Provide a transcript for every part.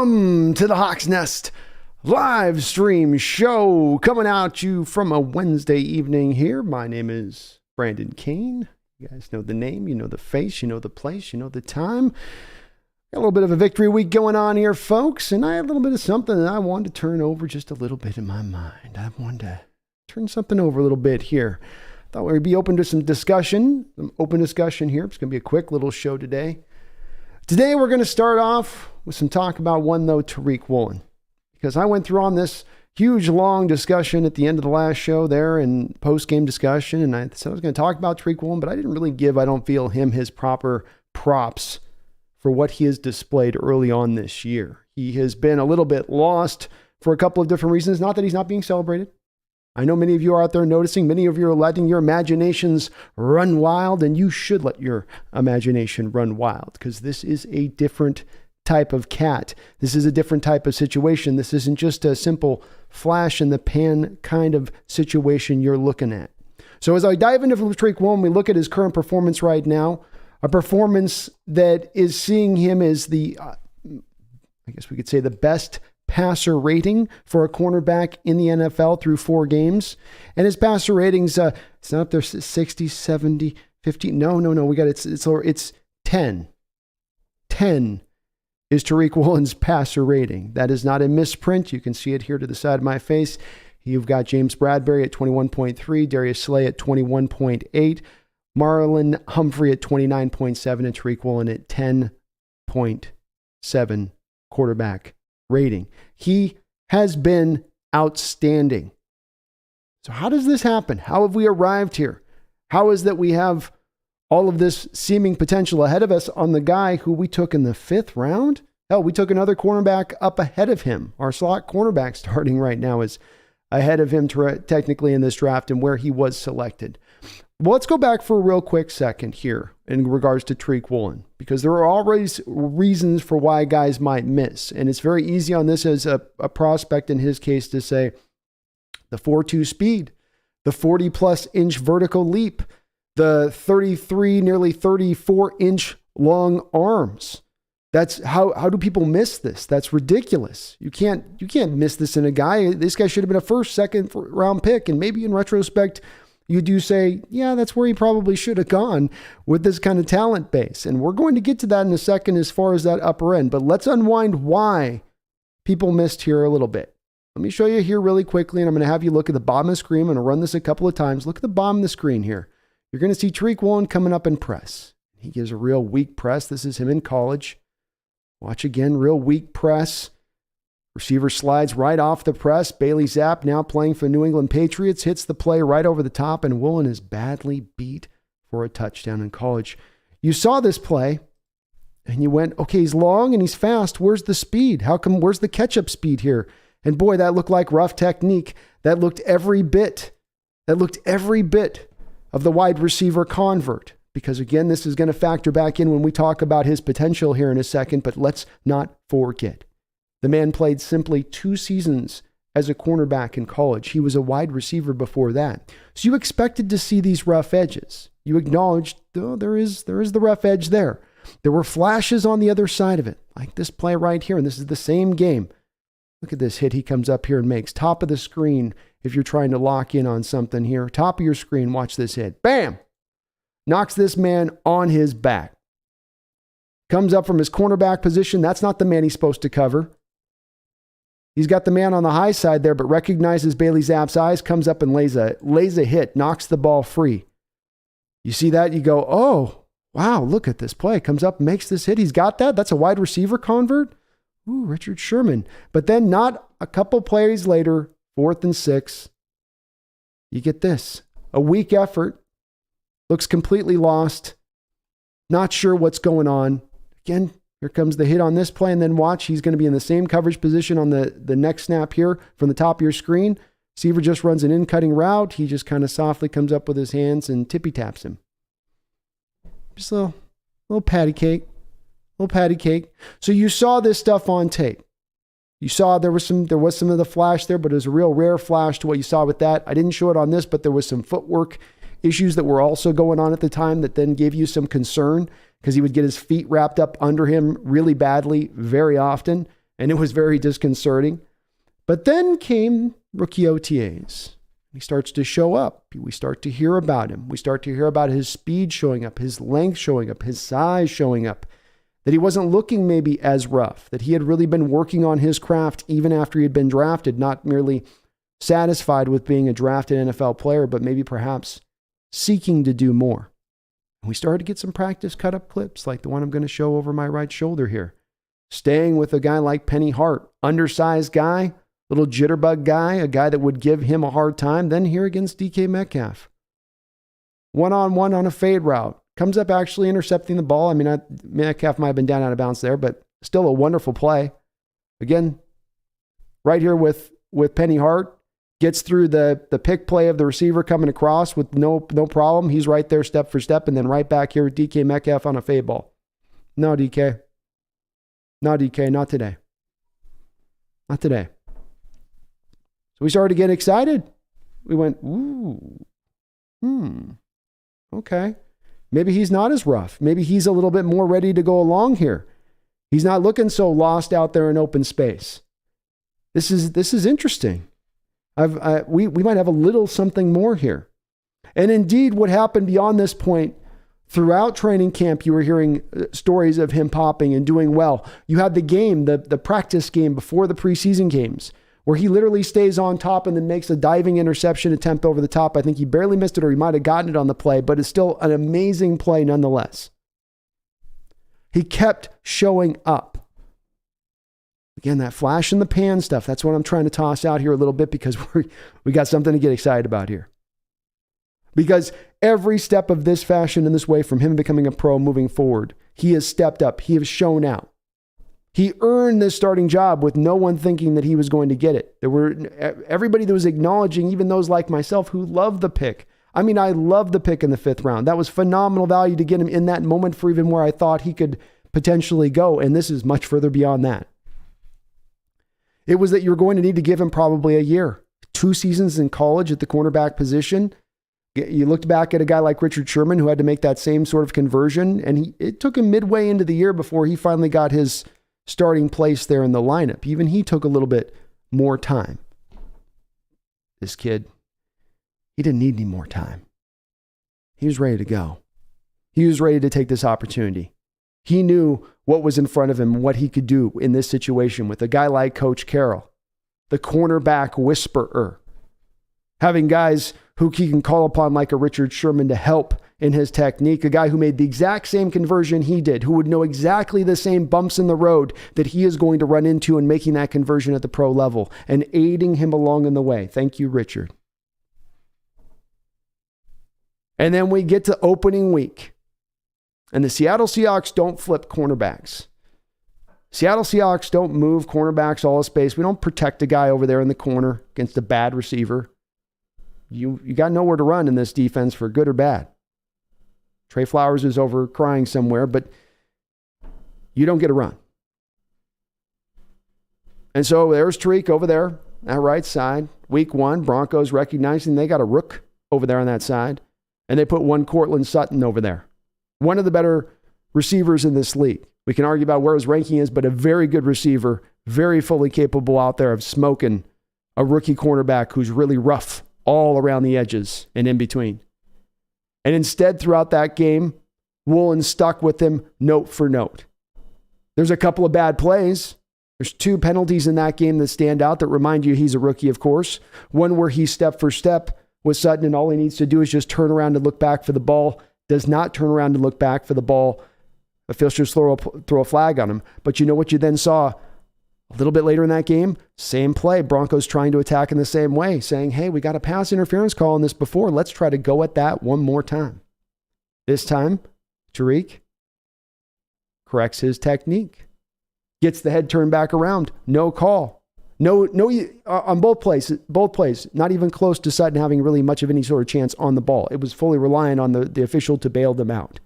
Welcome to the Hawks Nest live stream show coming at you from a Wednesday evening here. My name is Brandon Kane. You guys know the name, you know the face, you know the place, you know the time. Got a little bit of a victory week going on here, folks, and I had a little bit of something that I wanted to turn over just a little bit in my mind. I wanted to turn something over a little bit here. Thought we'd be open to some discussion, some open discussion here. It's going to be a quick little show today. Today we're going to start off with some talk about one, though, Tariq Woolen. Because I went through on this huge, long discussion at the end of the last show there and post-game discussion, and I said I was going to talk about Tariq Woolen, but I didn't really give, I don't feel, him his proper props for what he has displayed early on this year. He has been a little bit lost for a couple of different reasons. Not that he's not being celebrated. I know many of you are out there noticing, many of you are letting your imaginations run wild, and you should let your imagination run wild because this is a different type of cat. This is a different type of situation. This isn't just a simple flash in the pan kind of situation you're looking at. So as I dive into Tariq Woolen, we look at his current performance right now, a performance that is seeing him as the, I guess we could say the best passer rating for a cornerback in the NFL through 4 games. And his passer ratings, it's not up there 60, 70, 50. No. We got it's 10. 10 is Tariq Woolen's passer rating. That is not a misprint. You can see it here to the side of my face. You've got James Bradbury at 21.3, Darius Slay at 21.8, Marlon Humphrey at 29.7, and Tariq Woolen at 10.7 quarterback rating. He has been outstanding. So how does this happen? How have we arrived here? How is that we have all of this seeming potential ahead of us on the guy who we took in the 5th round? Hell, we took another cornerback up ahead of him. Our slot cornerback starting right now is ahead of him technically in this draft and where he was selected. Well, let's go back for a real quick second here in regards to Tariq Woolen, because there are always reasons for why guys might miss. And it's very easy on this as a prospect in his case to say the 4.2 speed, the 40+ inch vertical leap, the 33, nearly 34 inch long arms. That's how do people miss this? That's ridiculous. You can't miss this in a guy. This guy should have been a first, second round pick. And maybe in retrospect, you do say, yeah, that's where he probably should have gone with this kind of talent base. And we're going to get to that in a second as far as that upper end. But let's unwind why people missed here a little bit. Let me show you here really quickly, and I'm going to have you look at the bottom of the screen. I'm going to run this a couple of times. Look at the bottom of the screen here. You're going to see Tariq Woolen coming up in press. He gives a real weak press. This is him in college. Watch again, real weak press. Receiver slides right off the press. Bailey Zapp, now playing for the New England Patriots, hits the play right over the top, and Woolen is badly beat for a touchdown in college. You saw this play, and you went, okay, he's long and he's fast. Where's the speed? Where's the catch-up speed here? And boy, that looked like rough technique. That looked every bit of the wide receiver convert. Because again, this is going to factor back in when we talk about his potential here in a second, but let's not forget. The man played simply 2 seasons as a cornerback in college. He was a wide receiver before that. So you expected to see these rough edges. You acknowledged, oh, there is the rough edge there. There were flashes on the other side of it, like this play right here, and this is the same game. Look at this hit he comes up here and makes. Top of the screen, if you're trying to lock in on something here. Top of your screen, watch this hit. Bam! Knocks this man on his back. Comes up from his cornerback position. That's not the man he's supposed to cover. He's got the man on the high side there, but recognizes Bailey Zapp's eyes, comes up and lays a hit, knocks the ball free. You see that? You go, oh, wow, look at this play. Comes up, makes this hit. He's got that. That's a wide receiver convert. Ooh, Richard Sherman. But then not a couple plays later, 4th and 6, you get this. A weak effort. Looks completely lost. Not sure what's going on. Again, here comes the hit on this play, and then watch, he's going to be in the same coverage position on the next snap here from the top of your screen. Receiver just runs an in-cutting route. He just kind of softly comes up with his hands and tippy-taps him. Just a little patty cake. So you saw this stuff on tape. You saw there was some of the flash there, but it was a real rare flash to what you saw with that. I didn't show it on this, but there was some footwork issues that were also going on at the time that then gave you some concern because he would get his feet wrapped up under him really badly very often. and it was very disconcerting. But then came rookie OTAs. He starts to show up. We start to hear about him. We start to hear about his speed showing up, his length showing up, his size showing up, that he wasn't looking maybe as rough, that he had really been working on his craft even after he had been drafted, not merely satisfied with being a drafted NFL player, but maybe perhaps seeking to do more. And we started to get some practice cut-up clips like the one I'm going to show over my right shoulder here. Staying with a guy like Penny Hart, undersized guy, little jitterbug guy, a guy that would give him a hard time. Then here against DK Metcalf. One-on-one on a fade route. Comes up actually intercepting the ball. I mean, Metcalf might have been down out of bounds there, but still a wonderful play. Again, right here with Penny Hart. Gets through the pick play of the receiver coming across with no problem. He's right there step for step, and then right back here with DK Metcalf on a fade ball. No, DK. No, DK, not today. Not today. So we started to get excited. We went, ooh, okay. Maybe he's not as rough. Maybe he's a little bit more ready to go along here. He's not looking so lost out there in open space. This is interesting. We might have a little something more here. And indeed, what happened beyond this point, throughout training camp, you were hearing stories of him popping and doing well. You had the game, the practice game before the preseason games, where he literally stays on top and then makes a diving interception attempt over the top. I think he barely missed it, or he might have gotten it on the play, but it's still an amazing play nonetheless. He kept showing up. Again, that flash in the pan stuff, that's what I'm trying to toss out here a little bit, because we got something to get excited about here. Because every step of this fashion in this way, from him becoming a pro moving forward, he has stepped up. He has shown out. He earned this starting job with no one thinking that he was going to get it. There were everybody that was acknowledging, even those like myself who loved the pick. I mean, I loved the pick in the 5th round. That was phenomenal value to get him in that moment for even where I thought he could potentially go. And this is much further beyond that. It was that you were going to need to give him probably a year, 2 seasons in college at the cornerback position. You looked back at a guy like Richard Sherman who had to make that same sort of conversion, and it took him midway into the year before he finally got his starting place there in the lineup. Even he took a little bit more time. This kid, he didn't need any more time. He was ready to go. He was ready to take this opportunity. He knew what was in front of him, what he could do in this situation with a guy like Coach Carroll, the cornerback whisperer, having guys who he can call upon like a Richard Sherman to help in his technique, a guy who made the exact same conversion he did, who would know exactly the same bumps in the road that he is going to run into in making that conversion at the pro level and aiding him along in the way. Thank you, Richard. And then we get to opening week. And the Seattle Seahawks don't flip cornerbacks. Seattle Seahawks don't move cornerbacks all of space. We don't protect a guy over there in the corner against a bad receiver. You got nowhere to run in this defense for good or bad. Trey Flowers is over crying somewhere, but you don't get a run. And so there's Tariq over there, that right side. Week 1, Broncos recognizing they got a rook over there on that side. And they put one Cortland Sutton over there. One of the better receivers in this league. We can argue about where his ranking is, but a very good receiver, very fully capable out there of smoking a rookie cornerback who's really rough all around the edges and in between. And instead, throughout that game, Woolen stuck with him note for note. There's a couple of bad plays. There's 2 penalties in that game that stand out that remind you he's a rookie, of course. One where he step for step with Sutton, and all he needs to do is just turn around and look back for the ball. Does not turn around and look back for the ball. Officials throw a flag on him. But you know what you then saw a little bit later in that game? Same play. Broncos trying to attack in the same way, saying, hey, we got a pass interference call on this before. Let's try to go at that one more time. This time, Tariq corrects his technique. Gets the head turned back around. No call. No, on both plays, not even close to Sutton having really much of any sort of chance on the ball. It was fully reliant on the official to bail them out.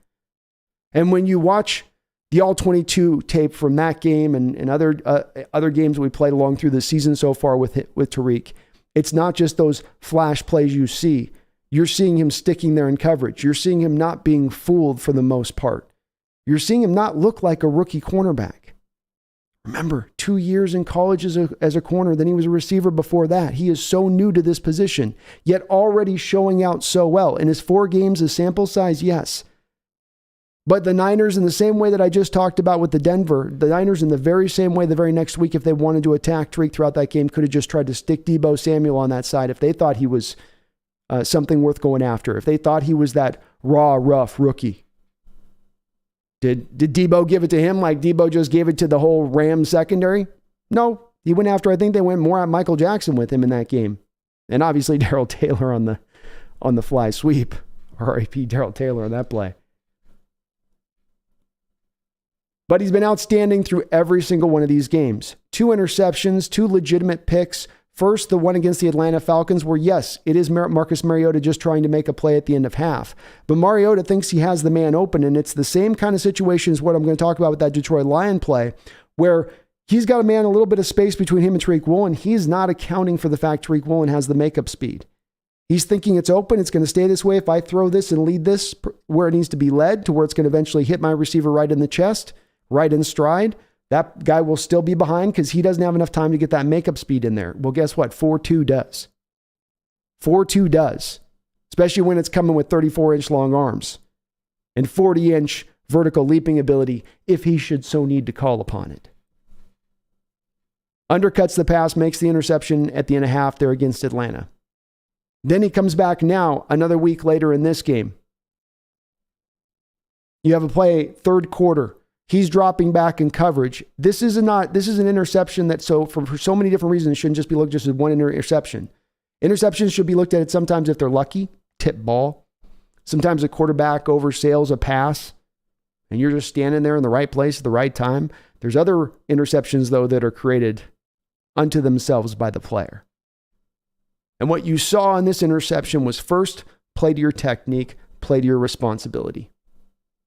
And when you watch the All-22 tape from that game and other games we played along through the season so far with Tariq, it's not just those flash plays you see. You're seeing him sticking there in coverage. You're seeing him not being fooled for the most part. You're seeing him not look like a rookie cornerback. Remember, 2 years in college as a corner, then he was a receiver before that. He is so new to this position, yet already showing out so well. In his 4 games, a sample size, yes. But the Niners, in the same way that I just talked about with the Niners in the very same way the very next week, if they wanted to attack Tariq throughout that game, could have just tried to stick Deebo Samuel on that side if they thought he was something worth going after, if they thought he was that raw, rough rookie. Did Deebo give it to him like Deebo just gave it to the whole Rams secondary? No. He went after, I think they went more at Michael Jackson with him in that game. And obviously Darrell Taylor on the fly sweep. R.I.P. Darrell Taylor on that play. But he's been outstanding through every single one of these games. 2 interceptions, 2 legitimate picks. First, the one against the Atlanta Falcons where, yes, it is Marcus Mariota just trying to make a play at the end of half. But Mariota thinks he has the man open, and it's the same kind of situation as what I'm going to talk about with that Detroit Lion play, where he's got a man a little bit of space between him and Tariq Woolen. He's not accounting for the fact Tariq Woolen has the makeup speed. He's thinking it's open. It's going to stay this way. If I throw this and lead this where it needs to be led to where it's going to eventually hit my receiver right in the chest, right in stride, that guy will still be behind because he doesn't have enough time to get that makeup speed in there. Well, guess what? 4.2 does. 4.2 does, especially when it's coming with 34-inch long arms and 40-inch vertical leaping ability if he should so need to call upon it. Undercuts the pass, makes the interception at the end of half there against Atlanta. Then he comes back now, another week later in this game. You have a play, third quarter. He's dropping back in coverage. This is an interception that, for so many different reasons, shouldn't just be looked just as one interception. Interceptions should be looked at sometimes if they're lucky, tip ball. Sometimes a quarterback oversails a pass and you're just standing there in the right place at the right time. There's other interceptions, though, that are created unto themselves by the player. And what you saw in this interception was first, play to your technique, play to your responsibility.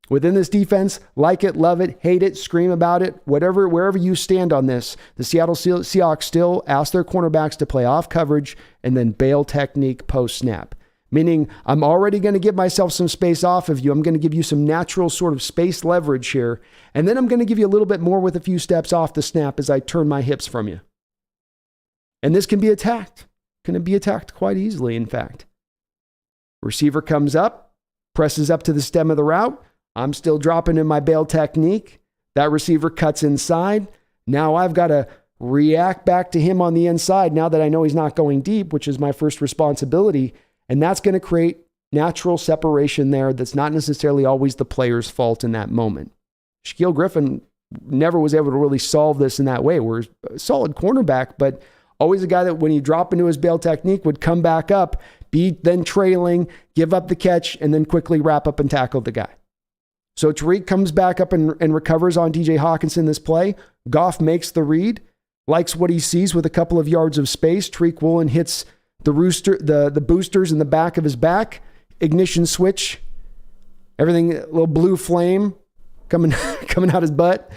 Within this defense, like it, love it, hate it, scream about it, wherever you stand on this, the Seattle Seahawks still ask their cornerbacks to play off coverage and then bail technique post-snap. Meaning, I'm already going to give myself some space off of you. I'm going to give you some natural sort of space leverage here. And then I'm going to give you a little bit more with a few steps off the snap as I turn my hips from you. And this can be attacked. Can be attacked quite easily, in fact. Receiver comes up, presses up to the stem of the route. I'm still dropping in my bail technique. That receiver cuts inside. Now I've got to react back to him on the inside now that I know he's not going deep, which is my first responsibility. And that's going to create natural separation there that's not necessarily always the player's fault in that moment. Shaquille Griffin never was able to really solve this in that way. We're a solid cornerback, but always a guy that when you drop into his bail technique would come back up, be then trailing, give up the catch, and then quickly wrap up and tackle the guy. So Tariq comes back up and recovers on DJ Hawkinson this play. Goff makes the read, likes what he sees with a couple of yards of space. Tariq Woolen hits the boosters in the back of his back, ignition switch, everything, a little blue flame coming out his butt.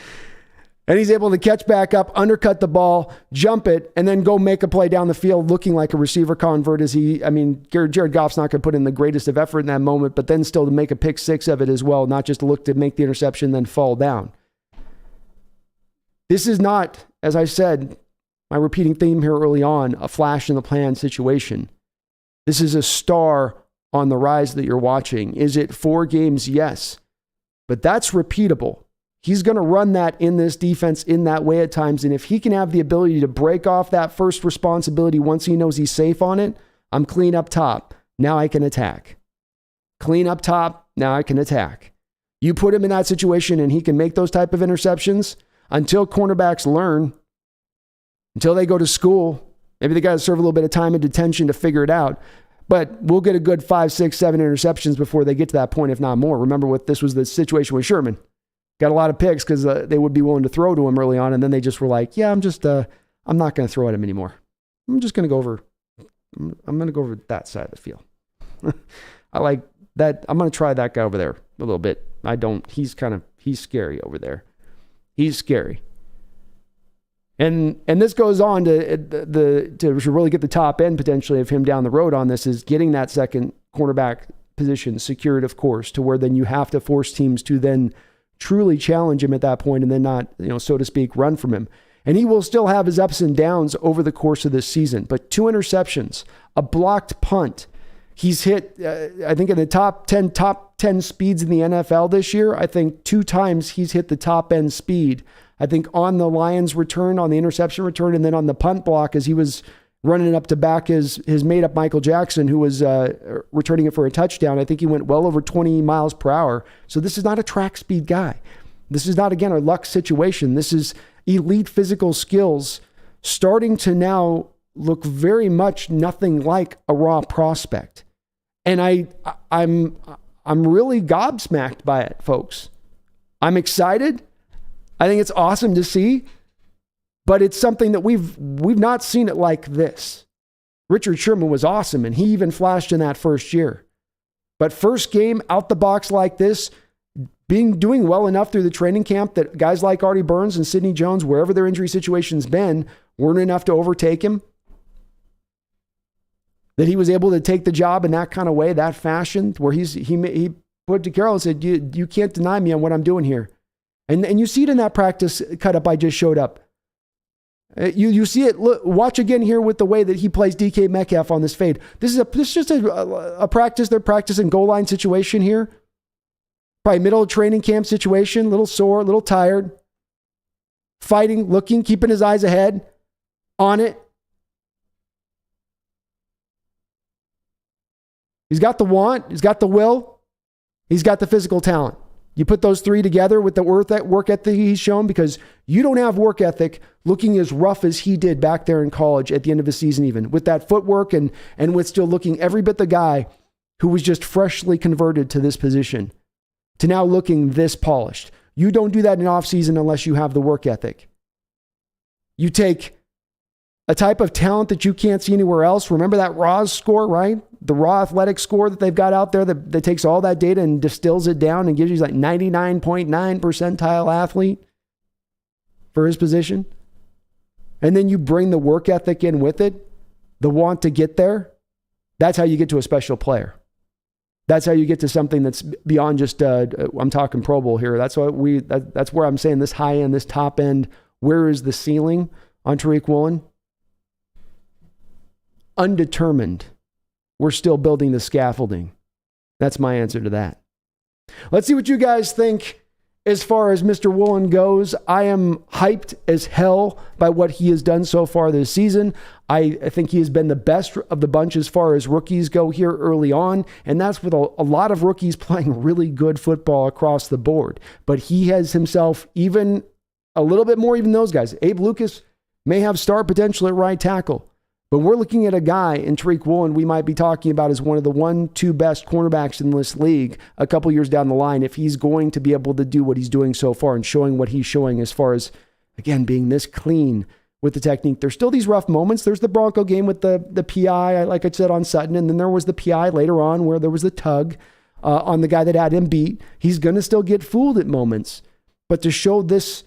And he's able to catch back up, undercut the ball, jump it, and then go make a play down the field looking like a receiver convert Jared Goff's not going to put in the greatest of effort in that moment, but then still to make a pick six of it as well, not just to look to make the interception, then fall down. This is not, as I said, my repeating theme here early on, a flash in the pan situation. This is a star on the rise that you're watching. Is it 4 games? Yes. But that's repeatable. He's going to run that in this defense in that way at times. And if he can have the ability to break off that first responsibility once he knows he's safe on it, I'm clean up top. Now I can attack. Clean up top. Now I can attack. You put him in that situation and he can make those type of interceptions until cornerbacks learn, until they go to school. Maybe they got to serve a little bit of time in detention to figure it out. But we'll get a good 5, 6, 7 interceptions before they get to that point, if not more. Remember what this was the situation with Sherman. Got a lot of picks because they would be willing to throw to him early on, and then they just were like, "Yeah, I'm not going to throw at him anymore. I'm just going to go over. I'm going to go over that side of the field. I like that. I'm going to try that guy over there a little bit. He's scary over there. He's scary." And this goes on to really get the top end potentially of him down the road on this is getting that second cornerback position secured, of course, to where then you have to force teams to then truly challenge him at that point and then not, so to speak, run from him. And he will still have his ups and downs over the course of this season. But 2 interceptions, a blocked punt. He's hit, I think, in the top 10 speeds in the NFL this year. I think 2 times he's hit the top end speed. I think on the Lions return, on the interception return, and then on the punt block as he was running up to back his mate up Michael Jackson, who was returning it for a touchdown. I think he went well over 20 miles per hour. So this is not a track speed guy. This is not, again, a luck situation. This is elite physical skills starting to now look very much nothing like a raw prospect. And I'm really gobsmacked by it, folks. I'm excited. I think it's awesome to see, but it's something that we've not seen it like this. Richard Sherman was awesome, and he even flashed in that first year. But first game out the box like this, doing well enough through the training camp that guys like Artie Burns and Sidney Jones, wherever their injury situation's been, weren't enough to overtake him. That he was able to take the job in that kind of way, that fashion, where he put to Carroll and said, you can't deny me on what I'm doing here. And you see it in that practice cut up I just showed up. You see it. Look, watch again here with the way that he plays DK Metcalf on this fade. This is just a practice. They're practicing goal line situation here. Probably middle of training camp situation, a little sore, a little tired, fighting, looking, keeping his eyes ahead, on it. He's got the want, he's got the will, he's got the physical talent. You put those 3 together with the work ethic he's shown, because you don't have work ethic looking as rough as he did back there in college at the end of the season, even with that footwork and with still looking every bit the guy who was just freshly converted to this position, to now looking this polished. You don't do that in off season unless you have the work ethic. You take a type of talent that you can't see anywhere else. Remember that raw score, right? The raw athletic score that they've got out there that takes all that data and distills it down and gives you like 99.9 percentile athlete for his position. And then you bring the work ethic in with it, the want to get there. That's how you get to a special player. That's how you get to something that's beyond just, I'm talking Pro Bowl here. That's that's where I'm saying this high end, this top end, where is the ceiling on Tariq Woolen? Undetermined. We're still building the scaffolding. That's my answer to that. Let's see what you guys think as far as Mr. Woolen goes. I am hyped as hell by what he has done so far this season. I think he has been the best of the bunch as far as rookies go here early on, and that's with a lot of rookies playing really good football across the board. But he has himself even a little bit more, even those guys. Abe Lucas may have star potential at right tackle. But we're looking at a guy in Tariq Woolen we might be talking about as one of the 1-2 best cornerbacks in this league a couple years down the line, if he's going to be able to do what he's doing so far and showing what he's showing as far as, again, being this clean with the technique. There's still these rough moments. There's the Bronco game with the PI, like I said, on Sutton, and then there was the PI later on where there was the tug on the guy that had him beat. He's going to still get fooled at moments. But to show these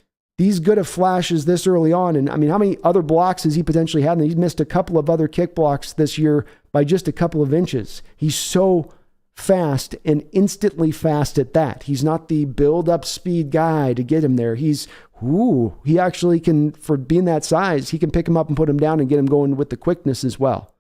good of flashes this early on, and I mean, how many other blocks has he potentially had? And he's missed a couple of other kick blocks this year by just a couple of inches. He's so fast and instantly fast at that. He's not the build-up speed guy to get him there. He actually can, for being that size, he can pick him up and put him down and get him going with the quickness as well.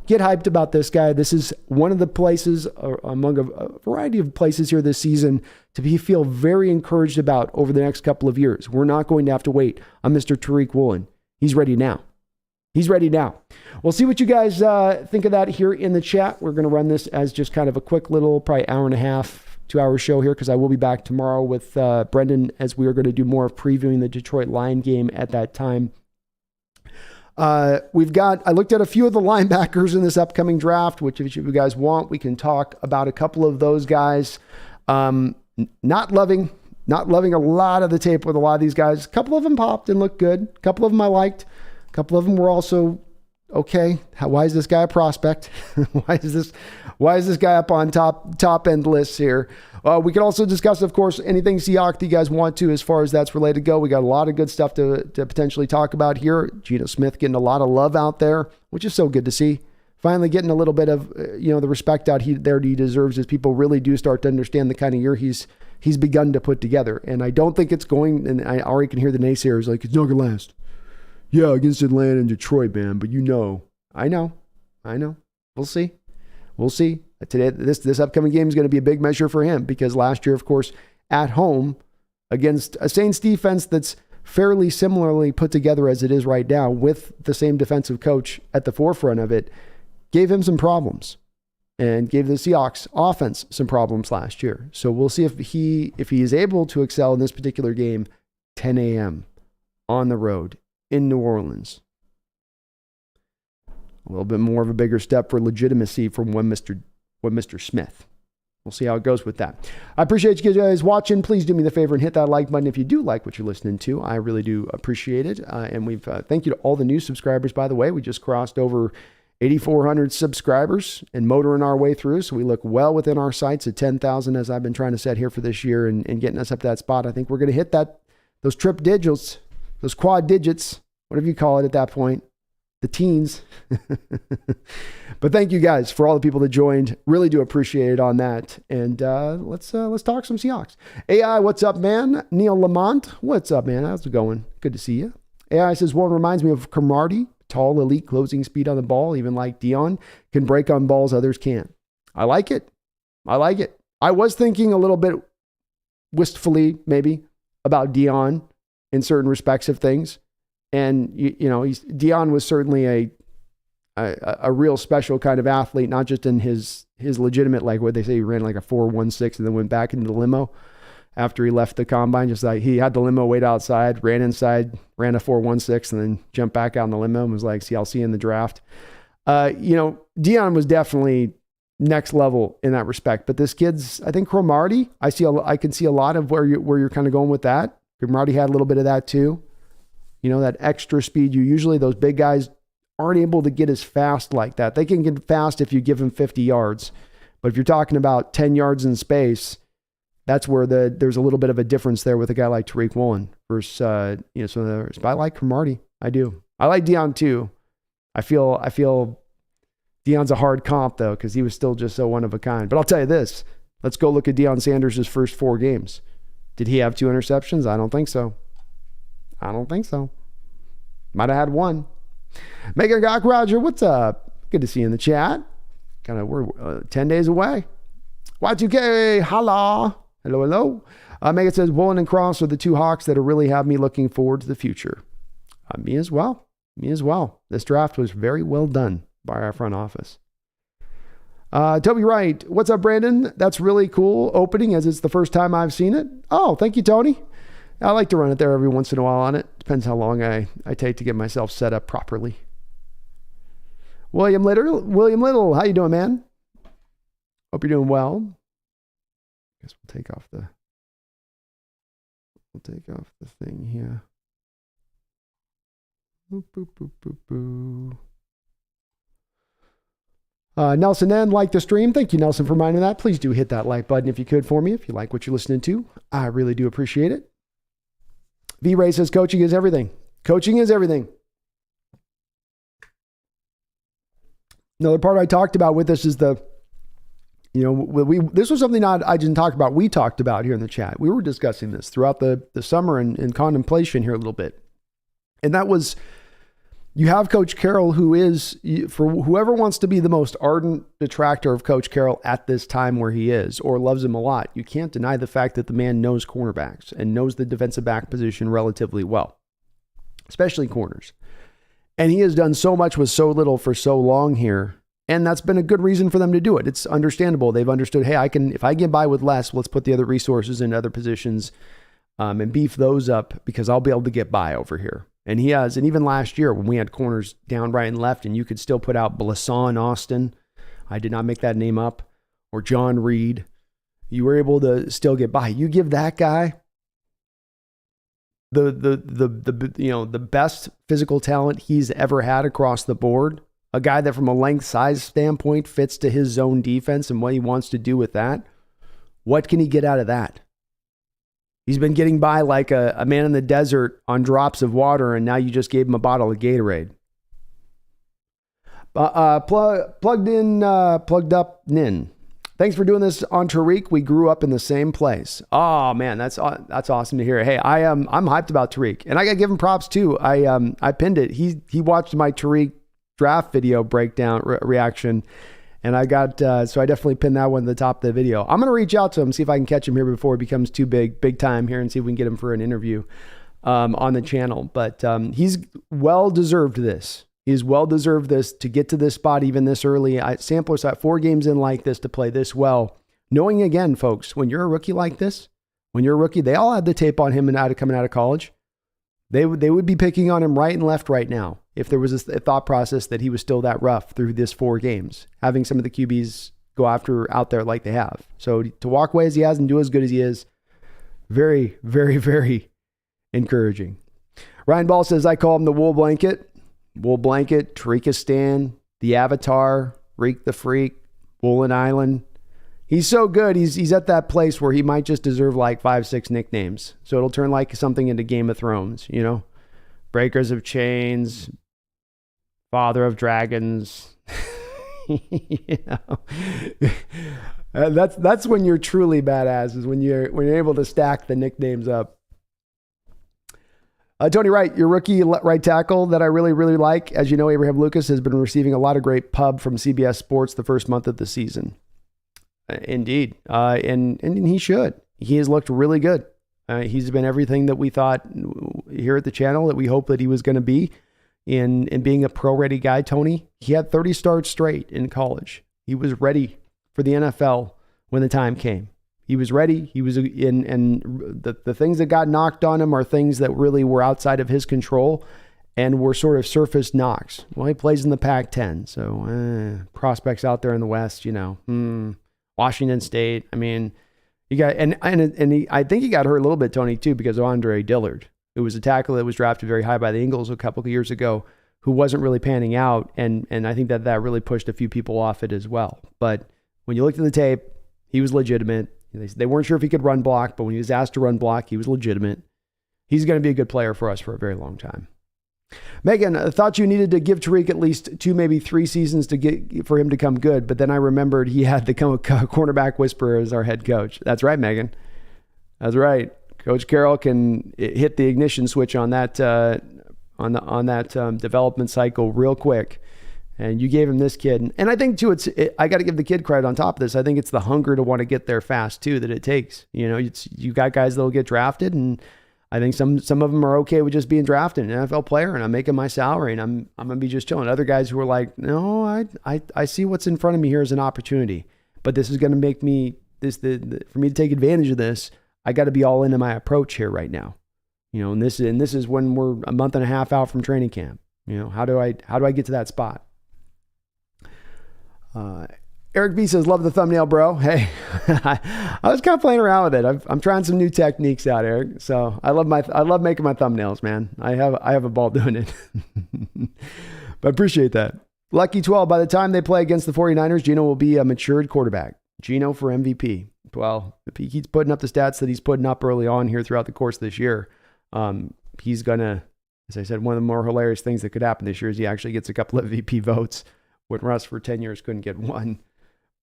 Get hyped about this guy. This is one of the places, among a variety of places here this season, to feel very encouraged about over the next couple of years. We're not going to have to wait on Mr. Tariq Woolen. He's ready now. He's ready now. We'll see what you guys think of that here in the chat. We're going to run this as just kind of a quick little, probably hour and a half, 2-hour show here, because I will be back tomorrow with Brendan as we are going to do more of previewing the Detroit Lion game at that time. I looked at a few of the linebackers in this upcoming draft, which if you guys want, we can talk about a couple of those guys. Not loving a lot of the tape with a lot of these guys. A couple of them popped and looked good. A couple of them I liked. A couple of them were also okay. Why is this guy a prospect? Why is this guy up on top end lists here? We can also discuss, of course, anything Seahawks that you guys want to as far as that's related to go. We got a lot of good stuff to potentially talk about here. Geno Smith getting a lot of love out there, which is so good to see. finally getting a little bit of, the respect out there he deserves as people really do start to understand the kind of year he's begun to put together. And I don't think it's going, and I already can hear the naysayers like, it's not going to last. Yeah, against Atlanta and Detroit, man. But I know. We'll see. Today, this upcoming game is going to be a big measure for him because last year, of course, at home against a Saints defense that's fairly similarly put together as it is right now with the same defensive coach at the forefront of it, gave him some problems and gave the Seahawks offense some problems last year. So we'll see if he is able to excel in this particular game, 10 a.m. on the road in New Orleans. A little bit more of a bigger step for legitimacy from one Mr. Smith. We'll see how it goes with that. I appreciate you guys watching. Please do me the favor and hit that like button if you do like what you're listening to. I really do appreciate it. And we've thank you to all the new subscribers, by the way. We just crossed over 8,400 subscribers and motoring our way through. So we look well within our sights at 10,000 as I've been trying to set here for this year and getting us up to that spot. I think we're going to hit those trip digits, those quad digits, whatever you call it at that point. The teens. But thank you guys for all the people that joined. Really do appreciate it on that. And let's talk some Seahawks. AI, what's up, man? Neil Lamont, what's up, man? How's it going? Good to see you. AI says, one reminds me of Cromartie, tall, elite closing speed on the ball, even like Dion, can break on balls others can't. I like it. I was thinking a little bit wistfully, maybe, about Dion in certain respects of things. And, Dion was certainly a real special kind of athlete, not just in his legitimate, like what they say, he ran like a 4.16 and then went back into the limo after he left the combine. Just like he had the limo wait outside, ran inside, ran a 4.16 and then jumped back out in the limo and was like, see, I'll see you in the draft. Dion was definitely next level in that respect. But this kid's, I think Cromartie, I can see a lot of where you're kind of going with that. Cromartie had a little bit of that too. That extra speed. Usually those big guys aren't able to get as fast like that. They can get fast if you give them 50 yards. But if you're talking about 10 yards in space, that's where there's a little bit of a difference there with a guy like Tariq Woolen versus, some of the others. But I like Cromartie. I do. I like Dion too. I feel Dion's a hard comp though, because he was still just so one of a kind. But I'll tell you this. Let's go look at Deion Sanders' first 4 games. Did he have 2 interceptions? I don't think so. Might have had 1. Megan Gok Roger, what's up? Good to see you in the chat. We're 10 days away. Y2K, holla. Hello. Megan says, Woolen and Cross are the 2 Hawks that really have me looking forward to the future. Me as well. This draft was very well done by our front office. Toby Wright, what's up, Brandon? That's really cool opening as it's the first time I've seen it. Oh, thank you, Tony. I like to run it there every once in a while on it. Depends how long I take to get myself set up properly. William Little, how you doing, man? Hope you're doing well. Guess we'll take off the thing here. Boop, boop, boop, boop, boo. Nelson N, like the stream. Thank you, Nelson, for reminding that. Please do hit that like button if you could for me, if you like what you're listening to. I really do appreciate it. V-Ray says coaching is everything. Another part I talked about with this is this was something I didn't talk about. We talked about here in the chat. We were discussing this throughout the summer and contemplation here a little bit. And that was, you have Coach Carroll, who is, for whoever wants to be the most ardent detractor of Coach Carroll at this time where he is, or loves him a lot, you can't deny the fact that the man knows cornerbacks and knows the defensive back position relatively well, especially corners. And he has done so much with so little for so long here. And that's been a good reason for them to do it. It's understandable. They've understood, hey, if I get by with less, let's put the other resources in other positions and beef those up because I'll be able to get by over here. And he has. And even last year when we had corners down, right, and left, and you could still put out Blasson Austin. I did not make that name up. Or John Reed. You were able to still get by. You give that guy the best physical talent he's ever had across the board. A guy that from a length size standpoint fits to his zone defense and what he wants to do with that. What can he get out of that? He's been getting by like a man in the desert on drops of water, and now you just gave him a bottle of Gatorade. Plugged up Nin. Thanks for doing this on Tariq. We grew up in the same place. Oh man, that's awesome to hear. Hey, I'm hyped about Tariq, and I gotta give him props too. I pinned it. He watched my Tariq draft video breakdown reaction, and I got so I definitely pinned that one at the top of the video. I'm gonna reach out to him, see if I can catch him here before it becomes too big time here, and see if we can get him for an interview on the channel. But he's well deserved this. He's well deserved this to get to this spot even this early. Sampler sat 4 games in like this to play this well. Knowing again, folks, when you're a rookie like this, when you're a rookie, they all had the tape on him and coming out of college. They would be picking on him right and left right now if there was a thought process that he was still that rough through this 4 games, having some of the QBs go out there like they have. So to walk away as he has and do as good as he is, very, very, very encouraging. Ryan Ball says, I call him the wool blanket. Wool Blanket, Tariqistan, The Avatar, Reek the Freak, Woolen Island. He's so good. He's at that place where he might just deserve like 5-6 nicknames. So it'll turn like something into Game of Thrones, you know? Breakers of Chains, Father of Dragons. You know? That's when you're truly badass, is when you're able to stack the nicknames up. Tony Wright, your rookie right tackle that I really, really like. As you know, Abraham Lucas has been receiving a lot of great pub from CBS Sports the first month of the season. Indeed. And he should. He has looked really good. He's been everything that we thought here at the channel that we hoped that he was going to be in being a pro-ready guy, Tony. He had 30 starts straight in college. He was ready for the NFL when the time came. He was ready. He was in, and the things that got knocked on him are things that really were outside of his control and were sort of surface knocks. Well, he plays in the Pac-10, so prospects out there in the West, you know, Washington State. I mean, you got, I think he got hurt a little bit, Tony, too, because of Andre Dillard, who was a tackle that was drafted very high by the Eagles a couple of years ago, who wasn't really panning out, and I think that really pushed a few people off it as well. But when you looked at the tape, he was legitimate. They weren't sure if he could run block, but when he was asked to run block, he was legitimate. He's going to be a good player for us for a very long time. Megan, I thought you needed to give Tariq at least 2, maybe 3 seasons for him to come good, but then I remembered he had the cornerback whisperer as our head coach. That's right, Megan. That's right. Coach Carroll can hit the ignition switch on that development cycle real quick. And you gave him this kid. And I think, too, I got to give the kid credit on top of this. I think it's the hunger to want to get there fast, too, that it takes. You know, you got guys that will get drafted, and I think some of them are okay with just being drafted, an NFL player, and I'm making my salary, and I'm going to be just chilling. Other guys who are like, no, I see what's in front of me here as an opportunity, but this is going to make me, for me to take advantage of this, I got to be all into my approach here right now. You know, and this is when we're a month and a half out from training camp. You know, how do I get to that spot? Eric B says, love the thumbnail, bro. Hey, I was kind of playing around with it. I'm trying some new techniques out, Eric. So I love making my thumbnails, man. I have a ball doing it, but appreciate that. Lucky 12, by the time they play against the 49ers, Geno will be a matured quarterback. Geno for MVP. Well, if he keeps putting up the stats that he's putting up early on here throughout the course of this year, he's gonna, as I said, one of the more hilarious things that could happen this year is he actually gets a couple of MVP votes when Russ for 10 years couldn't get one.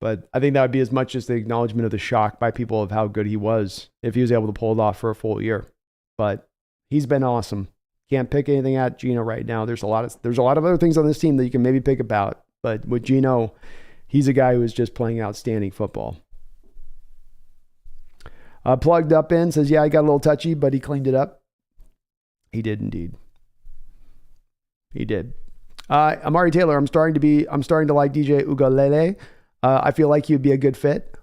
But I think that would be as much as the acknowledgement of the shock by people of how good he was if he was able to pull it off for a full year. But he's been awesome. Can't pick anything at Geno right now. There's a lot of other things on this team that you can maybe pick about. But with Geno, he's a guy who is just playing outstanding football. Plugged up in says, yeah, I got a little touchy, but he cleaned it up. He did indeed. He did. Amari Taylor, I'm starting to like DJ Ugalele. I feel like he'd be a good fit.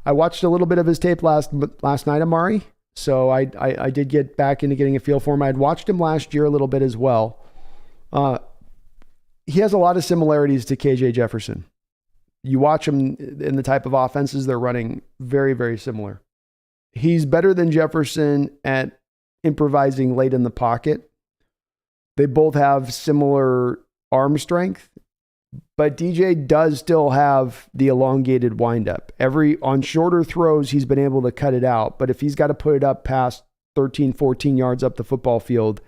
I watched a little bit of his tape last night, Amari. So I did get back into getting a feel for him. I had watched him last year a little bit as well. He has a lot of similarities to KJ Jefferson. You watch him in the type of offenses they're running, very, very similar. He's better than Jefferson at improvising late in the pocket. They both have similar arm strength, but DJ does still have the elongated windup. On shorter throws, he's been able to cut it out, but if he's got to put it up past 13, 14 yards up the football field,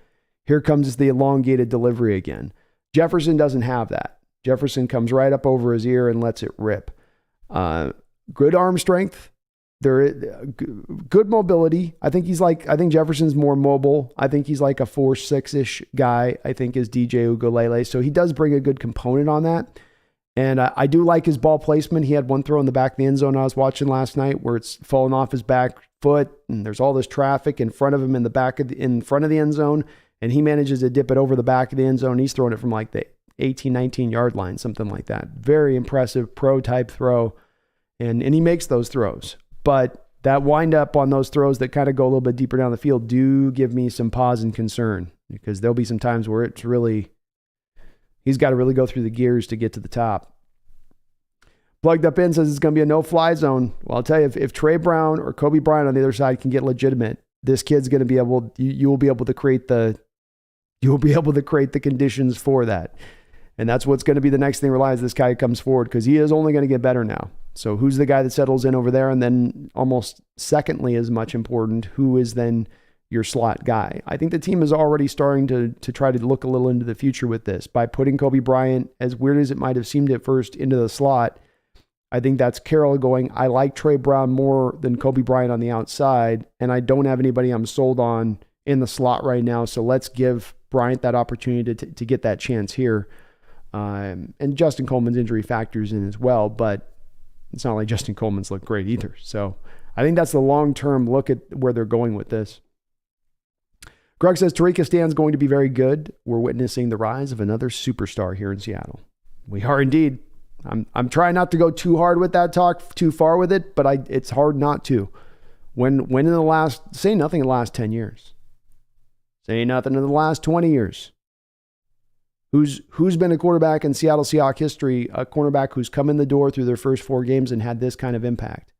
here comes the elongated delivery again. Jefferson doesn't have that. Jefferson comes right up over his ear and lets it rip. Good arm strength. Good mobility. I think Jefferson's more mobile. I think he's like a 4'6" guy, I think, is DJ Uiagalelei. So he does bring a good component on that. And I do like his ball placement. He had one throw in the back of the end zone I was watching last night where it's falling off his back foot, and there's all this traffic in front of him in front of the end zone, and he manages to dip it over the back of the end zone. He's throwing it from like the 18, 19 yard line, something like that. Very impressive pro type throw. And he makes those throws. But that wind up on those throws that kind of go a little bit deeper down the field do give me some pause and concern, because there'll be some times where he's got to really go through the gears to get to the top. Plugged Up In says it's going to be a no-fly zone. Well, I'll tell you, if Trey Brown or Kobe Bryant on the other side can get legitimate, this kid's going to be able, you will be able to create the conditions for that. And that's what's going to be the next thing relies this guy comes forward, because he is only going to get better now. So who's the guy that settles in over there? And then almost secondly, as much important, who is then your slot guy? I think the team is already starting to try to look a little into the future with this by putting Kobe Bryant, as weird as it might have seemed at first, into the slot. I think that's Carroll going, I like Trey Brown more than Kobe Bryant on the outside, and I don't have anybody I'm sold on in the slot right now, so let's give Bryant that opportunity to get that chance here. And Justin Coleman's injury factors in as well, but it's not like Justin Coleman's looked great either. So I think that's the long-term look at where they're going with this. Greg says, Tariq Stan's going to be very good. We're witnessing the rise of another superstar here in Seattle. We are indeed. I'm trying not to go too hard with that talk, too far with it, but it's hard not to. When in the last, say nothing in the last 10 years. Say nothing in the last 20 years. Who's been a quarterback in Seattle Seahawks history, a cornerback who's come in the door through their first 4 games and had this kind of impact?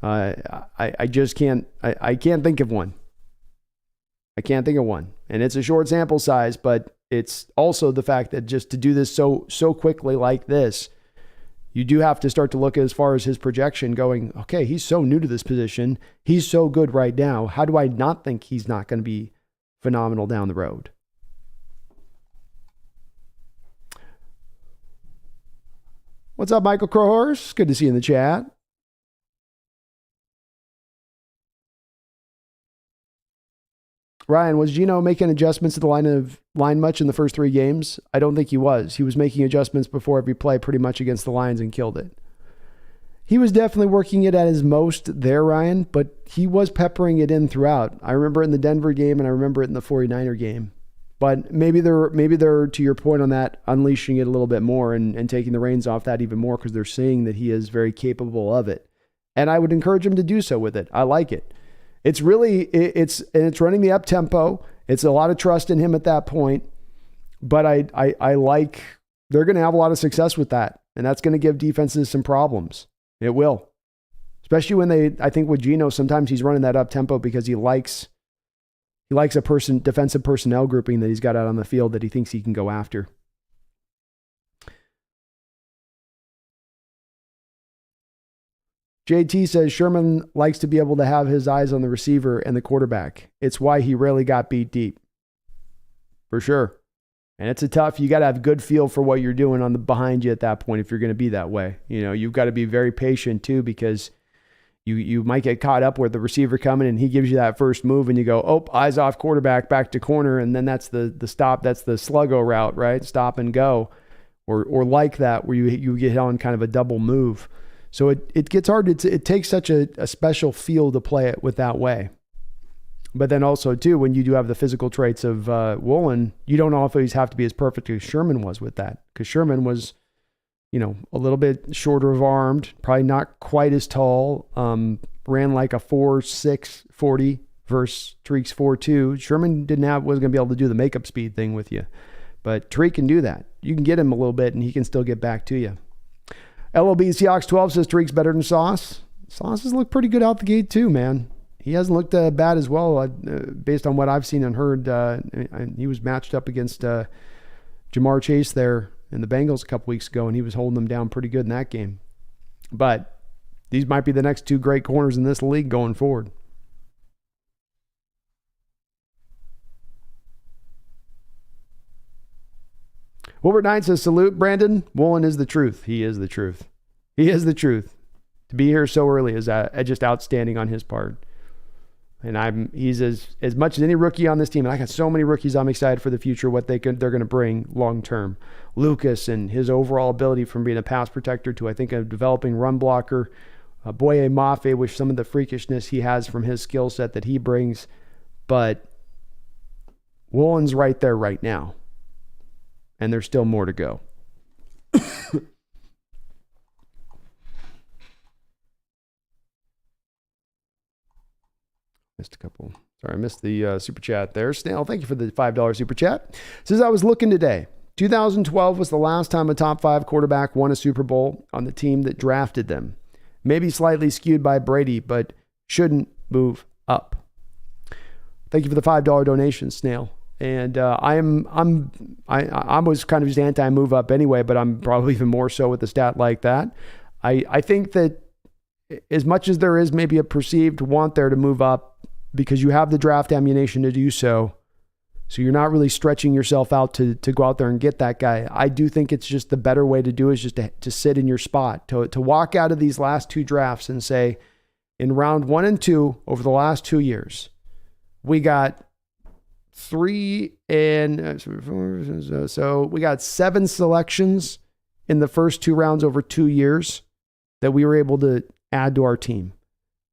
I just can't think of one. I can't think of one. And it's a short sample size, but it's also the fact that just to do this so quickly like this, you do have to start to look as far as his projection going, okay, he's so new to this position. He's so good right now. How do I not think he's not going to be phenomenal down the road? What's up, Michael Crowhorse? Good to see you in the chat. Ryan, was Geno making adjustments to the line much in the first 3 games? I don't think he was. He was making adjustments before every play pretty much against the Lions and killed it. He was definitely working it at his most there, Ryan, but he was peppering it in throughout. I remember it in the Denver game, and I remember it in the 49er game. But maybe they're, to your point on that, unleashing it a little bit more and taking the reins off that even more, because they're seeing that he is very capable of it. And I would encourage him to do so with it. I like it. It's running the up tempo. It's a lot of trust in him at that point. But I like, they're going to have a lot of success with that. And that's going to give defenses some problems. It will. Especially when I think with Geno, sometimes he's running that up tempo because he likes a defensive personnel grouping that he's got out on the field that he thinks he can go after. JT says Sherman likes to be able to have his eyes on the receiver and the quarterback. It's why he rarely got beat deep. For sure. And it's you got to have good feel for what you're doing on the behind you at that point if you're going to be that way. You've got to be very patient too, because you might get caught up with the receiver coming and he gives you that first move and you go, oh, eyes off quarterback, back to corner, and then that's the stop, that's the sluggo route, right? Stop and go. Or like that where you get on kind of a double move. So it gets hard. It takes such a special feel to play it with that way. But then also, too, when you do have the physical traits of Woolen, you don't always have to be as perfect as Sherman was with that. Because Sherman was, a little bit shorter of armed, probably not quite as tall, ran like a 4.6 40 versus Tariq's 4.2. Sherman wasn't going to be able to do the makeup speed thing with you. But Tariq can do that. You can get him a little bit, and he can still get back to you. LOB Seahawks 12 says Tariq's better than Sauce. Sauce has looked pretty good out the gate too, man. He hasn't looked bad as well based on what I've seen and heard. He was matched up against Jamar Chase there in the Bengals a couple weeks ago, and he was holding them down pretty good in that game. But these might be the next 2 great corners in this league going forward. Wilbur Knight says, salute, Brandon. Woolen is the truth. He is the truth. He is the truth. To be here so early is just outstanding on his part. And he's as much as any rookie on this team. And I got so many rookies I'm excited for the future, what they're going to bring long term. Lucas and his overall ability from being a pass protector to, I think, a developing run blocker. Boye Mafe with some of the freakishness he has from his skill set that he brings. But Woolen's right there right now. And there's still more to go. Missed a couple. Sorry, I missed the super chat there. Snail, thank you for the $5 super chat. Says, I was looking today. 2012 was the last time a top 5 quarterback won a Super Bowl on the team that drafted them. Maybe slightly skewed by Brady, but shouldn't move up. Thank you for the $5 donation, Snail. And I was kind of just anti-move up anyway, but I'm probably even more so with a stat like that. I think that as much as there is maybe a perceived want there to move up because you have the draft ammunition to do so, so you're not really stretching yourself out to go out there and get that guy. I do think it's just the better way to do is just to sit in your spot, to walk out of these last 2 drafts and say, in round 1 and 2 over the last 2 years, we got 3 and so we got 7 selections in the first 2 rounds over 2 years that we were able to add to our team.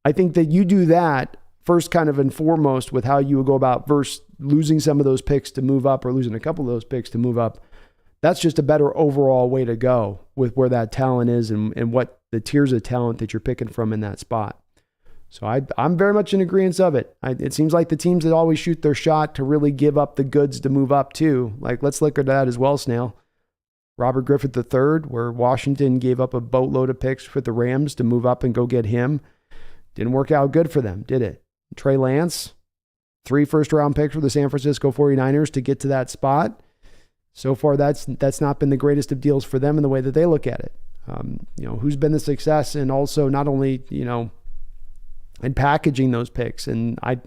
I think that you do that first kind of and foremost with how you would go about versus losing some of those picks to move up or losing a couple of those picks to move up. That's just a better overall way to go with where that talent is and what the tiers of talent that you're picking from in that spot. So I'm very much in agreement of it. It seems like the teams that always shoot their shot to really give up the goods to move up too. Like, let's look at that as well, Snail. Robert Griffith III, where Washington gave up a boatload of picks for the Rams to move up and go get him. Didn't work out good for them, did it? Trey Lance, 3 first-round picks for the San Francisco 49ers to get to that spot. So far, that's not been the greatest of deals for them in the way that they look at it. Who's been the success and also not only, in packaging those picks. And I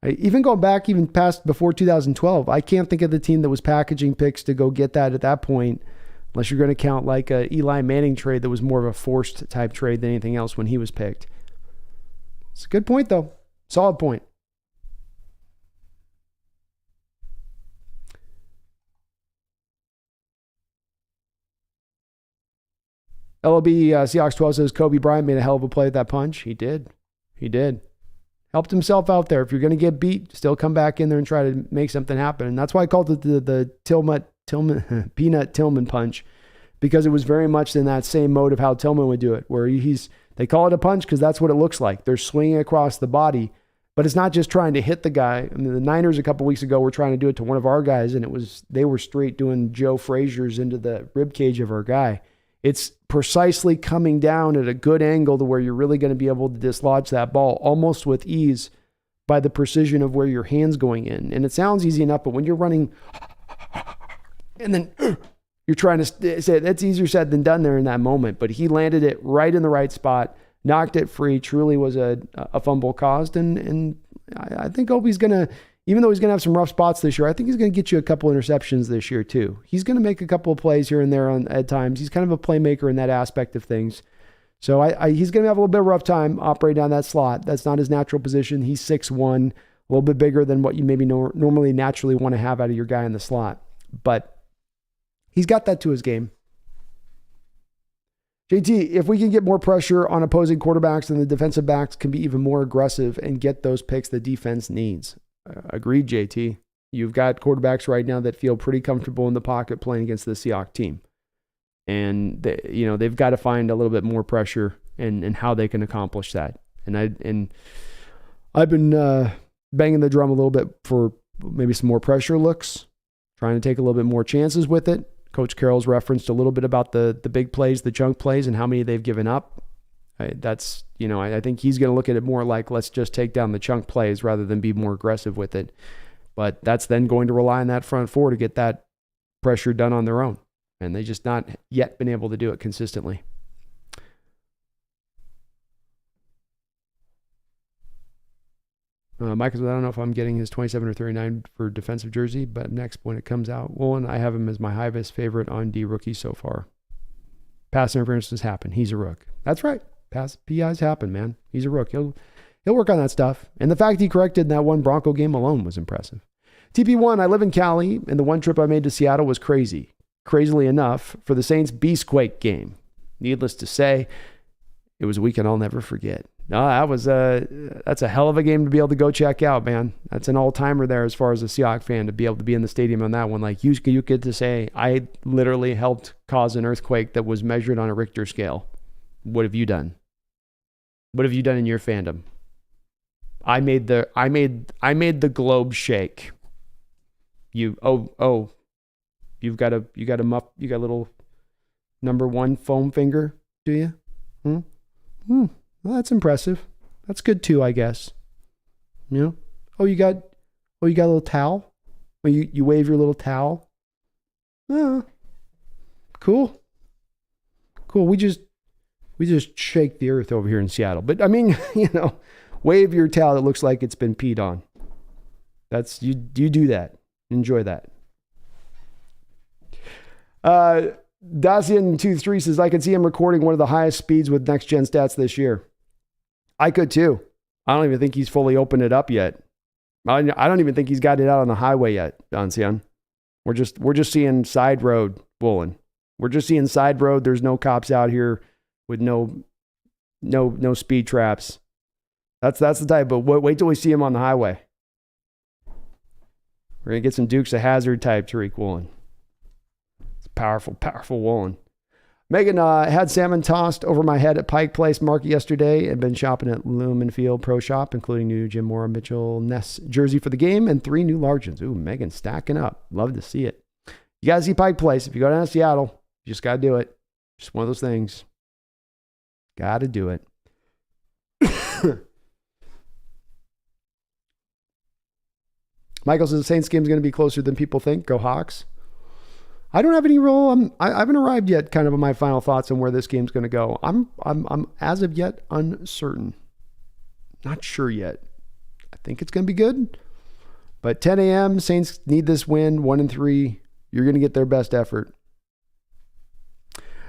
even going back even past before 2012, I can't think of the team that was packaging picks to go get that at that point, unless you're going to count like a Eli Manning trade that was more of a forced type trade than anything else when he was picked. It's a good point, though. Solid point. LLB Seahawks 12 says Kobe Bryant made a hell of a play with that punch. He did. Helped himself out there. If you're going to get beat, still come back in there and try to make something happen. And that's why I called it the Peanut Tillman punch, because it was very much in that same mode of how Tillman would do it, where they call it a punch because that's what it looks like. They're swinging across the body, but it's not just trying to hit the guy. I mean, the Niners a couple weeks ago were trying to do it to one of our guys, and they were straight doing Joe Frazier's into the rib cage of our guy. It's precisely coming down at a good angle to where you're really going to be able to dislodge that ball almost with ease by the precision of where your hand's going in. And it sounds easy enough, but when you're running and then you're trying to say that's easier said than done there in that moment. But he landed it right in the right spot, knocked it free, truly was a fumble caused. And I think Opie's going to, even though he's going to have some rough spots this year, I think he's going to get you a couple interceptions this year too. He's going to make a couple of plays here and there at times. He's kind of a playmaker in that aspect of things. So he's going to have a little bit of a rough time operating down that slot. That's not his natural position. He's 6'1", a little bit bigger than what you maybe normally naturally want to have out of your guy in the slot. But he's got that to his game. JT, if we can get more pressure on opposing quarterbacks, then the defensive backs can be even more aggressive and get those picks the defense needs. Agreed, JT. You've got quarterbacks right now that feel pretty comfortable in the pocket playing against the Seahawks team. And they've got to find a little bit more pressure and how they can accomplish that. And I've been banging the drum a little bit for maybe some more pressure looks, trying to take a little bit more chances with it. Coach Carroll's referenced a little bit about the big plays, the chunk plays, and how many they've given up. I think he's going to look at it more like, let's just take down the chunk plays rather than be more aggressive with it. But that's then going to rely on that front four to get that pressure done on their own. And they just not yet been able to do it consistently. Michael says, I don't know if I'm getting his 27 or 39 for defensive jersey, but next when it comes out, Woolen, I have him as my highest favorite on D rookie so far. Pass interferences happen. He's a rook. That's right. Pass PIs happen, man. He's a rook. He'll work on that stuff. And the fact he corrected in that one Bronco game alone was impressive. TP1, I live in Cali, and the one trip I made to Seattle was crazy. Crazily enough, for the Saints Beastquake game. Needless to say, it was a weekend I'll never forget. No, that's a hell of a game to be able to go check out, man. That's an all-timer there as far as a Seahawks fan to be able to be in the stadium on that one. Like you get to say, I literally helped cause an earthquake that was measured on a Richter scale. What have you done? What have you done in your fandom? I made the globe shake. You've got a little number one foam finger, do you? Well, that's impressive. That's good too, I guess. You know? You got a little towel? Oh, you wave your little towel? Oh, cool. Cool. We just shake the earth over here in Seattle. But I mean, wave your towel that looks like it's been peed on. That's you do that. Enjoy that. Dacian23 says, I can see him recording one of the highest speeds with next gen stats this year. I could too. I don't even think he's fully opened it up yet. I don't even think he's got it out on the highway yet, Dacian. We're just seeing side road, Woolen. We're just seeing side road. There's no cops out here with no speed traps. That's the type, but wait till we see him on the highway. We're going to get some Dukes of Hazzard type Tariq Woolen. It's powerful Woolen. Megan had salmon tossed over my head at Pike Place Market yesterday and been shopping at Lumen Field Pro Shop, including new Jim Mora Mitchell Ness jersey for the game and 3 new largens. Ooh, Megan stacking up. Love to see it. You got to see Pike Place. If you go down to Seattle, you just got to do it. Just one of those things. Got to do it. Michael says the Saints game is going to be closer than people think. Go Hawks. I don't have any real. I haven't arrived yet. Kind of on my final thoughts on where this game's going to go. I'm as of yet uncertain. Not sure yet. I think it's going to be good. But 10 a.m. Saints need this win. 1-3. You're going to get their best effort.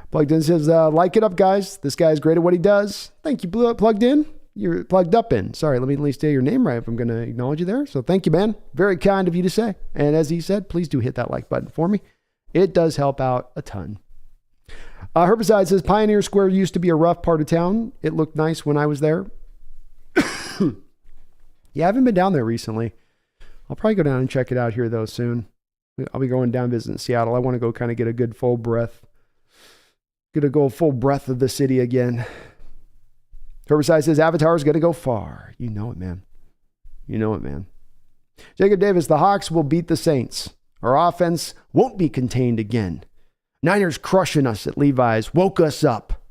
Plugged in says, like it up, guys. This guy's great at what he does. Thank you, Plugged in. You're plugged up in. Sorry, let me at least say your name right if I'm going to acknowledge you there. So thank you, man. Very kind of you to say. And as he said, please do hit that like button for me. It does help out a ton. Herbicide says, Pioneer Square used to be a rough part of town. It looked nice when I was there. Yeah, I haven't been down there recently. I'll probably go down and check it out here, though, soon. I'll be going down visiting Seattle. I want to go kind of get a good full breath. Get a go full breath of the city again. Herbicide says, Avatar is going to go far. You know it, man. You know it, man. Jacob Davis, the Hawks will beat the Saints. Our offense won't be contained again. Niners crushing us at Levi's. Woke us up.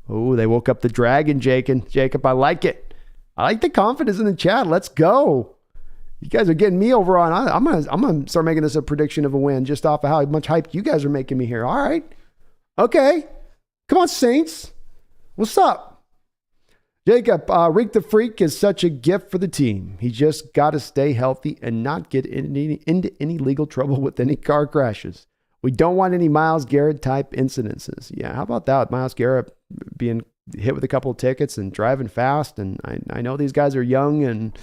Oh, they woke up the dragon, Jacob. I like it. I like the confidence in the chat. Let's go. You guys are getting me over on. I'm gonna start making this a prediction of a win just off of how much hype you guys are making me here. All right. Okay. Come on, Saints. What's up? Jacob, Reek the Freak is such a gift for the team. He just got to stay healthy and not get into any legal trouble with any car crashes. We don't want any Myles Garrett type incidences. Yeah, how about that? Myles Garrett being hit with a couple of tickets and driving fast. And I know these guys are young and,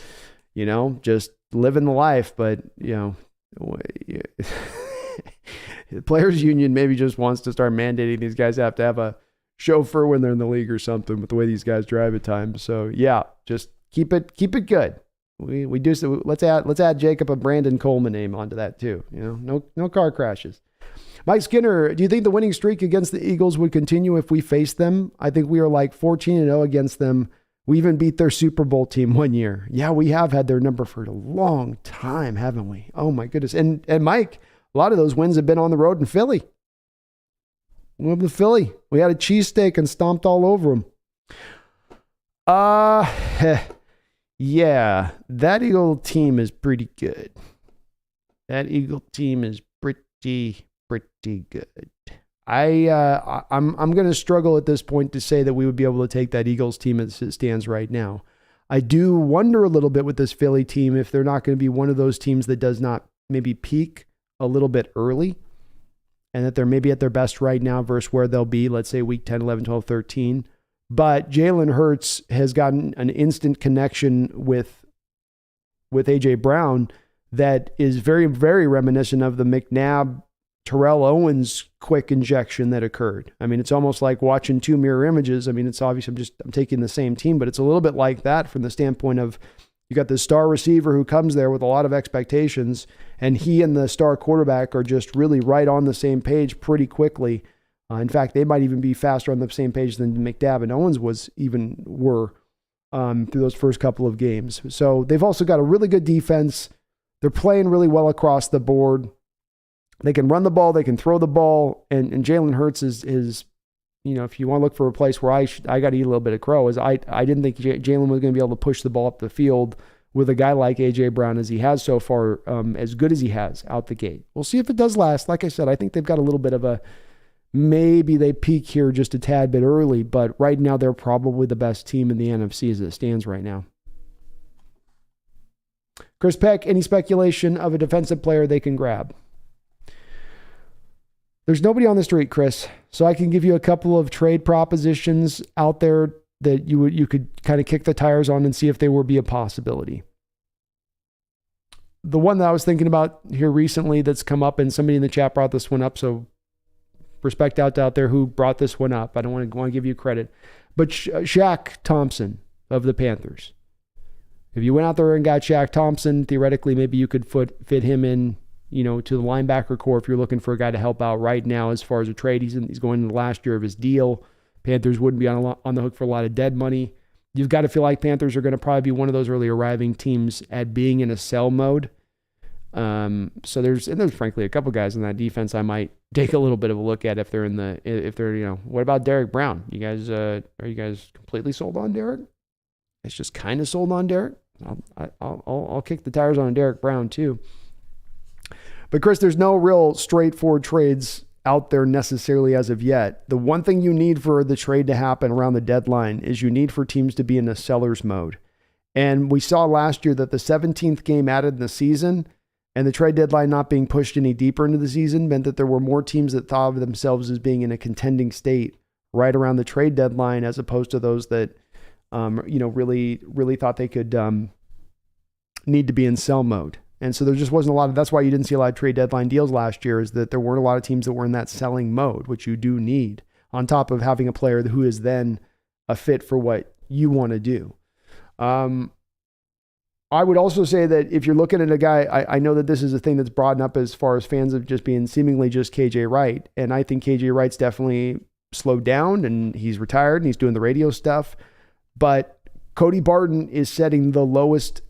just living the life. But, the Players Union maybe just wants to start mandating these guys have to have a chauffeur when they're in the league or something with the way these guys drive at times. So yeah, just keep it good. We do so. Let's add Jacob a Brandon Coleman name onto that too. No car crashes. Mike Skinner, do you think the winning streak against the Eagles would continue if we faced them? I think we are like 14-0 against them. We even beat their Super Bowl team one year. Yeah, we have had their number for a long time, haven't we? Oh my goodness. And Mike, a lot of those wins have been on the road in Philly. We went to Philly. We had a cheesesteak and stomped all over them. Yeah, that Eagle team is pretty good. That Eagle team is pretty good. I'm going to struggle at this point to say that we would be able to take that Eagles team as it stands right now. I do wonder a little bit with this Philly team if they're not going to be one of those teams that does not maybe peak a little bit early, and that they're maybe at their best right now versus where they'll be, let's say week 10, 11, 12, 13. But Jalen Hurts has gotten an instant connection with A.J. Brown that is very, very reminiscent of the McNabb, Terrell Owens quick injection that occurred. I mean, it's almost like watching two mirror images. I mean, it's obvious I'm taking the same team, but it's a little bit like that from the standpoint of you got the star receiver who comes there with a lot of expectations, and he and the star quarterback are just really right on the same page pretty quickly. In fact, they might even be faster on the same page than McNabb and Owens were through those first couple of games. So they've also got a really good defense. They're playing really well across the board. They can run the ball, they can throw the ball, and Jalen Hurts is, if you want to look for a place where I got to eat a little bit of crow, is I didn't think Jalen was going to be able to push the ball up the field with a guy like A.J. Brown as he has so far, as good as he has out the gate. We'll see if it does last. Like I said, I think they've got a little bit of maybe they peak here just a tad bit early, but right now they're probably the best team in the NFC as it stands right now. Chris Peck, any speculation of a defensive player they can grab? There's nobody on the street, Chris, so I can give you a couple of trade propositions out there that you could kind of kick the tires on and see if they would be a possibility. The one that I was thinking about here recently that's come up, and somebody in the chat brought this one up, so respect out there who brought this one up. I don't want to give you credit. But Shaq Thompson of the Panthers. If you went out there and got Shaq Thompson, theoretically maybe you could fit him in, to the linebacker core if you're looking for a guy to help out right now as far as a trade. He's going into the last year of his deal. Panthers wouldn't be on the hook for a lot of dead money. You've got to feel like Panthers are going to probably be one of those early arriving teams at being in a sell mode. So there's frankly a couple guys in that defense I might take a little bit of a look at if they're what about Derek Brown? You guys, are you guys completely sold on Derek? It's just kind of sold on Derek. I'll kick the tires on Derek Brown too. But Chris, there's no real straightforward trades out there necessarily as of yet. The one thing you need for the trade to happen around the deadline is you need for teams to be in a seller's mode. And we saw last year that the 17th game added in the season and the trade deadline not being pushed any deeper into the season meant that there were more teams that thought of themselves as being in a contending state right around the trade deadline, as opposed to those that, really thought they could need to be in sell mode. And so there just wasn't a lot of, that's why you didn't see a lot of trade deadline deals last year, is that there weren't a lot of teams that were in that selling mode, which you do need on top of having a player who is then a fit for what you want to do. I would also say that if you're looking at a guy, I know that this is a thing that's brought up as far as fans of just being seemingly just KJ Wright. And I think KJ Wright's definitely slowed down and he's retired and he's doing the radio stuff. But Cody Barton is setting the lowest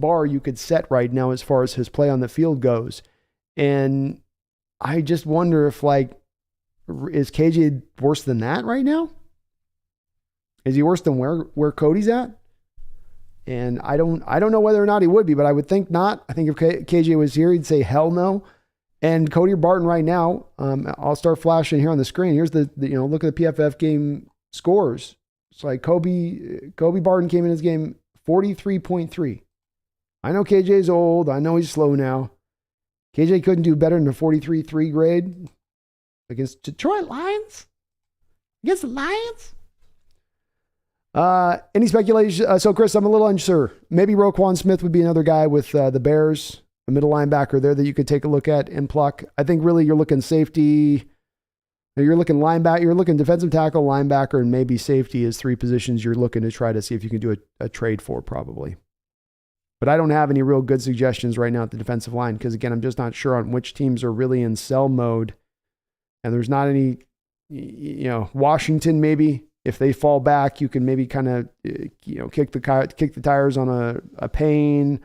bar you could set right now as far as his play on the field goes. And I just wonder if is KJ worse than that right now? Is he worse than where Cody's at? And I don't know whether or not he would be, but I would think not. I think if KJ was here, he'd say hell no. And Cody Barton right now, I'll start flashing here on the screen. Here's the look at the PFF game scores. It's like Kobe Barton came in his game 43.3. I know KJ's old. I know he's slow now. KJ couldn't do better than a 43.3 grade against Detroit Lions. Against the Lions? Any speculation? So, Chris, I'm a little unsure. Maybe Roquan Smith would be another guy with the Bears, a middle linebacker there that you could take a look at and pluck. I think really you're looking safety. You're looking linebacker. You're looking defensive tackle, linebacker, and maybe safety is three positions you're looking to try to see if you can do a trade for probably. But I don't have any real good suggestions right now at the defensive line because, again, I'm just not sure on which teams are really in sell mode. And there's not any, Washington maybe. If they fall back, you can maybe kind of, kick the tires on a Payne,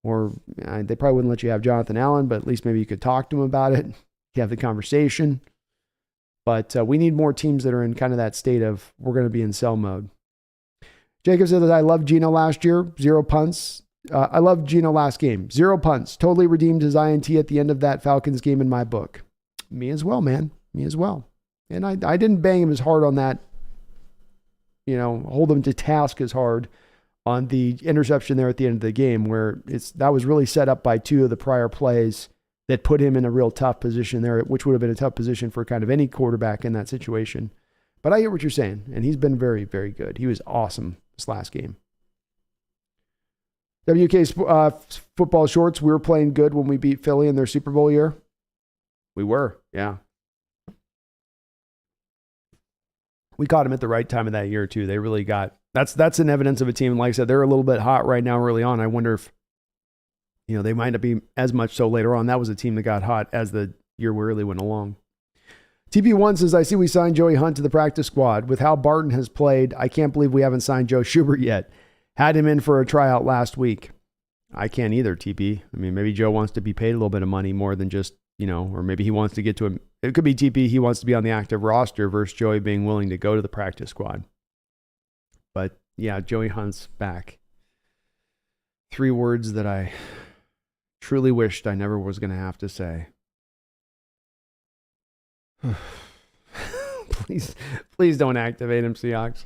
or they probably wouldn't let you have Jonathan Allen, but at least maybe you could talk to him about it. You have the conversation. But we need more teams that are in kind of that state of we're going to be in sell mode. Jacob said that I loved Geno last year, 0 punts. I loved Geno last game, 0 punts. Totally redeemed his INT at the end of that Falcons game in my book. Me as well, man. Me as well. And I didn't bang him as hard on that. Hold them to task as hard on the interception there at the end of the game, where that was really set up by two of the prior plays that put him in a real tough position there, which would have been a tough position for kind of any quarterback in that situation. But I hear what you're saying, and he's been very, very good. He was awesome this last game. WK football shorts, we were playing good when we beat Philly in their Super Bowl year. We were, yeah. We caught him at the right time of that year, too. They really got, that's an evidence of a team. Like I said, they're a little bit hot right now early on. I wonder if, they might not be as much so later on. That was a team that got hot as the year really went along. TP1 says, I see we signed Joey Hunt to the practice squad. With how Barton has played, I can't believe we haven't signed Joe Schubert yet. Had him in for a tryout last week. I can't either, TP. I mean, maybe Joe wants to be paid a little bit of money more than just, or maybe he wants to get to him. It could be TP. He wants to be on the active roster versus Joey being willing to go to the practice squad. But yeah, Joey Hunt's back. 3 words that I truly wished I never was going to have to say. Please don't activate him, Seahawks.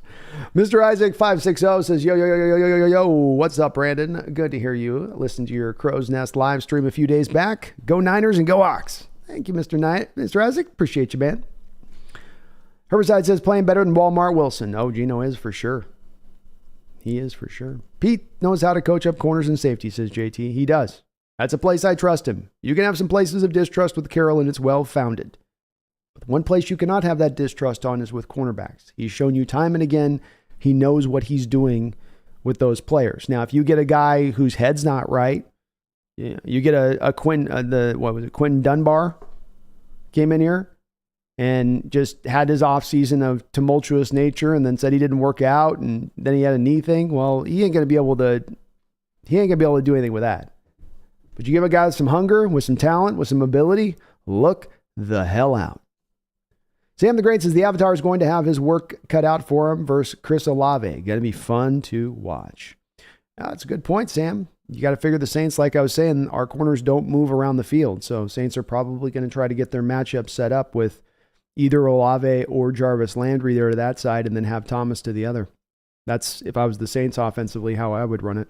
Mr. Isaac 560 says, yo, what's up, Brandon? Good to hear you. Listen to your Crow's Nest live stream a few days back. Go Niners and go Hawks. Thank you, Mr. Isaac. Appreciate you, man. Herbicide says, playing better than Walmart Wilson. Oh, Geno is for sure. He is for sure. Pete knows how to coach up corners and safety, says JT. He does. That's a place I trust him. You can have some places of distrust with Carroll, and it's well-founded. But one place you cannot have that distrust on is with cornerbacks. He's shown you time and again he knows what he's doing with those players. Now, if you get a guy whose head's not right, you get a Quentin Dunbar came in here and just had his offseason of tumultuous nature and then said he didn't work out and then he had a knee thing. Well, he ain't gonna be able to do anything with that. But you give a guy with some hunger, with some talent, with some ability, look the hell out. Sam the Great says the Avatar is going to have his work cut out for him versus Chris Olave. Going to be fun to watch. Now, that's a good point, Sam. You got to figure the Saints, like I was saying, our corners don't move around the field. So Saints are probably going to try to get their matchup set up with either Olave or Jarvis Landry there to that side and then have Thomas to the other. That's, if I was the Saints offensively, how I would run it.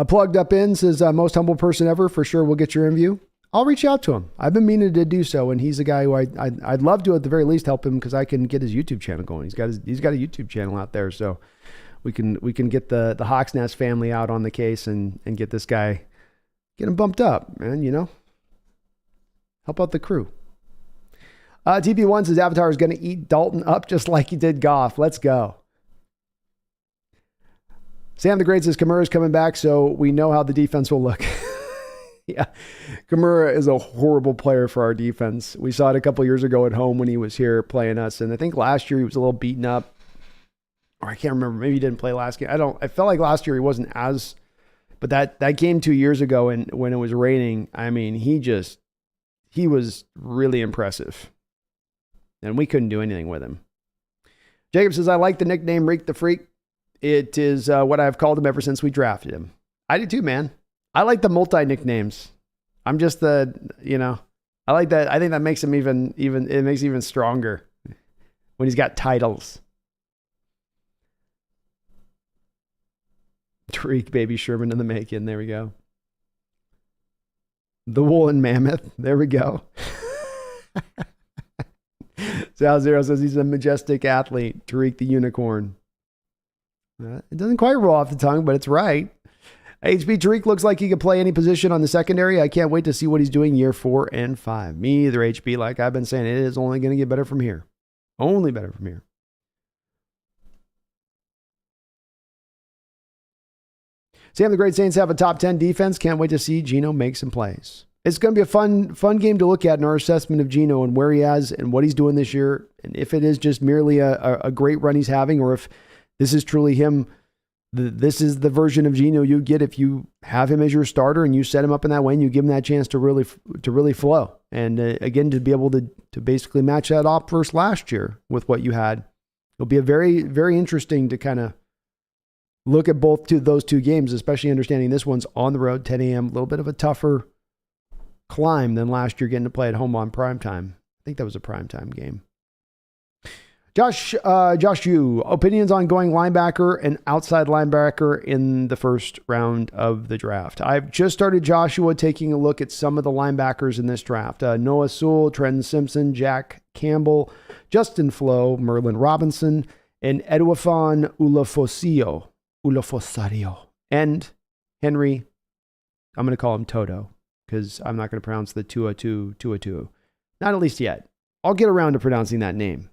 Plugged up in says, most humble person ever. For sure, we'll get your interview. I'll reach out to him. I've been meaning to do so, and he's a guy who I'd love to at the very least help him because I can get his YouTube channel going. He's got a YouTube channel out there, so we can get the Hawks Nest family out on the case and get this guy, get him bumped up, man. Help out the crew. TP1 says Avatar is going to eat Dalton up just like he did Goff. Let's go. Sam the Great says Kamara's coming back, so we know how the defense will look. Yeah, Kamara is a horrible player for our defense. We saw it a couple years ago at home when he was here playing us, and I think last year he was a little beaten up. Or I can't remember. Maybe he didn't play last game. I felt like last year he wasn't as, but that game 2 years ago and when it was raining, I mean, he was really impressive, and we couldn't do anything with him. Jacob says I like the nickname Reek the Freak. It is what I've called him ever since we drafted him. I do too, man. I like the multi-nicknames. I'm just I like that. I think that makes him it makes him even stronger when he's got titles. Tariq Baby Sherman in the making. There we go. The Woolen Mammoth. There we go. Sal Zero says he's a majestic athlete. Tariq the Unicorn. It doesn't quite roll off the tongue, but it's right. HB Tariq looks like he could play any position on the secondary. I can't wait to see what he's doing year 4 and 5. Me either, HB. Like I've been saying, it is only going to get better from here. Only better from here. Sam the Great Saints have a top 10 defense. Can't wait to see Geno make some plays. It's going to be a fun game to look at in our assessment of Geno and where he is and what he's doing this year. And if it is just merely a great run he's having, or if this is truly him. This is the version of Geno you get if you have him as your starter and you set him up in that way and you give him that chance to really flow. And again, to be able to basically match that up versus last year with what you had. It'll be a very, very interesting to kind of look at those two games, especially understanding this one's on the road, 10 a.m., a little bit of a tougher climb than last year getting to play at home on primetime. I think that was a primetime game. Josh Yu, opinions on going linebacker and outside linebacker in the first round of the draft. I've just started Joshua taking a look at some of the linebackers in this draft. Noah Sewell, Trenton Simpson, Jack Campbell, Justin Flo, Merlin Robinson, and Edwafon Ulafosario, and Henry, I'm going to call him Toto, because I'm not going to pronounce the Tuatu. Not at least yet. I'll get around to pronouncing that name.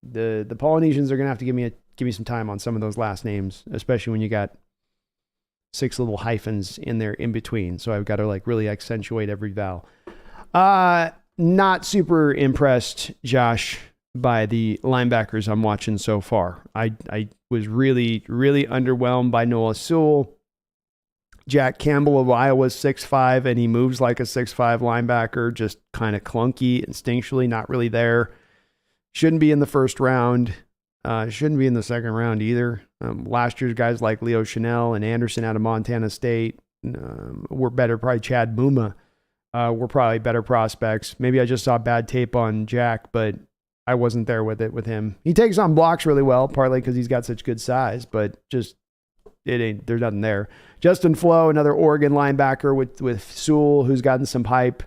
The Polynesians are going to have to give me some time on some of those last names, especially when you got 6 little hyphens in there in between. So I've got to like really accentuate every vowel. Not super impressed, Josh, by the linebackers I'm watching so far. I was really, really underwhelmed by Noah Sewell. Jack Campbell of Iowa is 6'5", and he moves like a 6'5" linebacker, just kind of clunky, instinctually, not really there. Shouldn't be in the first round. Shouldn't be in the second round either. Last year's guys like Leo Chanel and Anderson out of Montana State were better. Probably Chad Muma were probably better prospects. Maybe I just saw bad tape on Jack, but I wasn't there with him. He takes on blocks really well, partly because he's got such good size, but just there's nothing there. Justin Flo, another Oregon linebacker with Sewell, who's gotten some hype.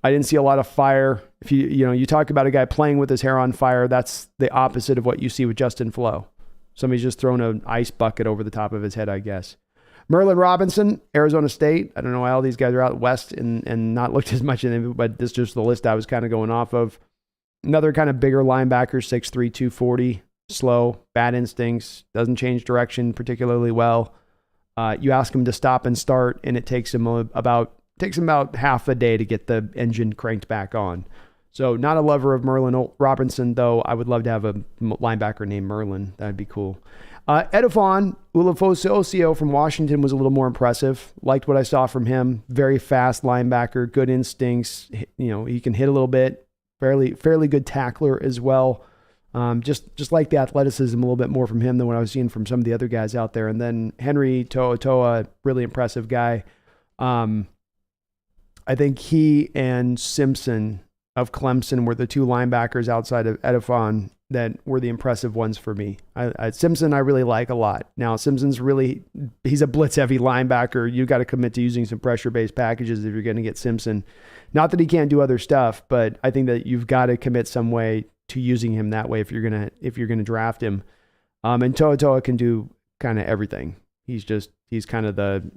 I didn't see a lot of fire. If you talk about a guy playing with his hair on fire, that's the opposite of what you see with Justin Flo. Somebody's just thrown an ice bucket over the top of his head, I guess. Merlin Robinson, Arizona State. I don't know why all these guys are out west and not looked as much in it, but this is just the list I was kind of going off of. Another kind of bigger linebacker, 6'3", 240, slow, bad instincts, doesn't change direction particularly well. You ask him to stop and start, and it takes him about half a day to get the engine cranked back on. So not a lover of Merlin Robinson, though I would love to have a linebacker named Merlin. That'd be cool. Edwafon Ulafosario from Washington was a little more impressive. Liked what I saw from him. Very fast linebacker, good instincts. He can hit a little bit. Fairly good tackler as well. Just like the athleticism a little bit more from him than what I was seeing from some of the other guys out there. And then Henry To'oto'a, really impressive guy. I think he and Simpson of Clemson were the two linebackers outside of Edwafon that were the impressive ones for me. Simpson I really like a lot. Now, Simpson's he's a blitz-heavy linebacker. You got to commit to using some pressure-based packages if you're going to get Simpson. Not that he can't do other stuff, but I think that you've got to commit some way to using him that way if you're gonna draft him. And To'oto'a can do kind of everything. He's kind of the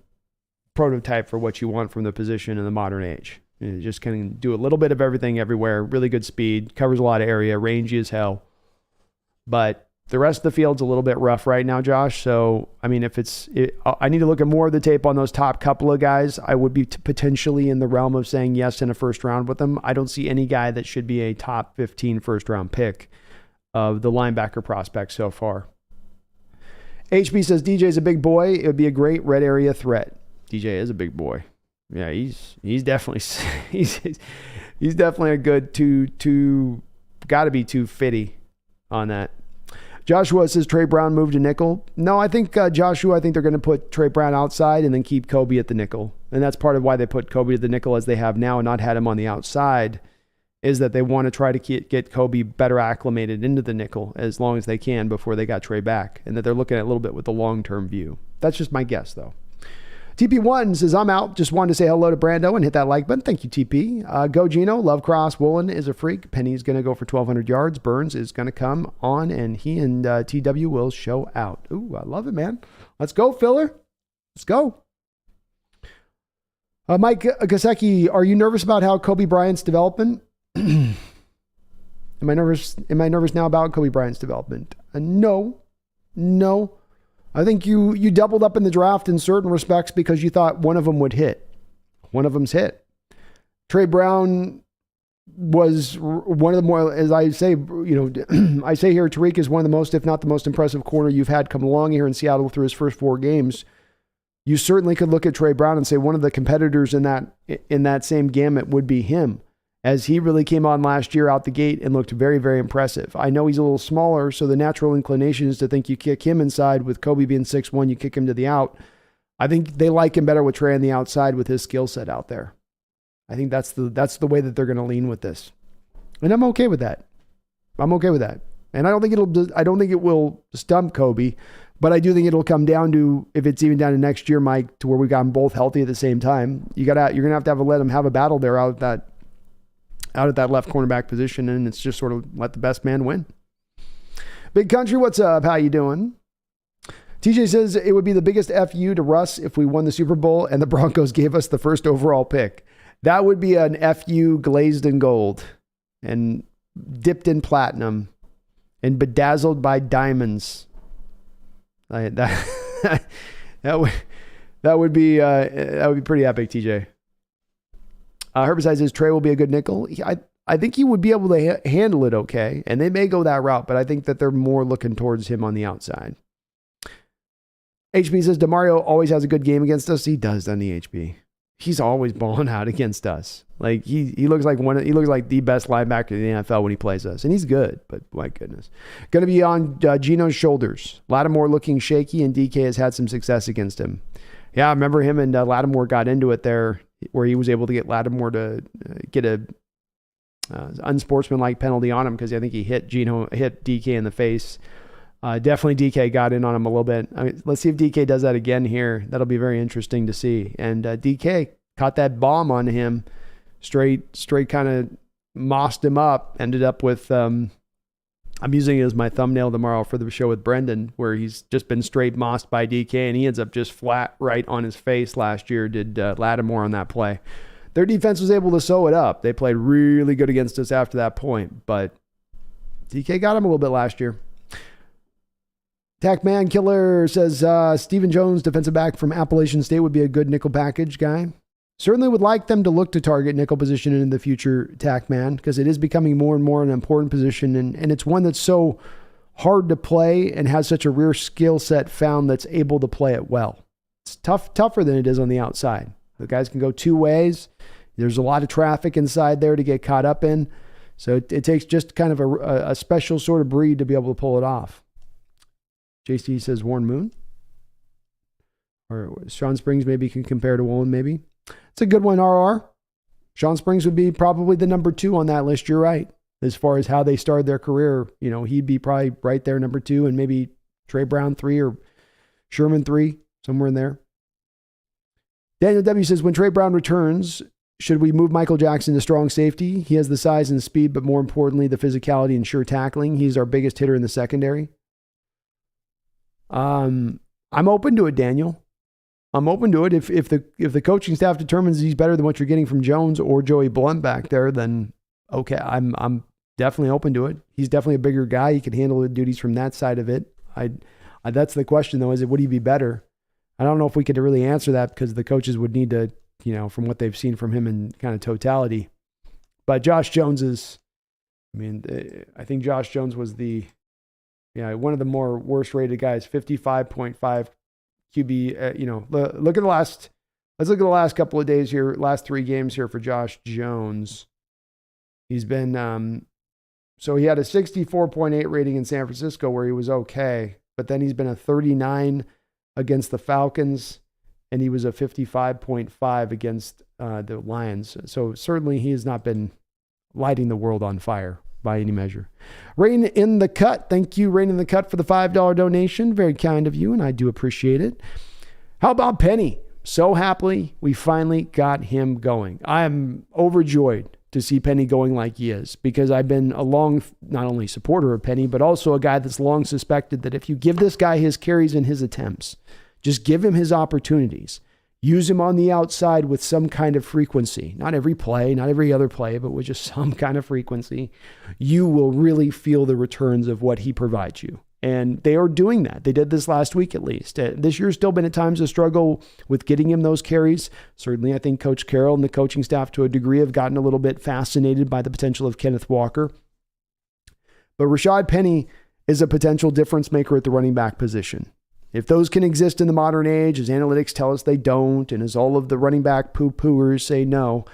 prototype for what you want from the position in the modern age. You just can do a little bit of everything everywhere. Really good speed, covers a lot of area, rangy as hell. But the rest of the field's a little bit rough right now, Josh. So, I mean, I need to look at more of the tape on those top couple of guys. I would be potentially in the realm of saying yes in a first round with them. I don't see any guy that should be a top 15 first round pick of the linebacker prospects so far. HB says DJ's a big boy. It would be a great red area threat. DJ is a big boy. Yeah, he's definitely he's definitely a good got to be 250 on that. Joshua says Trey Brown moved to nickel. No, I think Joshua, they're going to put Trey Brown outside and then keep Kobe at the nickel. And that's part of why they put Kobe at the nickel as they have now and not had him on the outside, is that they want to try to get Kobe better acclimated into the nickel as long as they can before they got Trey back. And that they're looking at a little bit with the long-term view. That's just my guess, though. TP1 says, I'm out. Just wanted to say hello to Brando and hit that like button. Thank you, TP. Go Geno. Love Cross. Woolen is a freak. Penny's going to go for 1,200 yards. Burns is going to come on, and he and TW will show out. Ooh, I love it, man. Let's go, filler. Let's go. Mike Gasecki, are you nervous about how Kobe Bryant's development? Am I nervous now about Kobe Bryant's development? No. I think you doubled up in the draft in certain respects because you thought one of them would hit. One of them's hit. Trey Brown was one of the more, as I say, I say here, Tariq is one of the most, if not the most impressive corner you've had come along here in Seattle through his first 4 games. You certainly could look at Trey Brown and say one of the competitors in that same gamut would be him, as he really came on last year out the gate and looked very, very impressive. I know he's a little smaller, so the natural inclination is to think you kick him inside. With Kobe being 6'1", you kick him to the out. I think they like him better with Trey on the outside with his skill set out there. I think that's the way that they're going to lean with this. And I'm okay with that. I'm okay with that. And I don't think it will stump Kobe, but I do think it'll come down to, if it's even down to next year, Mike, to where we got them both healthy at the same time. You're going to have let them have a battle there out at that left cornerback position. And it's just sort of let the best man win. Big Country, what's up? How you doing? TJ says it would be the biggest FU to Russ if we won the Super Bowl and the Broncos gave us the first overall pick. That would be an FU glazed in gold and dipped in platinum and bedazzled by diamonds. That would be pretty epic, TJ. Herbicide says Trey will be a good nickel. I think he would be able to handle it okay, and they may go that route, but I think that they're more looking towards him on the outside. HB says DeMario always has a good game against us. He does, doesn't he, HB? He's always balling out against us. Like he looks like the best linebacker in the NFL when he plays us, and he's good. But my goodness, going to be on Geno's shoulders. Lattimore looking shaky, and DK has had some success against him. Yeah, I remember him and Lattimore got into it there, where he was able to get Lattimore to get a unsportsmanlike penalty on him because I think he hit DK in the face. Definitely DK got in on him a little bit. I mean, let's see if DK does that again here. That'll be very interesting to see. And DK caught that bomb on him, straight kind of mossed him up, ended up with, I'm using it as my thumbnail tomorrow for the show with Brendan, where he's just been straight mossed by DK, and he ends up just flat right on his face last year, did Lattimore on that play. Their defense was able to sew it up. They played really good against us after that point, but DK got him a little bit last year. Tackman Killer says Stephen Jones, defensive back from Appalachian State, would be a good nickel package guy. Certainly would like them to look to target nickel position in the future, Tackman, because it is becoming more and more an important position, and it's one that's so hard to play and has such a rare skill set found that's able to play it well. It's tougher than it is on the outside. The guys can go two ways. There's a lot of traffic inside there to get caught up in, so it takes just kind of a special sort of breed to be able to pull it off. JC says Warren Moon. Or Sean Springs maybe can compare to Woolen maybe. It's a good one, RR. Sean Springs would be probably the number 2 on that list. You're right. As far as how they started their career, he'd be probably right there, number 2, and maybe Trey Brown 3 or Sherman 3, somewhere in there. Daniel W. says, when Trey Brown returns, should we move Michael Jackson to strong safety? He has the size and speed, but more importantly, the physicality and sure tackling. He's our biggest hitter in the secondary. I'm open to it, Daniel. I'm open to it. If the coaching staff determines he's better than what you're getting from Jones or Joey Blunt back there, then okay, I'm definitely open to it. He's definitely a bigger guy. He can handle the duties from that side of it. That's the question though, would he be better? I don't know if we could really answer that because the coaches would need to, from what they've seen from him in kind of totality. But Josh Jones is, I think Josh Jones was one of the more worst rated guys, 55.5 QB. Let's look at the last couple of days here, last 3 games here for Josh Jones. He's been, so he had a 64.8 rating in San Francisco where he was okay, but then he's been a 39 against the Falcons, and he was a 55.5 against the Lions. So certainly he has not been lighting the world on fire by any measure. Rain in the Cut. Thank you, Rain in the Cut, for the $5 donation. Very kind of you, and I do appreciate it. How about Penny? So happily, we finally got him going. I am overjoyed to see Penny going like he is, because I've been a long, not only supporter of Penny, but also a guy that's long suspected that if you give this guy his carries and his attempts, just give him his opportunities, use him on the outside with some kind of frequency, not every play, not every other play, but with just some kind of frequency, you will really feel the returns of what he provides you. And they are doing that. They did this last week, at least. This year's still been at times a struggle with getting him those carries. Certainly, I think Coach Carroll and the coaching staff to a degree have gotten a little bit fascinated by the potential of Kenneth Walker. But Rashad Penny is a potential difference maker at the running back position. If those can exist in the modern age, as analytics tell us they don't, and as all of the running back poo-pooers say no,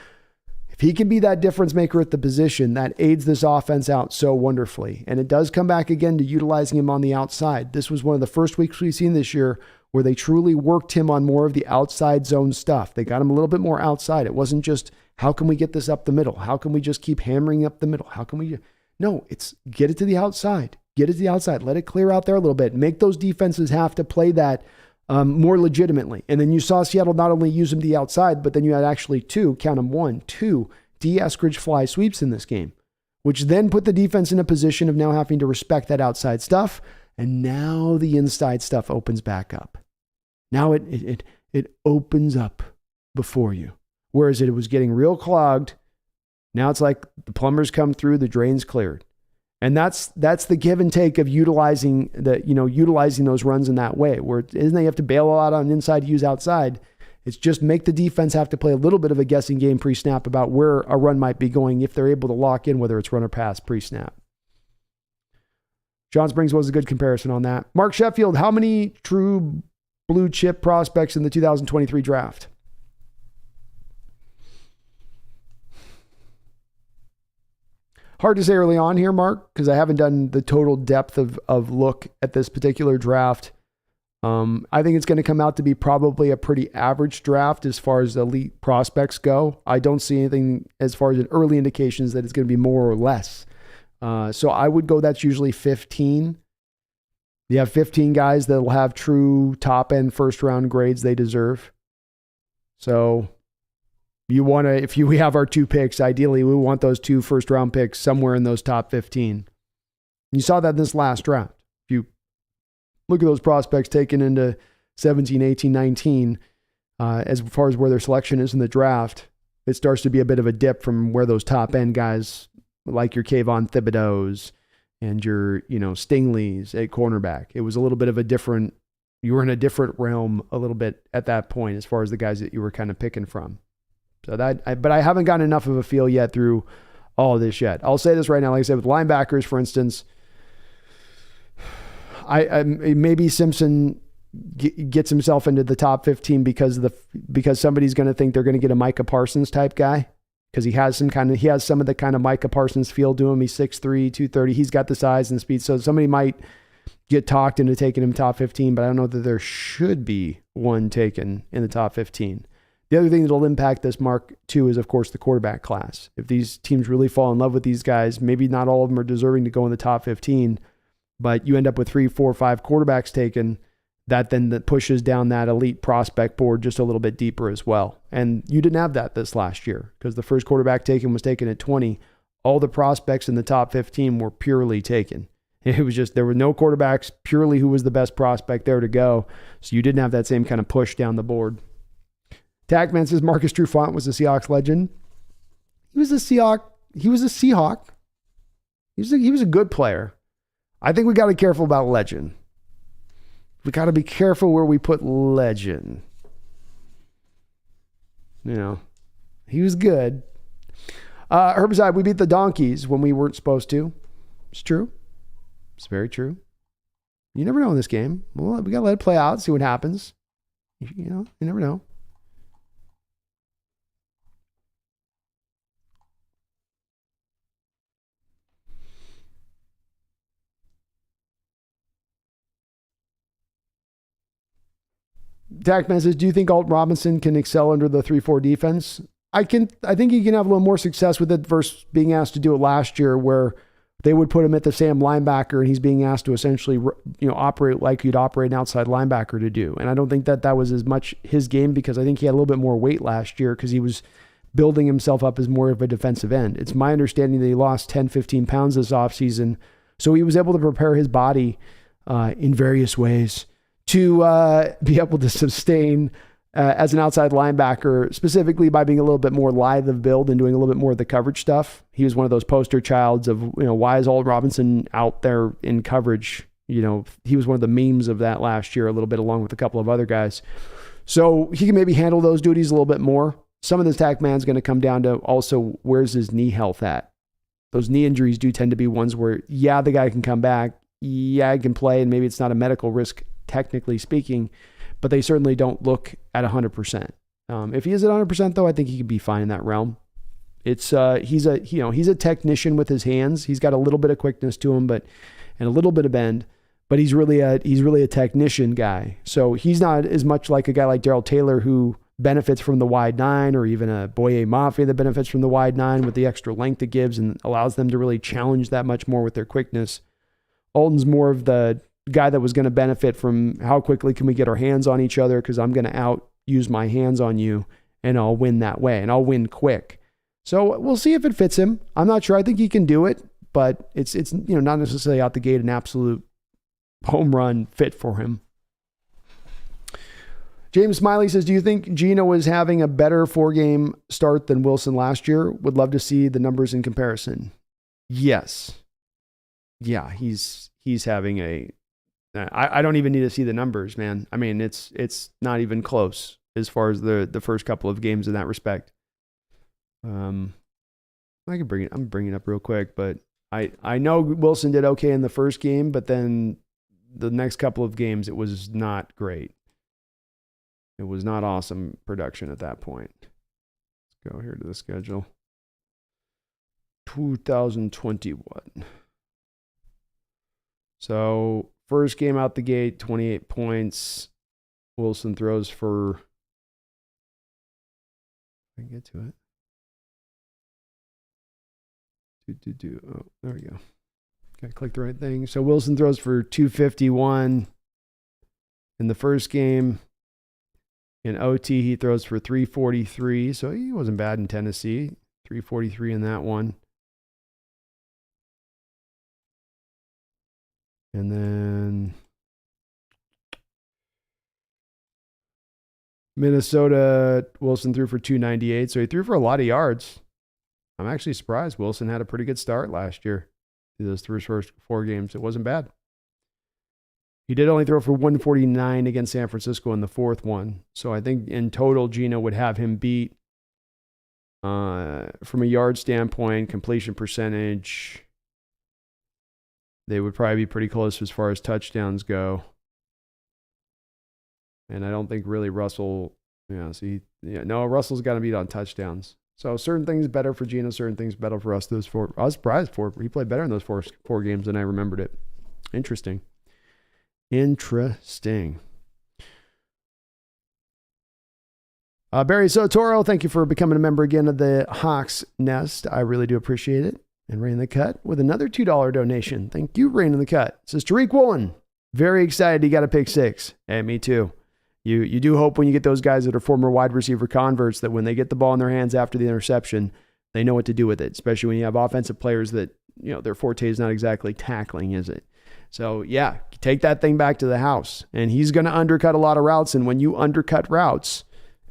if he can be that difference maker at the position, that aids this offense out so wonderfully. And it does come back again to utilizing him on the outside. This was one of the first weeks we've seen this year where they truly worked him on more of the outside zone stuff. They got him a little bit more outside. It wasn't just, how can we get this up the middle? How can we just keep hammering up the middle? How can we... No, it's get it to the outside. Get it to the outside. Let it clear out there a little bit. Make those defenses have to play that more legitimately. And then you saw Seattle not only use them to the outside, but then you had actually two D. Eskridge fly sweeps in this game, which then put the defense in a position of now having to respect that outside stuff. And now the inside stuff opens back up. Now it opens up before you. Whereas it was getting real clogged. Now it's like the plumbers come through, the drain's cleared. And that's the give and take of utilizing those runs in that way, where it isn't that you have to bail a lot on inside, use outside. It's just make the defense have to play a little bit of a guessing game pre-snap about where a run might be going if they're able to lock in, whether it's run or pass pre-snap. John Springs was a good comparison on that. Mark Sheffield, how many true blue chip prospects in the 2023 draft? Hard to say early on here, Mark, because I haven't done the total depth of look at this particular draft. I think it's going to come out to be probably a pretty average draft as far as elite prospects go. I don't see anything as far as an early indications that it's going to be more or less. So I would go, that's usually 15. You have 15 guys that will have true top end first round grades they deserve. So you want to, we have our 2 picks, ideally we want those 2 first round picks somewhere in those top 15. You saw that in this last draft. If you look at those prospects taken into 17, 18, 19, as far as where their selection is in the draft, it starts to be a bit of a dip from where those top end guys like your Kayvon Thibodeau's and your, Stingleys at cornerback. It was a little bit of a different, you were in a different realm a little bit at that point as far as the guys that you were kind of picking from. So but I haven't gotten enough of a feel yet through all of this yet. I'll say this right now, like I said, with linebackers, for instance, I maybe Simpson gets himself into the top 15 because somebody's going to think they're going to get a Micah Parsons type guy because he has some of the kind of Micah Parsons feel to him. He's 6'3", 230. He's got the size and speed. So somebody might get talked into taking him top 15, but I don't know that there should be one taken in the top 15. The other thing that will impact this mark too is, of course, the quarterback class. If these teams really fall in love with these guys, maybe not all of them are deserving to go in the top 15, but you end up with 3, 4, 5 quarterbacks taken, that pushes down that elite prospect board just a little bit deeper as well. And you didn't have that this last year because the first quarterback taken was taken at 20. All the prospects in the top 15 were purely taken. It was just, there were no quarterbacks, purely who was the best prospect there to go. So you didn't have that same kind of push down the board. Tagman says Marcus Trufant was a Seahawks legend. He was a Seahawk. He was a good player. I think we got to be careful about legend. We got to be careful where we put legend. He was good. Herbicide, we beat the Donkeys when we weren't supposed to. It's true. It's very true. You never know in this game. Well, we got to let it play out, see what happens. You never know. Tackman says, do you think Alton Robinson can excel under the 3-4 defense? I think he can have a little more success with it versus being asked to do it last year where they would put him at the Sam linebacker and he's being asked to essentially, operate like you'd operate an outside linebacker to do. And I don't think that was as much his game because I think he had a little bit more weight last year because he was building himself up as more of a defensive end. It's my understanding that he lost 10, 15 pounds this offseason. So he was able to prepare his body in various ways to be able to sustain as an outside linebacker, specifically by being a little bit more lithe of build and doing a little bit more of the coverage stuff. He was one of those poster childs of, why is Alton Robinson out there in coverage? He was one of the memes of that last year a little bit along with a couple of other guys. So he can maybe handle those duties a little bit more. Some of this Tackman's going to come down to also where's his knee health at? Those knee injuries do tend to be ones where, the guy can come back. He can play, and maybe it's not a medical risk technically speaking, but they certainly don't look at 100%. If he is at 100%, though, I think he could be fine in that realm. It's he's a technician with his hands. He's got a little bit of quickness to him, and a little bit of bend. But he's really a technician guy. So he's not as much like a guy like Darrell Taylor who benefits from the wide nine, or even a Boye Mafia that benefits from the wide nine with the extra length it gives and allows them to really challenge that much more with their quickness. Alton's more of the guy that was going to benefit from how quickly can we get our hands on each other, because I'm going to use my hands on you and I'll win that way, and I'll win quick. So we'll see if it fits him. I'm not sure. I think he can do it, but it's not necessarily out the gate an absolute home run fit for him. James Smiley says, do you think Geno is having a better 4-game start than Wilson last year? Would love to see the numbers in comparison. Yes. Yeah, he's having I don't even need to see the numbers, man. I mean, it's not even close as far as the first couple of games in that respect. I'm bringing it up real quick, but I know Wilson did okay in the first game, but then the next couple of games, it was not great. It was not awesome production at that point. Let's go here to the schedule. 2021. So first game out the gate, 28 points. Wilson throws for, I can get to it. Oh, there we go. Okay, click the right thing. So Wilson throws for 251 in the first game. In OT, he throws for 343. So he wasn't bad in Tennessee. 343 in that one. And then Minnesota, Wilson threw for 298. So he threw for a lot of yards. I'm actually surprised. Wilson had a pretty good start last year through those first 4 games. It wasn't bad. He did only throw for 149 against San Francisco in the fourth one. So I think in total, Geno would have him beat from a yard standpoint, completion percentage. They would probably be pretty close as far as touchdowns go. And I don't think really Russell, Russell's got to beat on touchdowns. So certain things better for Geno, certain things better for us. I was surprised he played better in those four games than I remembered it. Interesting. Barry Sotoro, thank you for becoming a member again of the Hawks Nest. I really do appreciate it. And Rain in the Cut with another $2 donation. Thank you, Rain in the Cut. It says Tariq Woolen, very excited he got a pick 6. Hey, me too. You do hope when you get those guys that are former wide receiver converts that when they get the ball in their hands after the interception, they know what to do with it, especially when you have offensive players that, their forte is not exactly tackling, is it? So, yeah, take that thing back to the house. And he's going to undercut a lot of routes. And when you undercut routes,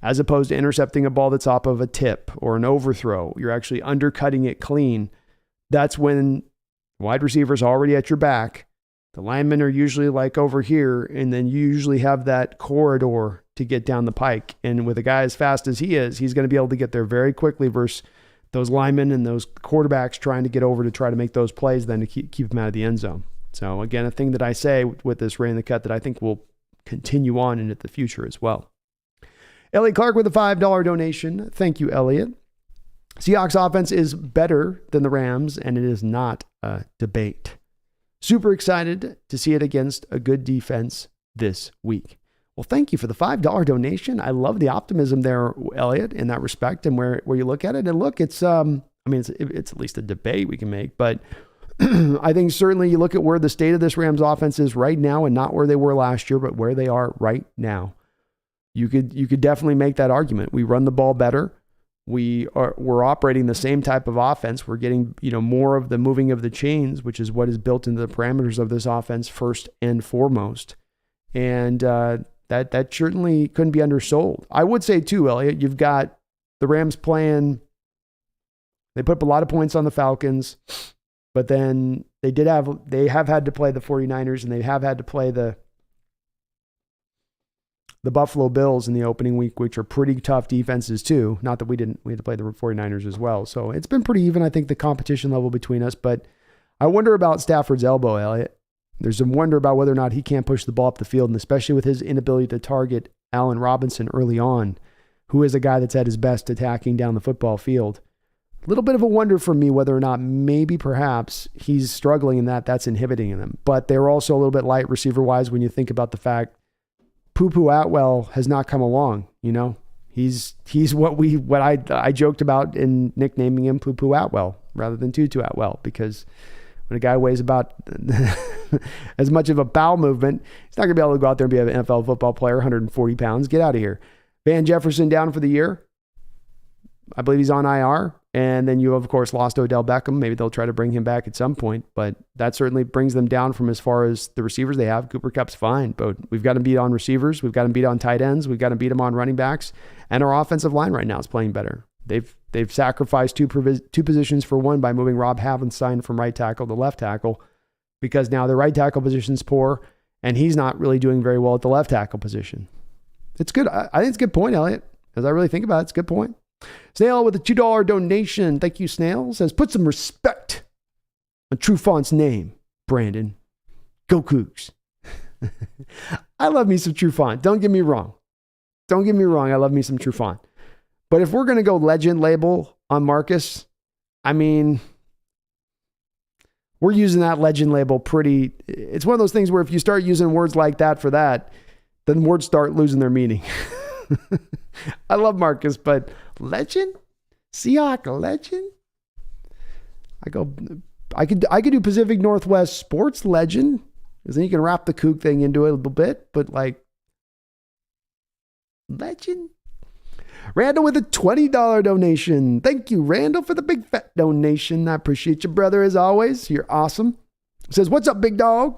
as opposed to intercepting a ball that's off of a tip or an overthrow, you're actually undercutting it clean. That's when wide receivers are already at your back. The linemen are usually like over here, and then you usually have that corridor to get down the pike. And with a guy as fast as he is, he's going to be able to get there very quickly versus those linemen and those quarterbacks trying to get over to try to make those plays then to keep them out of the end zone. So again, a thing that I say with this Rain in the Cut that I think will continue on into the future as well. Elliot Clark with a $5 donation. Thank you, Elliot. Seahawks offense is better than the Rams, and it is not a debate. Super excited to see it against a good defense this week. Well, thank you for the $5 donation. I love the optimism there, Elliot, in that respect and where you look at it. And look, it's at least a debate we can make, but I think certainly you look at where the state of this Rams offense is right now and not where they were last year, but where they are right now. You could definitely make that argument. We run the ball better. We're operating the same type of offense. We're getting, more of the moving of the chains, which is what is built into the parameters of this offense first and foremost. And that certainly couldn't be undersold. I would say too, Elliot, you've got the Rams playing. They put up a lot of points on the Falcons, but then they have had to play the 49ers, and they have had to play the Buffalo Bills in the opening week, which are pretty tough defenses too. Not that we had to play the 49ers as well. So it's been pretty even, I think, the competition level between us. But I wonder about Stafford's elbow, Elliot. There's a wonder about whether or not he can't push the ball up the field, and especially with his inability to target Allen Robinson early on, who is a guy that's at his best attacking down the football field. A little bit of a wonder for me whether or not maybe perhaps he's struggling in that's inhibiting him. But they're also a little bit light receiver-wise when you think about the fact Poo-Poo Atwell has not come along, He's what I joked about in nicknaming him Poo Poo Atwell rather than Tutu Atwell, because when a guy weighs about as much of a bowel movement, he's not going to be able to go out there and be an NFL football player, 140 pounds. Get out of here. Van Jefferson down for the year. I believe he's on IR. And then you, of course, lost Odell Beckham. Maybe they'll try to bring him back at some point, but that certainly brings them down from as far as the receivers they have. Cooper Kupp's fine, but we've got to beat on receivers. We've got to beat on tight ends. We've got to beat them on running backs. And our offensive line right now is playing better. They've sacrificed two positions for one by moving Rob Havenstein from right tackle to left tackle, because now the right tackle position's poor, and he's not really doing very well at the left tackle position. It's good. I think it's a good point, Elliot. As I really think about it, it's a good point. Snail with a $2 donation. Thank you, Snail. Says, put some respect on Trufant's name, Brandon. Go Cougs. I love me some Trufant. Don't get me wrong. I love me some Trufant. But if we're going to go legend label on Marcus, I mean, we're using that legend label pretty. It's one of those things where if you start using words like that for that, then words start losing their meaning. I love Marcus, but legend? Seahawk legend? I could do Pacific Northwest sports legend, because then you can wrap the kook thing into it a little bit, but like legend? Randall with a $20 donation. Thank you, Randall, for the big fat donation. I appreciate you, brother, as always. You're awesome. Says, what's up, big dog?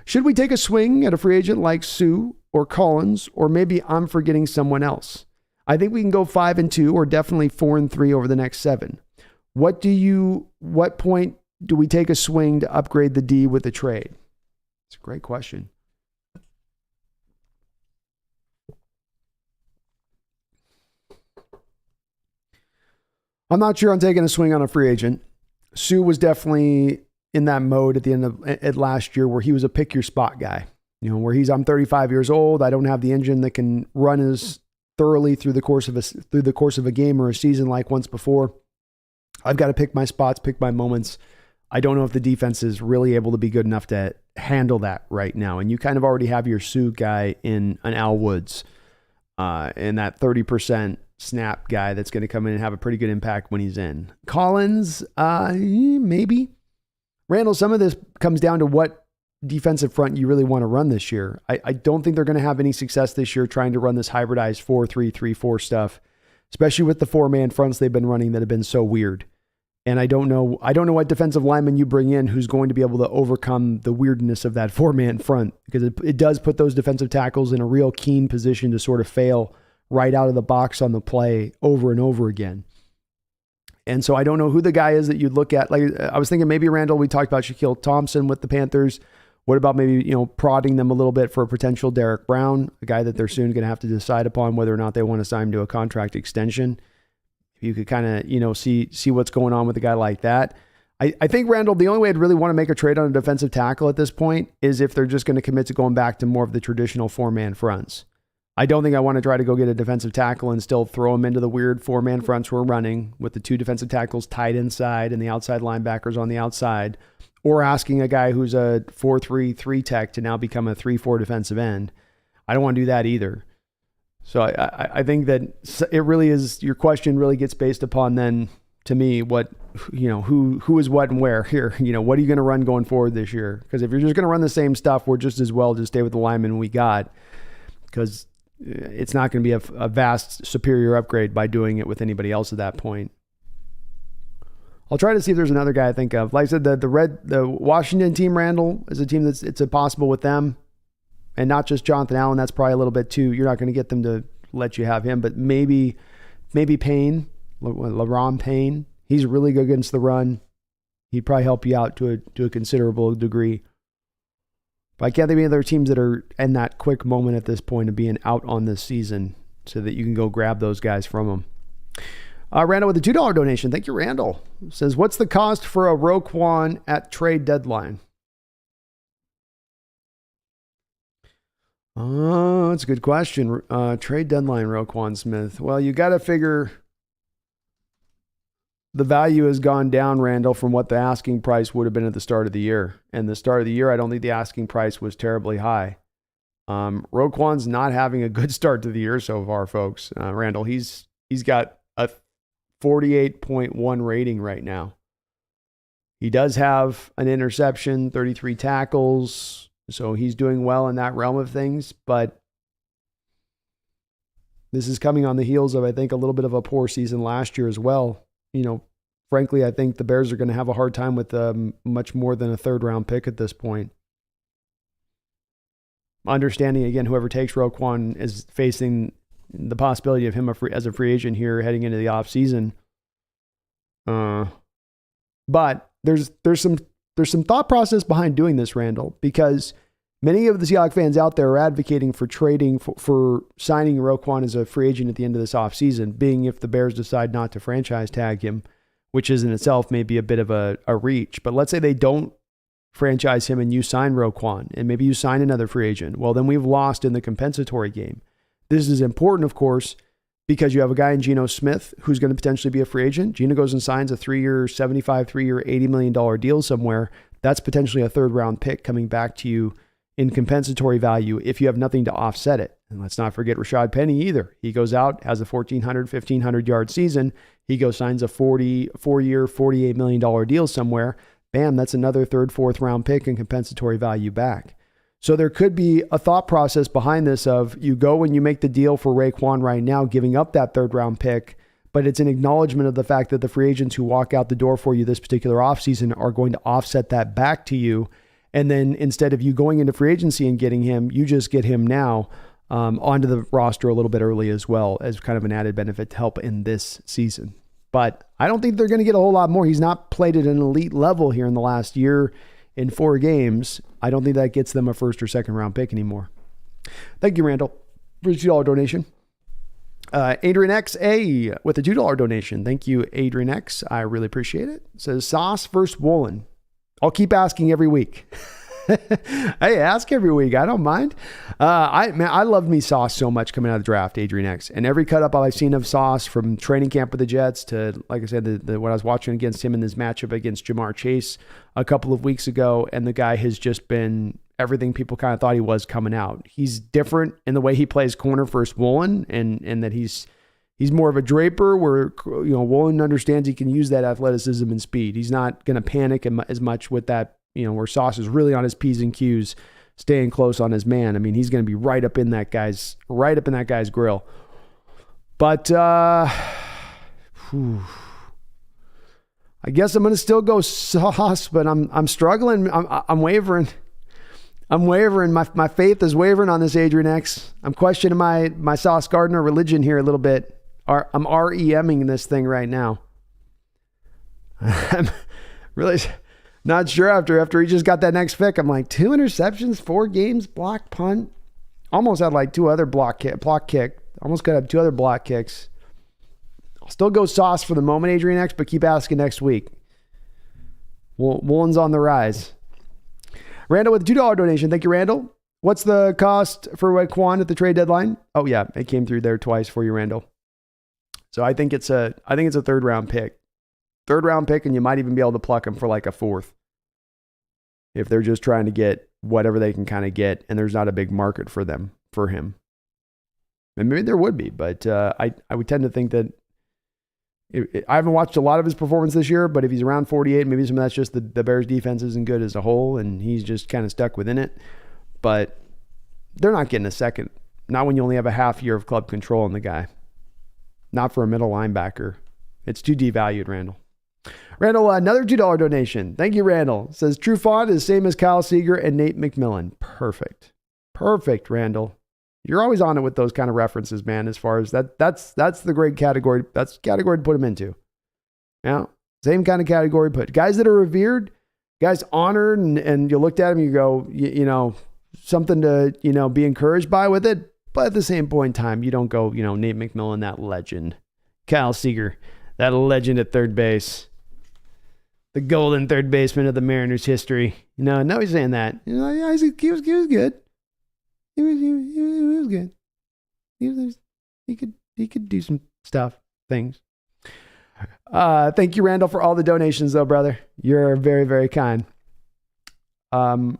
Should we take a swing at a free agent like Sue or Collins, or maybe I'm forgetting someone else? I think we can go 5-2 or definitely 4-3 over the next 7. What point do we take a swing to upgrade the D with the trade? It's a great question. I'm not sure I'm taking a swing on a free agent. Sue was definitely in that mode at the end of last year where he was a pick your spot guy. You know, where I'm 35 years old. I don't have the engine that can run as thoroughly through the course of a game or a season like once before. I've got to pick my spots, pick my moments. I don't know if the defense is really able to be good enough to handle that right now. And you kind of already have your Sue guy in an Al Woods, and that 30% snap guy that's going to come in and have a pretty good impact when he's in. Collins, maybe. Randall, some of this comes down to what defensive front you really want to run this year. I don't think they're going to have any success this year trying to run this hybridized 4-3-3-4 stuff, especially with the 4-man fronts they've been running that have been so weird. And I don't know what defensive lineman you bring in who's going to be able to overcome the weirdness of that 4-man front, because it does put those defensive tackles in a real keen position to sort of fail right out of the box on the play over and over again. And so I don't know who the guy is that you'd look at. Like I was thinking maybe Randall, we talked about Shaquille Thompson with the Panthers. What about maybe, prodding them a little bit for a potential Derek Brown, a guy that they're soon going to have to decide upon whether or not they want to sign him to a contract extension. You could kind of, see what's going on with a guy like that. I think, Randall, the only way I'd really want to make a trade on a defensive tackle at this point is if they're just going to commit to going back to more of the traditional 4-man fronts. I don't think I want to try to go get a defensive tackle and still throw him into the weird 4-man fronts we're running with the 2 defensive tackles tight inside and the outside linebackers on the outside, or asking a guy who's a 4-3-3 tech to now become a 3-4 defensive end. I don't want to do that either. So I think that it really is, your question really gets based upon then, to me, what, who is what and where here. What are you going to run going forward this year? Because if you're just going to run the same stuff, we're just as well just stay with the linemen we got, because it's not going to be a vast superior upgrade by doing it with anybody else at that point. I'll try to see if there's another guy I think of. Like I said, the Washington team, Randall, is a team it's impossible with them. And not just Jonathan Allen. That's probably a little bit too. You're not going to get them to let you have him, but maybe Payne, LaRon Payne. He's really good against the run. He'd probably help you out to a considerable degree. But I can't think of any other teams that are in that quick moment at this point of being out on this season so that you can go grab those guys from them. Randall with a $2 donation. Thank you, Randall. Says, what's the cost for a Roquan at trade deadline? Oh, that's a good question. Trade deadline, Roquan Smith. Well, you got to figure the value has gone down, Randall, from what the asking price would have been at the start of the year. And the start of the year, I don't think the asking price was terribly high. Roquan's not having a good start to the year so far, folks. Randall, he's got a 48.1 rating right now. He does have an interception, 33 tackles, so he's doing well in that realm of things, but this is coming on the heels of, I think, a little bit of a poor season last year as well. Frankly, I think the Bears are going to have a hard time with much more than a third-round pick at this point. Understanding, again, whoever takes Roquan is facing the possibility of him as a free agent here heading into the offseason. But there's some thought process behind doing this, Randall, because many of the Seahawks fans out there are advocating for trading for signing Roquan as a free agent at the end of this offseason, being if the Bears decide not to franchise tag him, which is in itself maybe a bit of a reach. But let's say they don't franchise him and you sign Roquan and maybe you sign another free agent. Well, then we've lost in the compensatory game. This is important, of course, because you have a guy in Geno Smith who's going to potentially be a free agent. Geno goes and signs a 3-year, $80 million deal somewhere. That's potentially a third-round pick coming back to you in compensatory value if you have nothing to offset it. And let's not forget Rashad Penny either. He goes out, has a 1,500-yard season. He goes, signs a 4-year, $48 million deal somewhere. Bam, that's another third, fourth round pick and compensatory value back. So there could be a thought process behind this of you go and you make the deal for Raekwon right now, giving up that third round pick, but it's an acknowledgement of the fact that the free agents who walk out the door for you this particular offseason are going to offset that back to you. And then instead of you going into free agency and getting him, you just get him now onto the roster a little bit early as well as kind of an added benefit to help in this season. But I don't think they're going to get a whole lot more. He's not played at an elite level here in the last year in 4 games. I don't think that gets them a first or second round pick anymore. Thank you, Randall, for the $2 donation. Adrian X A with a $2 donation. Thank you, Adrian X. I really appreciate it. It says Sauce versus Woolen. I'll keep asking every week. Hey, ask every week. I don't mind. I loved me Sauce so much coming out of the draft, Adrian X. And every cut up I've seen of Sauce from training camp with the Jets to, like I said, what I was watching against him in this matchup against Jamar Chase a couple of weeks ago. And the guy has just been everything people kind of thought he was coming out. He's different in the way he plays corner versus Woolen, and that he's more of a draper where, Woolen understands he can use that athleticism and speed. He's not going to panic as much with that, where Sauce is really on his P's and Q's, staying close on his man. I mean, he's going to be right up in that guy's grill. But I guess I'm going to still go Sauce, but I'm struggling. I'm wavering. My faith is wavering on this Adrian X. I'm questioning my Sauce Gardner religion here a little bit. I'm REMing this thing right now. I'm really not sure after he just got that next pick. I'm like, 2 interceptions, 4 games, block punt. Almost had like 2 other block kick. Almost could have 2 other block kicks. I'll still go Sauce for the moment, Adrian X, but keep asking next week. Woolen's on the rise. Randall with a $2 donation. Thank you, Randall. What's the cost for Raekwon at the trade deadline? Oh yeah, it came through there twice for you, Randall. So I think it's a third round pick. And you might even be able to pluck him for like a 4th. If they're just trying to get whatever they can kind of get and there's not a big market for him. And maybe there would be, but I would tend to think that I haven't watched a lot of his performance this year, but if he's around 48, maybe some of that's just the Bears defense isn't good as a whole and he's just kind of stuck within it. But they're not getting a second. Not when you only have a half year of club control on the guy. Not for a middle linebacker. It's too devalued, Randall. Randall, another $2 donation. Thank you, Randall. It says True Font is same as Kyle Seager and Nate McMillan. Perfect, Randall. You're always on it with those kind of references, man, as far as that's the great category. That's the category to put them into. Yeah, same kind of category. But guys that are revered, guys honored, and you looked at them, you go, something to, be encouraged by with it. But at the same point in time, you don't go, Nate McMillan, that legend. Kyle Seager, that legend at third base. The golden third baseman of the Mariners' history. Nobody's saying that. He was good. He was good. He could do some things. Thank you, Randall, for all the donations, though, brother. You're very, very kind. $2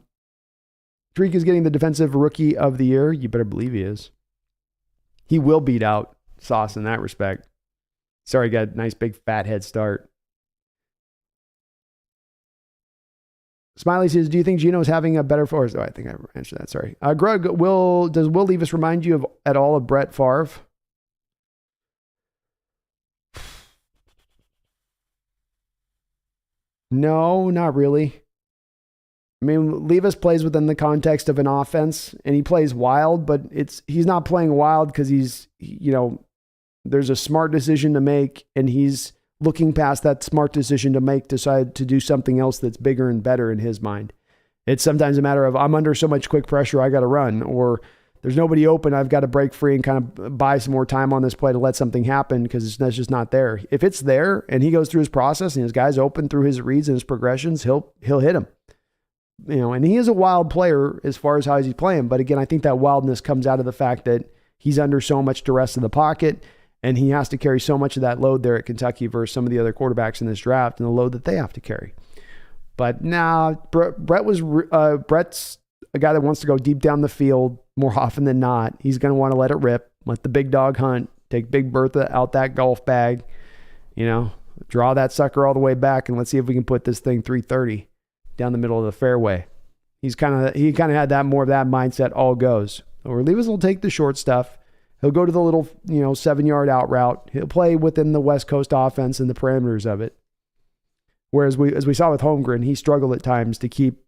Tariq is getting the defensive rookie of the year. You better believe he is. He will beat out Sauce in that respect. Sorry, got a nice big fat head start. Smiley says, do you think Geno's having a better force? Oh, I think I answered that. Sorry. Greg, does Will Levis remind you at all of Brett Favre? No, not really. I mean, Levis plays within the context of an offense, and he plays wild, but he's not playing wild because there's a smart decision to make, and he's looking past that smart decision to make, decide to do something else that's bigger and better in his mind. It's sometimes a matter of, I'm under so much quick pressure, I got to run, or there's nobody open, I've got to break free and kind of buy some more time on this play to let something happen because that's just not there. If it's there and he goes through his process and his guy's open through his reads and his progressions, he'll hit him. And he is a wild player as far as how he's playing. But again, I think that wildness comes out of the fact that he's under so much duress in the pocket, and he has to carry so much of that load there at Kentucky versus some of the other quarterbacks in this draft and the load that they have to carry. But Brett's a guy that wants to go deep down the field more often than not. He's going to want to let it rip, let the big dog hunt, take Big Bertha out that golf bag, draw that sucker all the way back, and let's see if we can put this thing 330 down the middle of the fairway. He kind of had that more of that mindset, all goes. Or Levis will take the short stuff. He'll go to the little, 7-yard out route. He'll play within the West Coast offense and the parameters of it. Whereas as we saw with Holmgren, he struggled at times to keep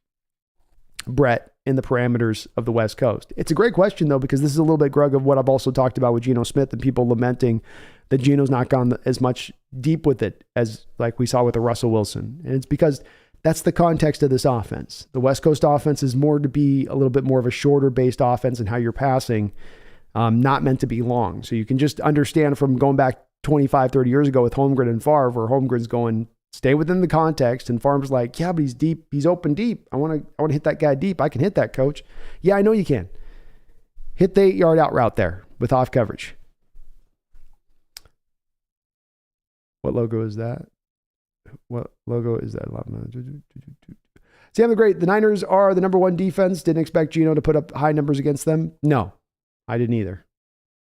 Brett in the parameters of the West Coast. It's a great question, though, because this is a little bit, Greg, of what I've also talked about with Geno Smith and people lamenting that Geno's not gone as much deep with it as like we saw with the Russell Wilson. And it's because that's the context of this offense. The West Coast offense is more to be a little bit more of a shorter based offense in how you're passing, not meant to be long. So you can just understand from going back 25, 30 years ago with Holmgren and Favre, where Holmgren's going, stay within the context, and Favre's like, yeah, but he's deep. He's open deep. I want to hit that guy deep. I can hit that, coach. Yeah, I know you can. Hit the 8-yard out route there with off coverage. What logo is that? What logo is that? Sam the Great. The Niners are the number one defense. Didn't expect Geno to put up high numbers against them. No, I didn't either.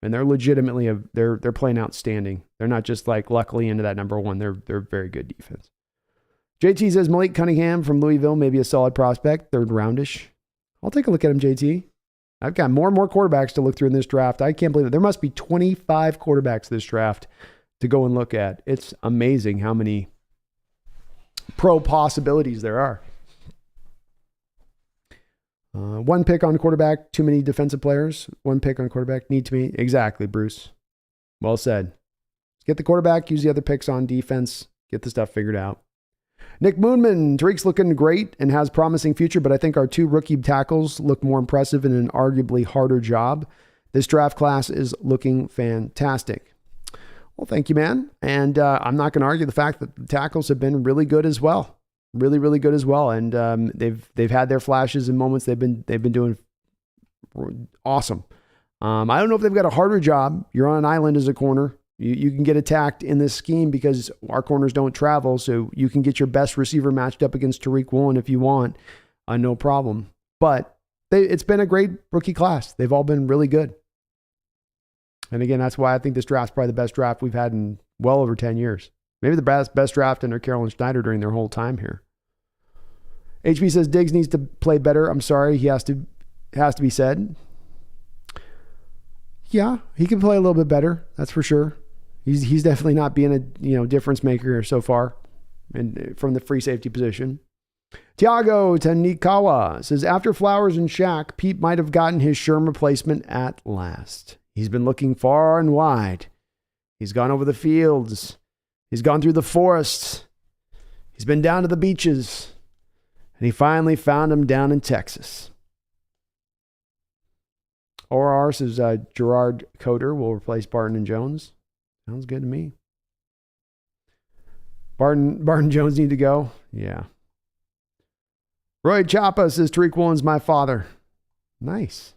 And they're legitimately they're playing outstanding. They're not just like luckily into that number one. They're very good defense. JT says Malik Cunningham from Louisville, maybe a solid prospect, third roundish. I'll take a look at him, JT. I've got more and more quarterbacks to look through in this draft. I can't believe it. There must be 25 quarterbacks this draft to go and look at. It's amazing how many pro possibilities there are. One pick on quarterback, too many defensive players. One pick on quarterback, need to be. Exactly, Bruce. Well said. Get the quarterback, use the other picks on defense, get the stuff figured out. Nick Moonman, Tariq's looking great and has promising future, but I think our two rookie tackles look more impressive in an arguably harder job. This draft class is looking fantastic. Well, thank you, man. And I'm not going to argue the fact that the tackles have been really good as well. Really, really good as well. And they've had their flashes and moments. They've been doing awesome. I don't know if they've got a harder job. You're on an island as a corner. You can get attacked in this scheme because our corners don't travel. So you can get your best receiver matched up against Tariq Woolen if you want. No problem. But it's been a great rookie class. They've all been really good. And again, that's why I think this draft's probably the best draft we've had in well over 10 years. Maybe the best draft under Carolyn Schneider during their whole time here. HB says Diggs needs to play better. I'm sorry, he has to be said. Yeah, he can play a little bit better. That's for sure. He's definitely not being a difference maker so far, and from the free safety position. Tiago Tanikawa says after Flowers and Shaq, Pete might have gotten his Sherm replacement at last. He's been looking far and wide. He's gone over the fields. He's gone through the forests. He's been down to the beaches. And he finally found him down in Texas. OR says Gerard Coder will replace Barton and Jones. Sounds good to me. Barton Jones need to go? Yeah. Roy Chapa says Tariq Woolen's my father. Nice.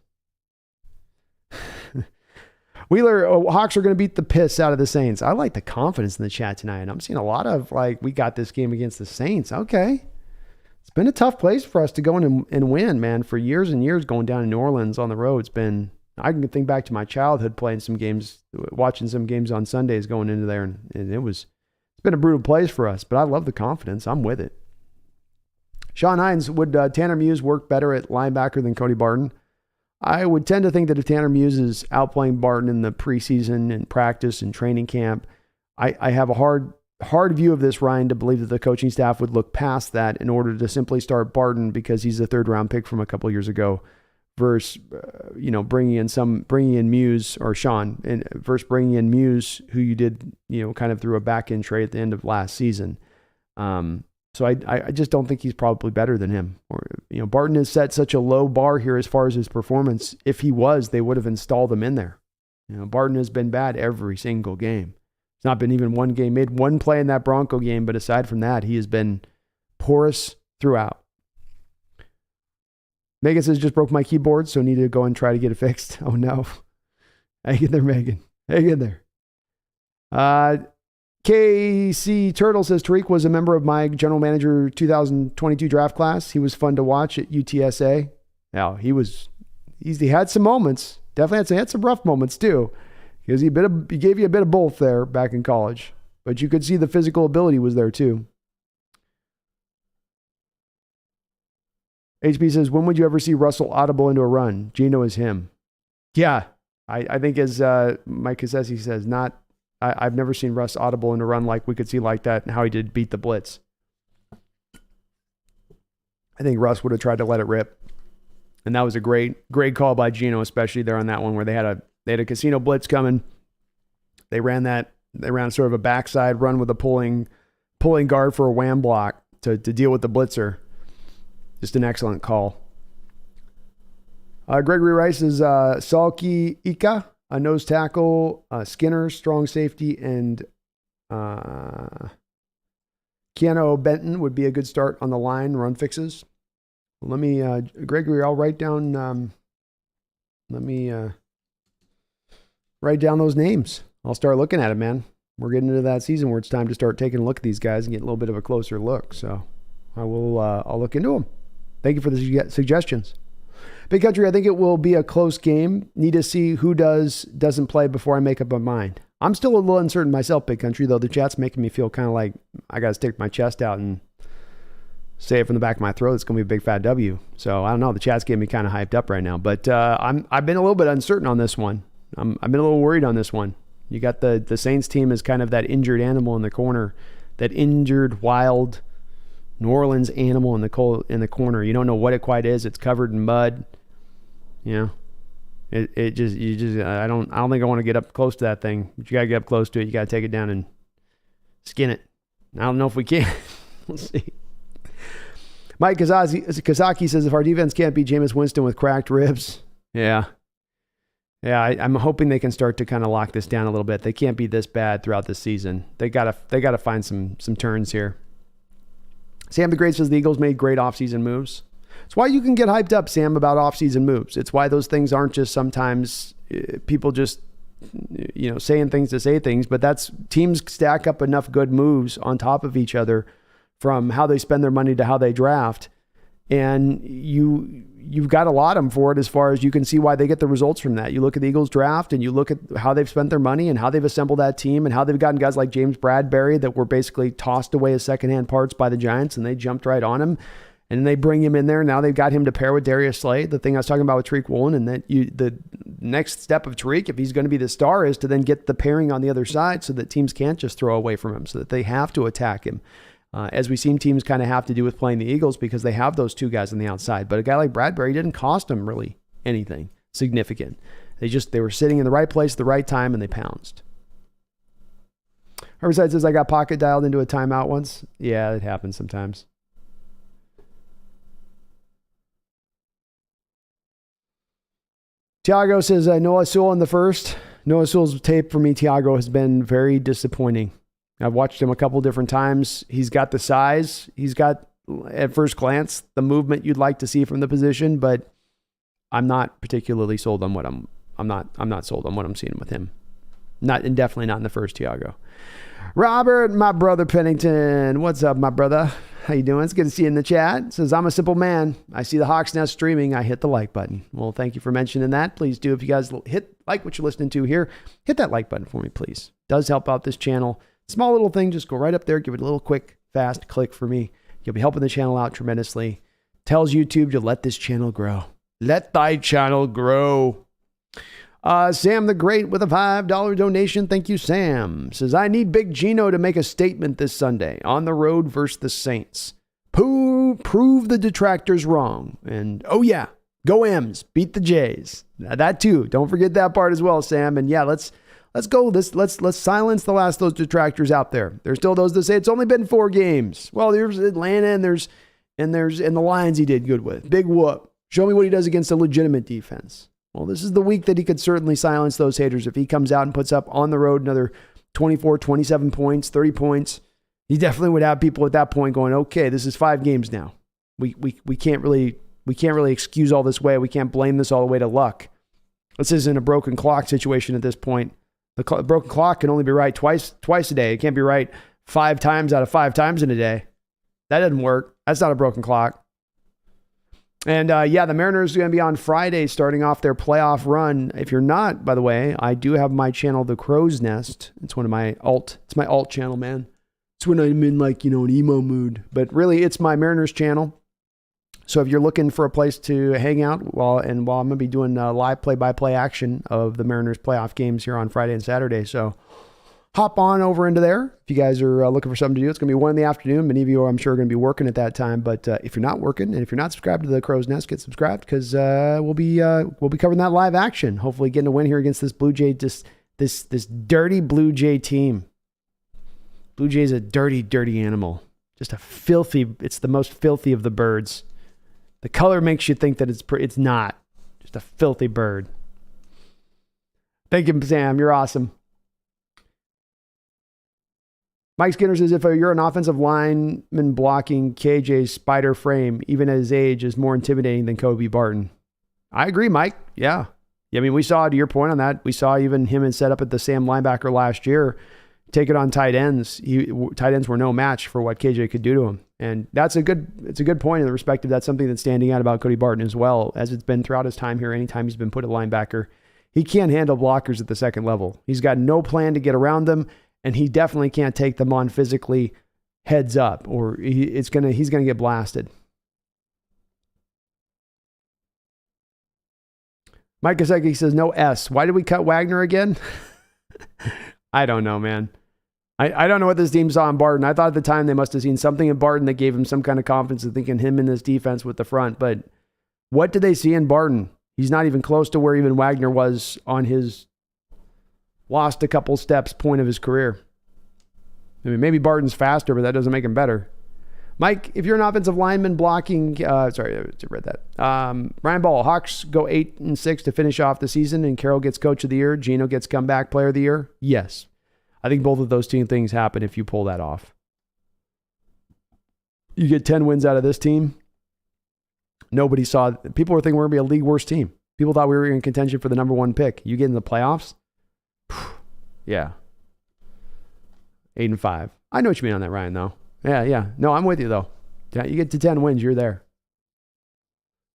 Wheeler, Hawks are going to beat the piss out of the Saints. I like the confidence in the chat tonight. I'm seeing a lot of we got this game against the Saints. Okay. It's been a tough place for us to go in and win, man. For years and years going down to New Orleans on the road, it's been, I can think back to my childhood playing some games, watching some games on Sundays going into there, and it's been a brutal place for us, but I love the confidence. I'm with it. Sean Hines, would Tanner Muse work better at linebacker than Cody Barton? I would tend to think that if Tanner Muse is outplaying Barton in the preseason and practice and training camp, I have a hard view of this, Ryan, to believe that the coaching staff would look past that in order to simply start Barton because he's a third-round pick from a couple years ago versus, bringing in Muse or Sean, and versus bringing in Muse, who you did, kind of through a back-end trade at the end of last season. So I just don't think he's probably better than him. Or, Barton has set such a low bar here as far as his performance. If he was, they would have installed him in there. Barton has been bad every single game. It's not been even one game. Made one play in that Bronco game, but aside from that, he has been porous throughout. Megan says, just broke my keyboard, so need to go and try to get it fixed. Oh, no. Hang in there, Megan. Hang in there. KC Turtle says, Tariq was a member of my general manager 2022 draft class. He was fun to watch at UTSA. Now, he had some moments. Definitely had some rough moments, too. Because he gave you a bit of both there back in college. But you could see the physical ability was there, too. HB says, when would you ever see Russell audible into a run? Geno is him. Yeah, I think as Mike Cassesi says, I've never seen Russ audible in a run like we could see like that and how he did beat the blitz. I think Russ would have tried to let it rip. And that was a great call by Geno, especially there on that one where they had a casino blitz coming. They ran sort of a backside run with a pulling guard for a wham block to deal with the blitzer. Just an excellent call. Gregory Rice is Salki Ika, a nose tackle, Skinner, strong safety, and Keanu Benton would be a good start on the line, run fixes. Let me, Gregory, I'll write down, write down those names. I'll start looking at it, man. We're getting into that season where it's time to start taking a look at these guys and get a little bit of a closer look. So I'll look into them. Thank you for the suggestions. Big Country, I think it will be a close game. Need to see who doesn't play before I make up my mind. I'm still a little uncertain myself, Big Country, though the chat's making me feel kind of like I got to stick my chest out and say it from the back of my throat. It's going to be a big fat W. So I don't know. The chat's getting me kind of hyped up right now. But I've been a little bit uncertain on this one. I've been a little worried on this one. You got the Saints team as kind of that injured animal in the corner, that injured, wild New Orleans animal in the corner. You don't know what it quite is. It's covered in mud. I don't think I want to get up close to that thing. But you got to get up close to it. You got to take it down and skin it. I don't know if we can. We'll see. Mike Kazaki says, if our defense can't beat Jameis Winston with cracked ribs, yeah, I'm hoping they can start to kind of lock this down a little bit. They can't be this bad throughout the season. They gotta find some turns here. Sam the Great says the Eagles made great offseason moves. It's why you can get hyped up, Sam, about offseason moves. It's why those things aren't just sometimes people just saying things to say things, but that's teams stack up enough good moves on top of each other from how they spend their money to how they draft. And you've got to laud them for it as far as you can see why they get the results from that. You look at the Eagles draft and you look at how they've spent their money and how they've assembled that team and how they've gotten guys like James Bradbury that were basically tossed away as secondhand parts by the Giants, and they jumped right on him. And then they bring him in there. Now they've got him to pair with Darius Slay, the thing I was talking about with Tariq Woolen, and that the next step of Tariq, if he's going to be the star, is to then get the pairing on the other side so that teams can't just throw away from him, so that they have to attack him. As we've seen teams kind of have to do with playing the Eagles because they have those two guys on the outside. But a guy like Bradbury didn't cost them really anything significant. They were sitting in the right place at the right time, and they pounced. Herbicide says, I got pocket dialed into a timeout once. Yeah, it happens sometimes. Tiago says, Noah Sewell in the first. Noah Sewell's tape for me, Tiago, has been very disappointing. I've watched him a couple different times. He's got the size. He's got, at first glance, the movement you'd like to see from the position, but I'm not particularly sold on what I'm not sold on what I'm seeing with him. And definitely not in the first, Tiago. Robert, my brother Pennington. What's up, my brother? How you doing? It's good to see you in the chat. It says, I'm a simple man. I see the Hawks Nest streaming. I hit the like button. Well, thank you for mentioning that. Please do. If you guys like what you're listening to here, hit that like button for me, please. It does help out this channel. Small little thing. Just go right up there. Give it a little quick, fast click for me. You'll be helping the channel out tremendously. Tells YouTube to let this channel grow. Let thy channel grow. Sam the Great with a $5 donation. Thank you, Sam. Says, I need Big Geno to make a statement this Sunday on the road versus the Saints. Prove the detractors wrong. And, oh yeah, go M's. Beat the J's. That too. Don't forget that part as well, Sam. And yeah, let's go. Let's silence the last of those detractors out there. There's still those that say it's only been 4 games. Well, there's Atlanta and the Lions he did good with. Big whoop. Show me what he does against a legitimate defense. Well, this is the week that he could certainly silence those haters. If he comes out and puts up on the road another 24, 27 points, 30 points, he definitely would have people at that point going, okay, this is 5 games now. We can't really excuse all this way. We can't blame this all the way to luck. This isn't a broken clock situation at this point. The broken clock can only be right twice a day. It can't be right 5 times out of 5 times in a day. That doesn't work. That's not a broken clock. And the Mariners are going to be on Friday starting off their playoff run. If you're not, by the way, I do have my channel, TheSeahawksNest. It's one of my it's my alt channel, man. It's when I'm in an emo mood. But really, it's my Mariners channel. So if you're looking for a place to hang out while I'm going to be doing live play-by-play action of the Mariners playoff games here on Friday and Saturday. So hop on over into there. If you guys are looking for something to do, it's going to be 1 in the afternoon. Many of you, I'm sure, are going to be working at that time. But if you're not working and if you're not subscribed to the Crow's Nest, get subscribed because we'll be covering that live action. Hopefully, getting a win here against this Blue Jay, this dirty Blue Jay team. Blue Jay is a dirty, dirty animal. Just a filthy. It's the most filthy of the birds. The color makes you think that it's not. Just a filthy bird. Thank you, Sam. You're awesome. Mike Skinner says, if you're an offensive lineman blocking KJ's spider frame, even at his age, is more intimidating than Kobe Barton. I agree, Mike. Yeah. I mean, we saw, to your point on that, we saw even him and set up at the Sam linebacker last year, take it on tight ends. Tight ends were no match for what KJ could do to him. And it's a good point in the respect of that's something that's standing out about Cody Barton as well, as it's been throughout his time here. Anytime he's been put at linebacker, he can't handle blockers at the second level. He's got no plan to get around them. And he definitely can't take them on physically heads up, or he's gonna get blasted. Mike Kosecki says, no S. Why did we cut Wagner again? I don't know, man. I don't know what this team saw in Barton. I thought at the time they must have seen something in Barton that gave him some kind of confidence in thinking him in this defense with the front. But what did they see in Barton? He's not even close to where even Wagner was on his lost a couple steps point of his career. I mean, maybe Barton's faster, but that doesn't make him better. Mike, if you're an offensive lineman blocking, sorry, I read that. Ryan Ball, Hawks go 8-6 to finish off the season, and Carroll gets Coach of the Year. Geno gets Comeback Player of the Year. Yes, I think both of those two things happen if you pull that off. You get 10 wins out of this team. Nobody saw. People were thinking we're going to be a league worst team. People thought we were in contention for the number 1 pick. You get in the playoffs. Yeah. 8-5. I know what you mean on that, Ryan, though. Yeah. No, I'm with you, though. Yeah, you get to 10 wins, you're there.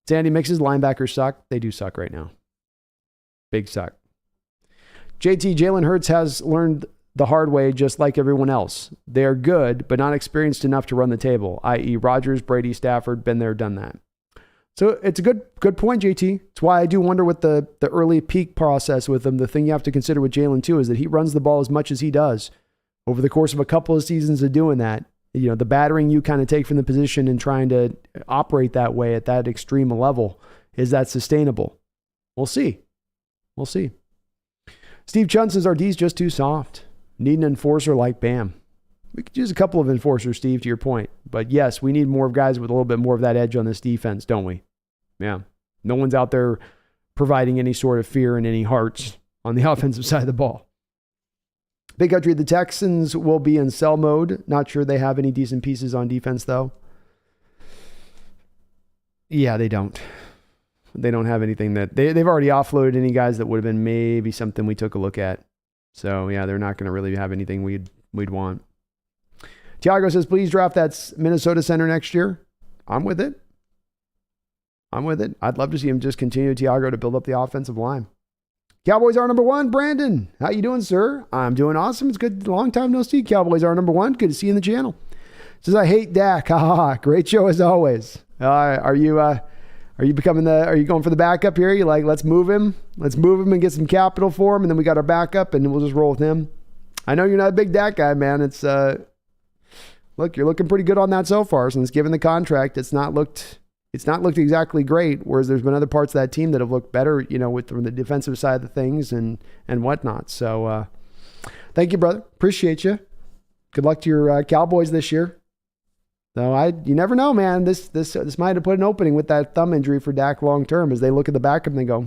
Sandy Mix's linebackers suck. They do suck right now. Big suck. JT, Jalen Hurts has learned the hard way just like everyone else. They're good, but not experienced enough to run the table, i.e. Rodgers, Brady, Stafford, been there, done that. So it's a good point, JT. It's why I do wonder with the early peak process with him. The thing you have to consider with Jalen, too, is that he runs the ball as much as he does. Over the course of a couple of seasons of doing that, you know, the battering you kind of take from the position and trying to operate that way at that extreme level, is that sustainable? We'll see. Steve Chun says, our D's just too soft. Need an enforcer like Bam. We could use a couple of enforcers, Steve, to your point. But yes, we need more guys with a little bit more of that edge on this defense, don't we? Yeah. No one's out there providing any sort of fear in any hearts on the offensive side of the ball. Big Country, the Texans will be in sell mode. Not sure they have any decent pieces on defense, though. Yeah, they don't. They don't have anything that... They've already offloaded any guys that would have been maybe something we took a look at. So, yeah, they're not going to really have anything we'd want. Tiago says, please draft that Minnesota center next year. I'm with it. I'd love to see him just continue, Tiago, to build up the offensive line. Cowboys are number one. Brandon, how you doing, sir? I'm doing awesome. It's good. Long time no see. Cowboys are number one. Good to see you in the channel. Says, I hate Dak. Great show as always. Are you going for the backup here? You like, let's move him and get some capital for him, and then we got our backup, and we'll just roll with him. I know you're not a big Dak guy, man. It's look, you're looking pretty good on that so far. Since given the contract, it's not looked exactly great. Whereas there's been other parts of that team that have looked better, from the defensive side of things and whatnot. So thank you, brother. Appreciate you. Good luck to your Cowboys this year. So you never know, man. This might have put an opening with that thumb injury for Dak long term, as they look at the backup and they go,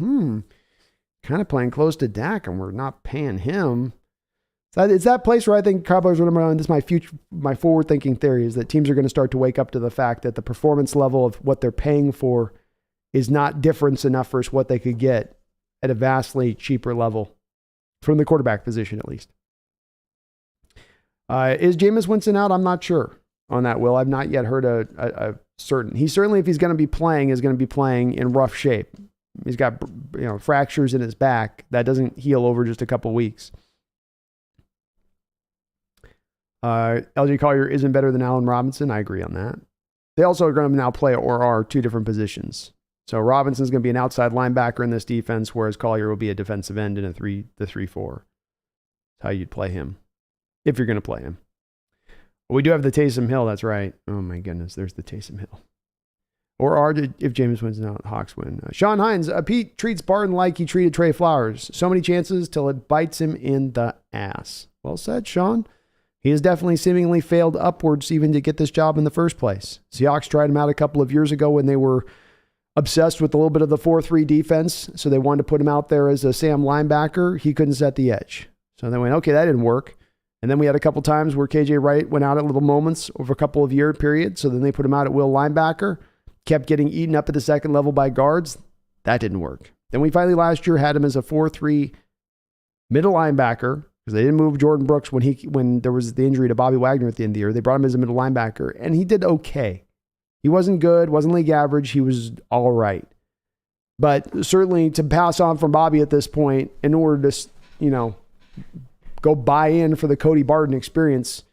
kind of playing close to Dak, and we're not paying him. So it's that place where I think Cowboys are number one. This is my forward-thinking theory, is that teams are going to start to wake up to the fact that the performance level of what they're paying for is not difference enough versus what they could get at a vastly cheaper level from the quarterback position, at least. Is Jameis Winston out? I'm not sure on that, Will. I've not yet heard a certain. He certainly, if he's going to be playing, is going to be playing in rough shape. He's got fractures in his back. That doesn't heal over just a couple weeks. LJ Collier isn't better than Allen Robinson. I agree on that. They also are going to now play or are two different positions. So Robinson's going to be an outside linebacker in this defense, whereas Collier will be a defensive end in the 3-4. That's how you'd play him, if you're going to play him. We do have the Taysom Hill. That's right. Oh my goodness, there's the Taysom Hill. Or are if James wins now, Hawks win. Sean Hines, Pete treats Barton like he treated Trey Flowers. So many chances till it bites him in the ass. Well said, Sean. He has definitely seemingly failed upwards even to get this job in the first place. Seahawks tried him out a couple of years ago when they were obsessed with a little bit of the 4-3 defense, so they wanted to put him out there as a Sam linebacker. He couldn't set the edge. So they went, okay, that didn't work. And then we had a couple times where KJ Wright went out at little moments over a couple of year periods, so then they put him out at will linebacker, kept getting eaten up at the second level by guards. That didn't work. Then we finally last year had him as a 4-3 middle linebacker, because they didn't move Jordan Brooks when there was the injury to Bobby Wagner at the end of the year. They brought him as a middle linebacker, and he did okay. He wasn't good, wasn't league average. He was all right. But certainly to pass on from Bobby at this point in order to, go buy in for the Cody Barton experience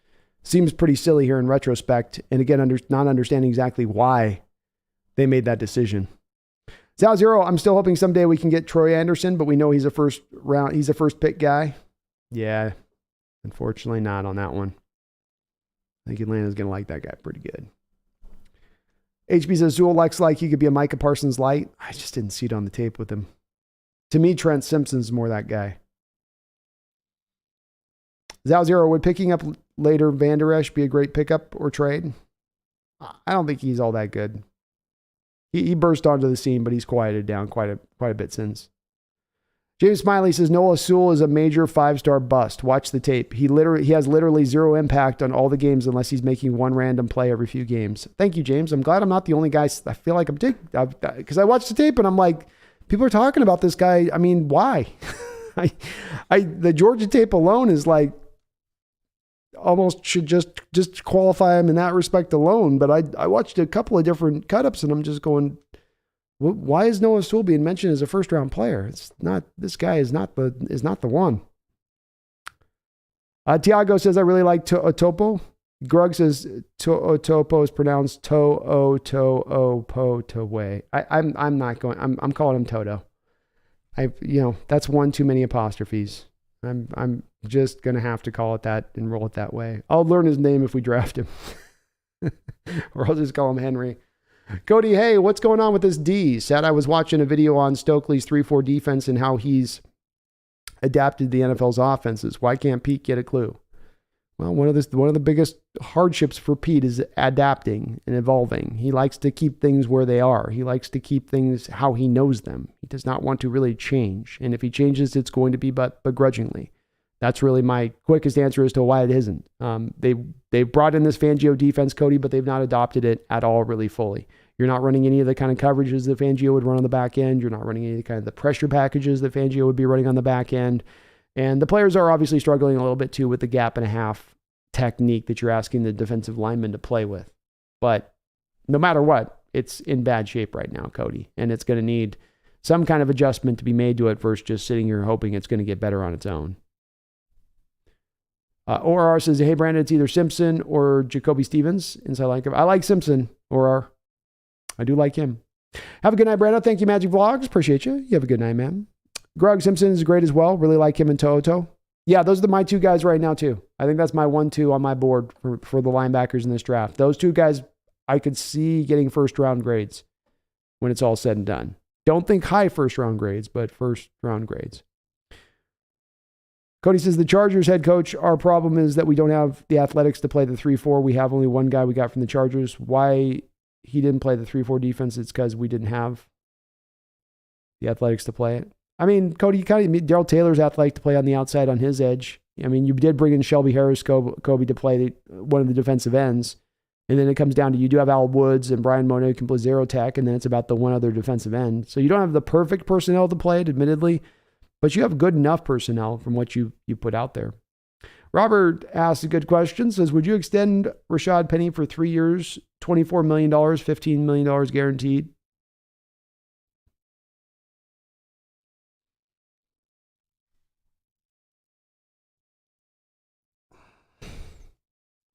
seems pretty silly here in retrospect. And again, not understanding exactly why they made that decision. Zal Zero, I'm still hoping someday we can get Troy Anderson, but we know he's a first pick guy. Yeah, unfortunately not on that one. I think Atlanta's going to like that guy pretty good. HB says, Zool looks like he could be a Micah Parsons light. I just didn't see it on the tape with him. To me, Trent Simpson's more that guy. Zal Zero, would picking up later Van Der Esch be a great pickup or trade? I don't think he's all that good. He burst onto the scene, but he's quieted down quite a bit since. James Smiley says, Noah Sewell is a major 5-star bust. Watch the tape. He has literally zero impact on all the games unless he's making one random play every few games. Thank you, James. I'm glad I'm not the only guy. I feel like because I watched the tape and I'm like, people are talking about this guy. I mean, why? The Georgia tape alone is like, almost should just qualify him in that respect alone. But I watched a couple of different cut-ups and I'm just going, why is Noah Sewell being mentioned as a first-round player? It's not. This guy is not the one. Tiago says, I really like Topo. Grug says Topo is pronounced To-O-To-O-Po-To-Way. I'm not going. I'm calling him Toto. That's one too many apostrophes. I'm just gonna have to call it that and roll it that way. I'll learn his name if we draft him, or I'll just call him Henry. Cody, hey, what's going on with this D? Said I was watching a video on Stokely's 3-4 defense and how he's adapted the NFL's offenses. Why can't Pete get a clue? Well, one of the biggest hardships for Pete is adapting and evolving. He likes to keep things where they are. He likes to keep things how he knows them. He does not want to really change. And if he changes, it's going to be but begrudgingly. That's really my quickest answer as to why it isn't. They brought in this Fangio defense, Cody, but they've not adopted it at all really fully. You're not running any of the kind of coverages that Fangio would run on the back end. You're not running any of the kind of the pressure packages that Fangio would be running on the back end. And the players are obviously struggling a little bit too with the gap and a half technique that you're asking the defensive lineman to play with. But no matter what, it's in bad shape right now, Cody. And it's going to need some kind of adjustment to be made to it versus just sitting here hoping it's going to get better on its own. ORR says, hey, Brandon, it's either Simpson or Jacoby Stevens. Inside linebacker. I like Simpson, ORR. I do like him. Have a good night, Brandon. Thank you, Magic Vlogs. Appreciate you. You have a good night, man. Greg Simpson is great as well. Really like him and Toto. Yeah, those are my two guys right now, too. I think that's my 1-2 on my board for the linebackers in this draft. Those two guys I could see getting first-round grades when it's all said and done. Don't think high first-round grades, but first-round grades. Cody says, the Chargers head coach, our problem is that we don't have the athletics to play the 3-4. We have only one guy we got from the Chargers. Why he didn't play the 3-4 defense, it's because we didn't have the athletics to play it. I mean, Cody, you kind of, Darrell Taylor's athletic to play on the outside on his edge. I mean, you did bring in Shelby Harris, Kobe to play one of the defensive ends. And then it comes down to you do have Al Woods and Brian Mona who can play zero tech, and then it's about the one other defensive end. So you don't have the perfect personnel to play it, admittedly, but you have good enough personnel from what you put out there. Robert asks a good question, says, would you extend Rashad Penny for 3 years, $24 million, $15 million guaranteed?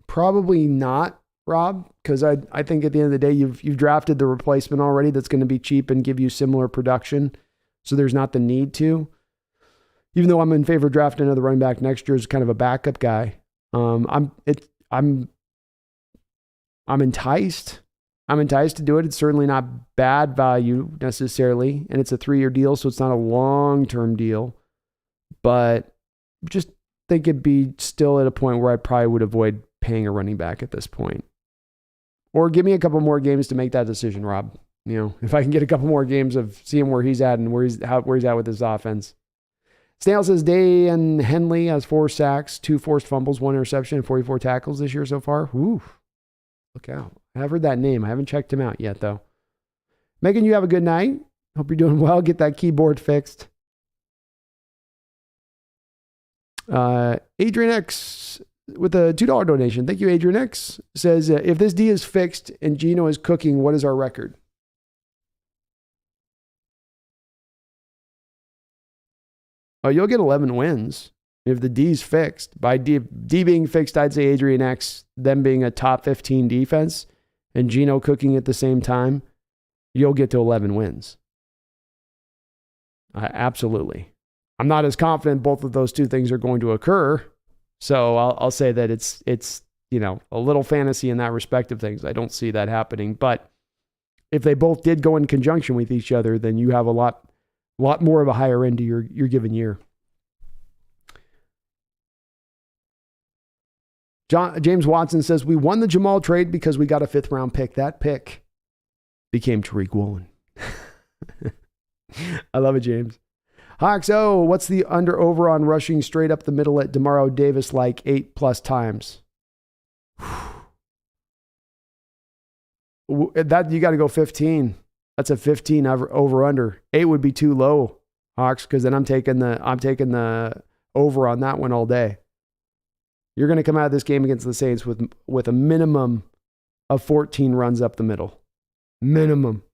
Probably not, Rob, because I think at the end of the day, you've drafted the replacement already that's going to be cheap and give you similar production. So there's not the need to. Even though I'm in favor of drafting another running back next year as kind of a backup guy, I'm enticed. I'm enticed to do it. It's certainly not bad value necessarily, and it's a 3-year deal, so it's not a long-term deal. But just think it'd be still at a point where I probably would avoid paying a running back at this point. Or give me a couple more games to make that decision, Rob. You know, if I can get a couple more games of seeing where he's at and where he's at with his offense. Snail says Dan Henley has 4 sacks, 2 forced fumbles, 1 interception, and 44 tackles this year so far. Whew. Look out. I've heard that name. I haven't checked him out yet, though. Megan, you have a good night. Hope you're doing well. Get that keyboard fixed. Adrian X with a $2 donation. Thank you, Adrian X. Says, if this D is fixed and Geno is cooking, what is our record? Oh, you'll get 11 wins if the D's fixed. By D being fixed, I'd say Adrian X, them being a top 15 defense, and Geno cooking at the same time, you'll get to 11 wins. Absolutely. I'm not as confident both of those two things are going to occur, so I'll say that it's a little fantasy in that respect of things. I don't see that happening, but if they both did go in conjunction with each other, then you have a lot more of a higher end to your given year. James Watson says, we won the Jamal trade because we got a 5th round pick. That pick became Tariq Woolen. I love it, James. Hawks, what's the under-over on rushing straight up the middle at Demario Davis like 8+ times? That you got to go 15. That's a 15 over-under. 8 would be too low, Hawks, because then I'm taking the over on that one all day. You're going to come out of this game against the Saints with a minimum of 14 runs up the middle. Minimum.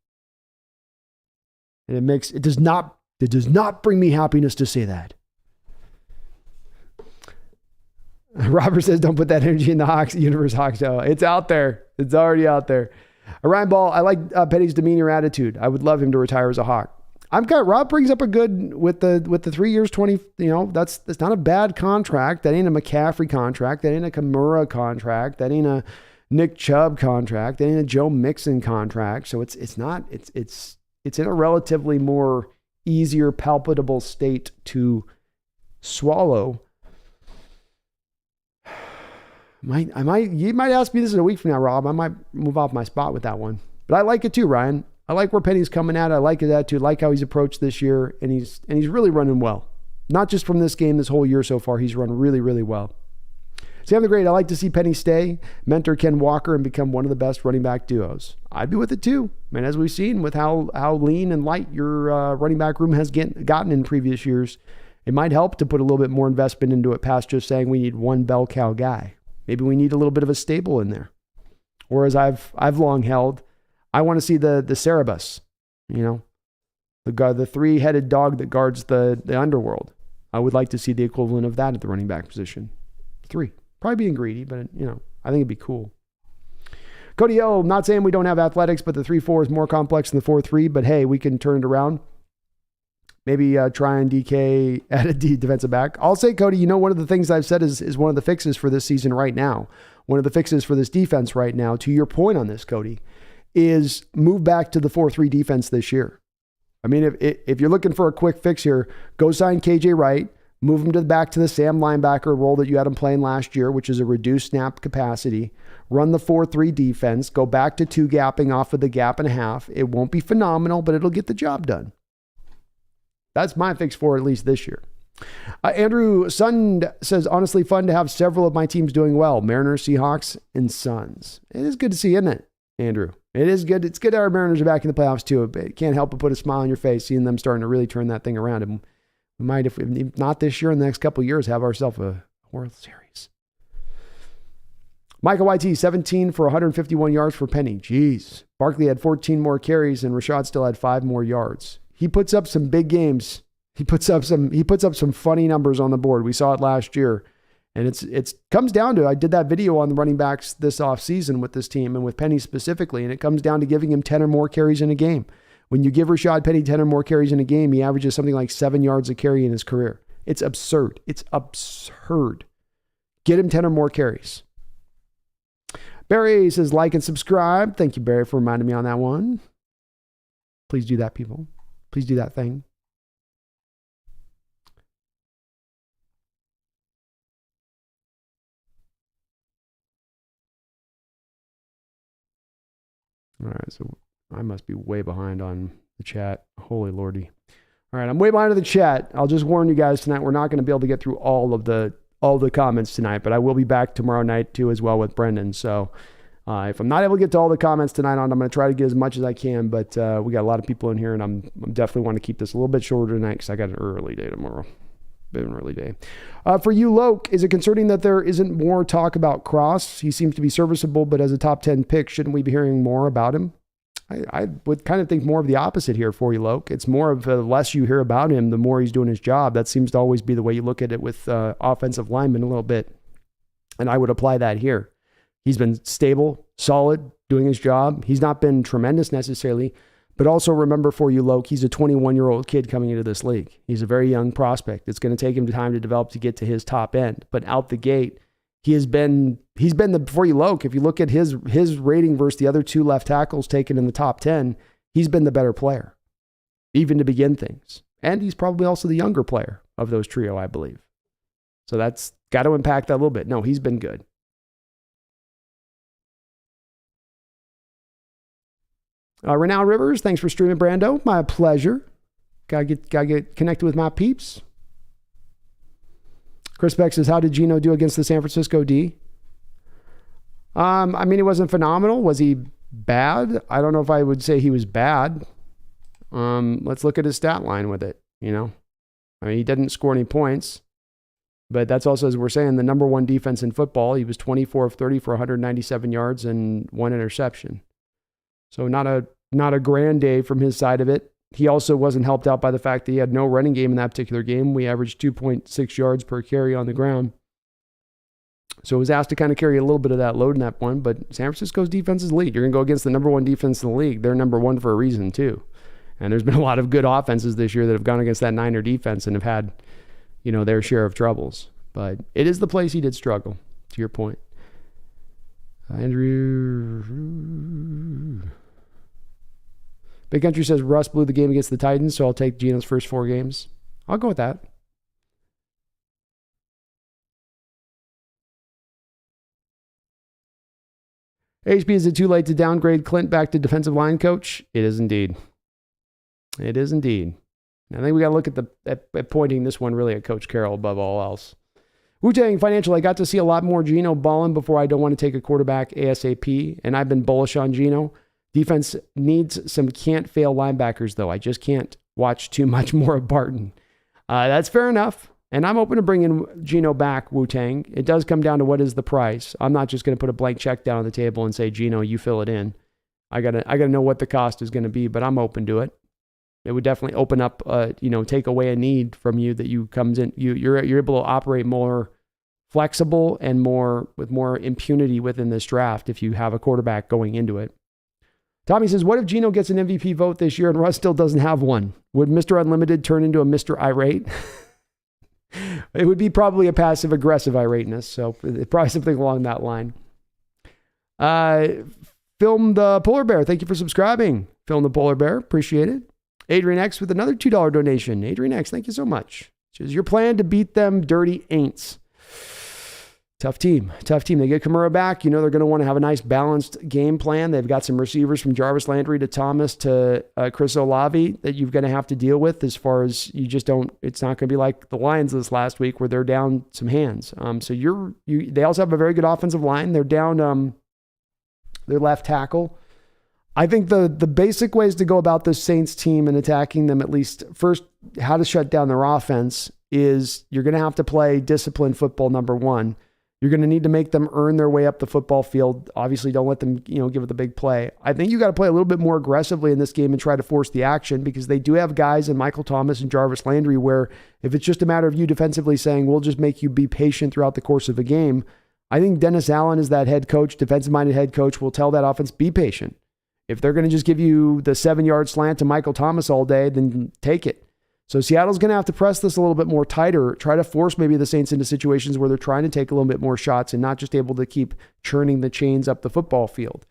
And it does not bring me happiness to say that. Robert says, don't put that energy in the Hawks universe, Hawks show. It's out there. It's already out there. Ryan Ball, I like Penny's demeanor attitude. I would love him to retire as a Hawk. Rob brings up a good with the 3 years, 20, that's not a bad contract. That ain't a McCaffrey contract. That ain't a Kimura contract. That ain't a Nick Chubb contract. That ain't a Joe Mixon contract. So it's in a relatively more easier, palpable state to swallow. You might ask me this in a week from now, Rob. I might move off my spot with that one. But I like it too, Ryan. I like where Penny's coming at. I like his attitude. Like how he's approached this year, and he's really running well. Not just from this game, this whole year so far. He's run really, really well. Sam the Great, I like to see Penny stay, mentor Ken Walker, and become one of the best running back duos. I'd be with it too. Man, as we've seen with how lean and light your running back room has gotten in previous years, it might help to put a little bit more investment into it past just saying we need one bell cow guy. Maybe we need a little bit of a stable in there. Or as I've long held, I want to see the Cerebus, the three-headed dog that guards the underworld. I would like to see the equivalent of that at the running back position. 3. Probably being greedy, but I think it'd be cool. Cody O, not saying we don't have athletics, but the 3-4 is more complex than the 4-3, but hey, we can turn it around. Maybe try and DK at a defensive back. I'll say, Cody, one of the things I've said is one of the fixes for this season right now. One of the fixes for this defense right now, to your point on this, Cody, is move back to the 4-3 defense this year. I mean, if you're looking for a quick fix here, go sign KJ Wright, move him back to the Sam linebacker role that you had him playing last year, which is a reduced snap capacity. Run the 4-3 defense, go back to 2 gapping off of the gap and a half. It won't be phenomenal, but it'll get the job done. That's my fix for at least this year. Andrew Sund says, honestly, fun to have several of my teams doing well. Mariners, Seahawks, and Suns. It is good to see, isn't it, Andrew? It is good. It's good our Mariners are back in the playoffs too. It can't help but put a smile on your face seeing them starting to really turn that thing around. And we might, if not this year, in the next couple of years, have ourselves a World Series. Michael YT, 17 for 151 yards for Penny. Jeez. Barkley had 14 more carries and Rashad still had 5 more yards. He puts up some big games. He puts up some funny numbers on the board. We saw it last year. And it's comes down to, I did that video on the running backs this offseason with this team and with Penny specifically, and it comes down to giving him 10 or more carries in a game. When you give Rashad Penny 10 or more carries in a game, he averages something like 7 yards a carry in his career. It's absurd. It's absurd. Get him 10 or more carries. Barry says, like and subscribe. Thank you, Barry, for reminding me on that one. Please do that, people. Please do that thing. All right, so I must be way behind on the chat. Holy Lordy. All right, I'm way behind on the chat. I'll just warn you guys tonight, we're not going to be able to get through all the comments tonight, but I will be back tomorrow night too as well with Brendan. So if I'm not able to get to all the comments tonight I'm going to try to get as much as I can, but we got a lot of people in here and I'm definitely want to keep this a little bit shorter tonight because I got an early day tomorrow. Been an early day. For you, Loke, is it concerning that there isn't more talk about Cross? He seems to be serviceable, but as a top 10 pick, shouldn't we be hearing more about him? I would kind of think more of the opposite here for you, Loke. It's more of the less you hear about him, the more he's doing his job. That seems to always be the way you look at it with offensive linemen a little bit. And I would apply that here. He's been stable, solid, doing his job. He's not been tremendous necessarily, but also remember for you, Loke, he's a 21-year-old kid coming into this league. He's a very young prospect. It's going to take him time to develop to get to his top end. But out the gate, he's been the, for you, Loke, if you look at his rating versus the other 2 left tackles taken in the top 10, he's been the better player, even to begin things. And he's probably also the younger player of those trio, I believe. So that's got to impact that a little bit. No, he's been good. Renal Rivers, thanks for streaming, Brando. My pleasure. Gotta get connected with my peeps. Chris Beck says, how did Geno do against the San Francisco D? I mean, it wasn't phenomenal. Was he bad? I don't know if I would say he was bad. Let's look at his stat line with it, I mean, he didn't score any points, but that's also, as we're saying, the number 1 defense in football. He was 24 of 30 for 197 yards and 1 interception. So not a grand day from his side of it. He also wasn't helped out by the fact that he had no running game in that particular game. We averaged 2.6 yards per carry on the ground. So he was asked to kind of carry a little bit of that load in that one, but San Francisco's defense is elite. You're going to go against the number 1 defense in the league. They're number 1 for a reason too. And there's been a lot of good offenses this year that have gone against that Niner defense and have had, their share of troubles. But it is the place he did struggle, to your point. Andrew... Big Country says Russ blew the game against the Titans, so I'll take Geno's first 4 games. I'll go with that. HP, is it too late to downgrade Clint back to defensive line coach? It is indeed. It is indeed. I think we got to look at pointing this one really at Coach Carroll above all else. Wu-Tang Financial, I got to see a lot more Geno balling before I don't want to take a quarterback ASAP, and I've been bullish on Geno. Defense needs some can't-fail linebackers, though. I just can't watch too much more of Barton. That's fair enough. And I'm open to bringing Geno back, Wu-Tang. It does come down to what is the price. I'm not just going to put a blank check down on the table and say, Geno, you fill it in. I gotta know what the cost is going to be, but I'm open to it. It would definitely open up, take away a need from you that you comes in. You're able to operate more flexible and with more impunity within this draft if you have a quarterback going into it. Tommy says, what if Geno gets an MVP vote this year and Russ still doesn't have one? Would Mr. Unlimited turn into a Mr. Irate? It would be probably a passive-aggressive irateness, so probably something along that line. Film the Polar Bear, thank you for subscribing. Film the Polar Bear, appreciate it. Adrian X with another $2 donation. Adrian X, thank you so much. Says, your plan to beat them dirty ain'ts. Tough team. They get Kamara back. They're going to want to have a nice balanced game plan. They've got some receivers from Jarvis Landry to Thomas to Chris Olave that you're going to have to deal with as far as it's not going to be like the Lions this last week where they're down some hands. They also have a very good offensive line. They're down their left tackle. I think the basic ways to go about this Saints team and attacking them, at least first, how to shut down their offense is you're going to have to play disciplined football, number one. You're going to need to make them earn their way up the football field. Obviously, don't let them, give it the big play. I think you got to play a little bit more aggressively in this game and try to force the action because they do have guys in Michael Thomas and Jarvis Landry where if it's just a matter of you defensively saying, we'll just make you be patient throughout the course of a game, I think Dennis Allen is that head coach, defensive-minded head coach, will tell that offense, be patient. If they're going to just give you the 7-yard slant to Michael Thomas all day, then take it. So Seattle's going to have to press this a little bit more tighter, try to force maybe the Saints into situations where they're trying to take a little bit more shots and not just able to keep churning the chains up the football field.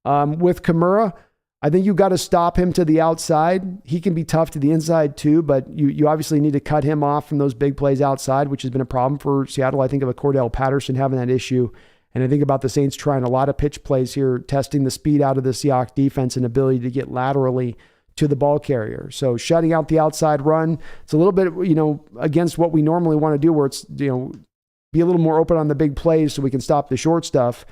With Kamara, I think you got to stop him to the outside. He can be tough to the inside too, but you obviously need to cut him off from those big plays outside, which has been a problem for Seattle. I think of a Cordell Patterson having that issue. And I think about the Saints trying a lot of pitch plays here, testing the speed out of the Seahawks defense and ability to get laterally to the ball carrier. So shutting out the outside run, it's a little bit, against what we normally want to do where it's, be a little more open on the big plays so we can stop the short stuff.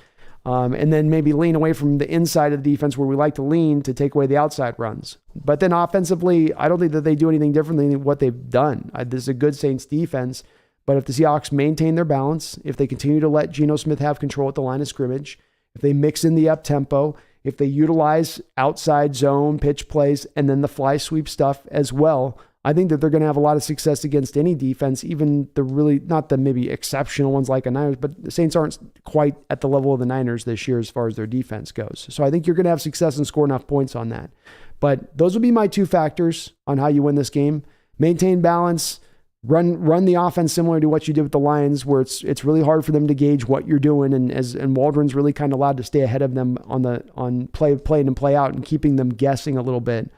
And then maybe lean away from the inside of the defense where we like to lean to take away the outside runs. But then offensively, I don't think that they do anything differently than what they've done. This is a good Saints defense, but if the Seahawks maintain their balance, if they continue to let Geno Smith have control at the line of scrimmage, if they mix in the up-tempo, if they utilize outside zone pitch plays and then the fly sweep stuff as well, I think that they're going to have a lot of success against any defense, even the really, not the maybe exceptional ones like a Niners, but the Saints aren't quite at the level of the Niners this year as far as their defense goes. So I think you're going to have success and score enough points on that. But those would be my two factors on how you win this game. Maintain balance, run the offense similar to what you did with the Lions, where it's really hard for them to gauge what you're doing, and Waldron's really kind of allowed to stay ahead of them on play in and play out and keeping them guessing a little bit.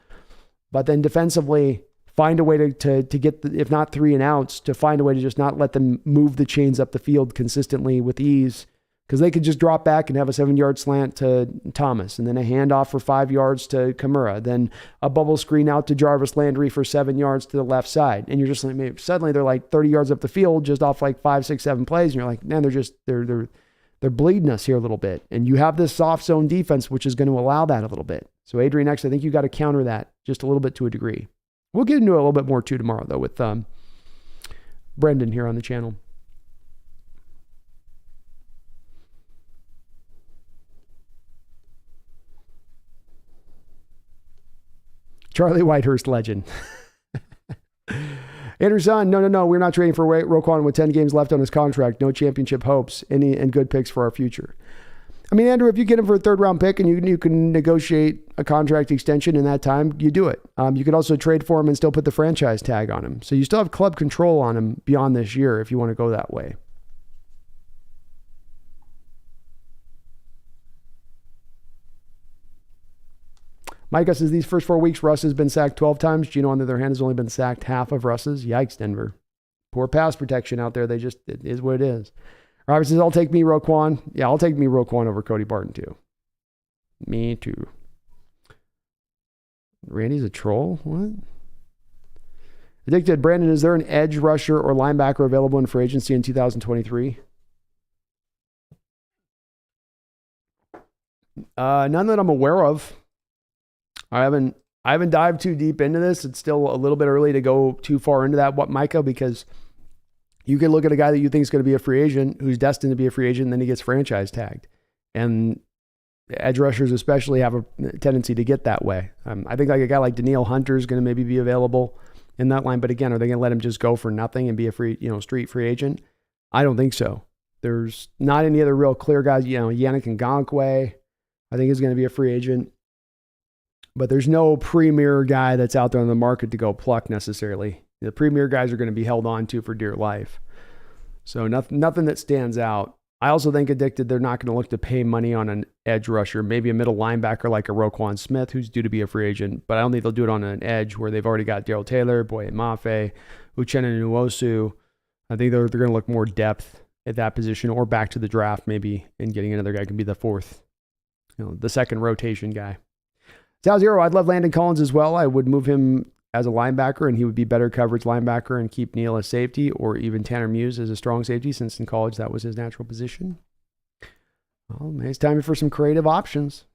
But then defensively, find a way to get, if not 3 and outs, to find a way to just not let them move the chains up the field consistently with ease, because they could just drop back and have a 7-yard slant to Thomas, and then a handoff for 5 yards to Kamara, then a bubble screen out to Jarvis Landry for 7 yards to the left side. And you're just like, maybe suddenly they're like 30 yards up the field just off like 5, 6, 7 plays. And you're like, man, they're bleeding us here a little bit. And you have this soft zone defense, which is going to allow that a little bit. So Adrian X, I think you got to counter that just a little bit to a degree. We'll get into it a little bit more too tomorrow though with Brendan here on the channel. Charlie Whitehurst legend. Anderson, no, we're not trading for Roquan with 10 games left on his contract. No championship hopes and good picks for our future. I mean, Andrew, if you get him for a 3rd-round pick and you can negotiate a contract extension in that time, you do it. You could also trade for him and still put the franchise tag on him. So you still have club control on him beyond this year if you want to go that way. Micah says these first 4 weeks, Russ has been sacked 12 times. Geno, on the other hand, has only been sacked half of Russ's. Yikes, Denver. Poor pass protection out there. It is what it is. Robert says, I'll take me Roquan. Yeah, I'll take me Roquan over Cody Barton too. Me too. Randy's a troll? What? Addicted. Brandon, is there an edge rusher or linebacker available in free agency in 2023? None that I'm aware of. I haven't dived too deep into this. It's still a little bit early to go too far into that, Micah, because You can look at a guy that you think is going to be a free agent, who's destined to be a free agent, and then he gets franchise tagged. And edge rushers especially have a tendency to get that way. I think like a guy like Danielle Hunter is going to maybe be available in that line. But again, are they going to let him just go for nothing and be a free, street free agent? I don't think so. There's not any other real clear guys. Yannick Ngakoue, I think is going to be a free agent. But there's no premier guy that's out there on the market to go pluck necessarily. The premier guys are going to be held on to for dear life. So nothing that stands out. I also think Addicted, they're not going to look to pay money on an edge rusher, maybe a middle linebacker like a Roquan Smith, who's due to be a free agent. But I don't think they'll do it on an edge where they've already got Darrell Taylor, Boye Mafe, Uchenna Nwosu. I think they're going to look more depth at that position or back to the draft maybe and getting another guy can be the fourth, the second rotation guy. Sal Zero, I'd love Landon Collins as well. I would move him as a linebacker and he would be better coverage linebacker and keep Neal as safety or even Tanner Muse as a strong safety since in college that was his natural position. Well, maybe it's time for some creative options.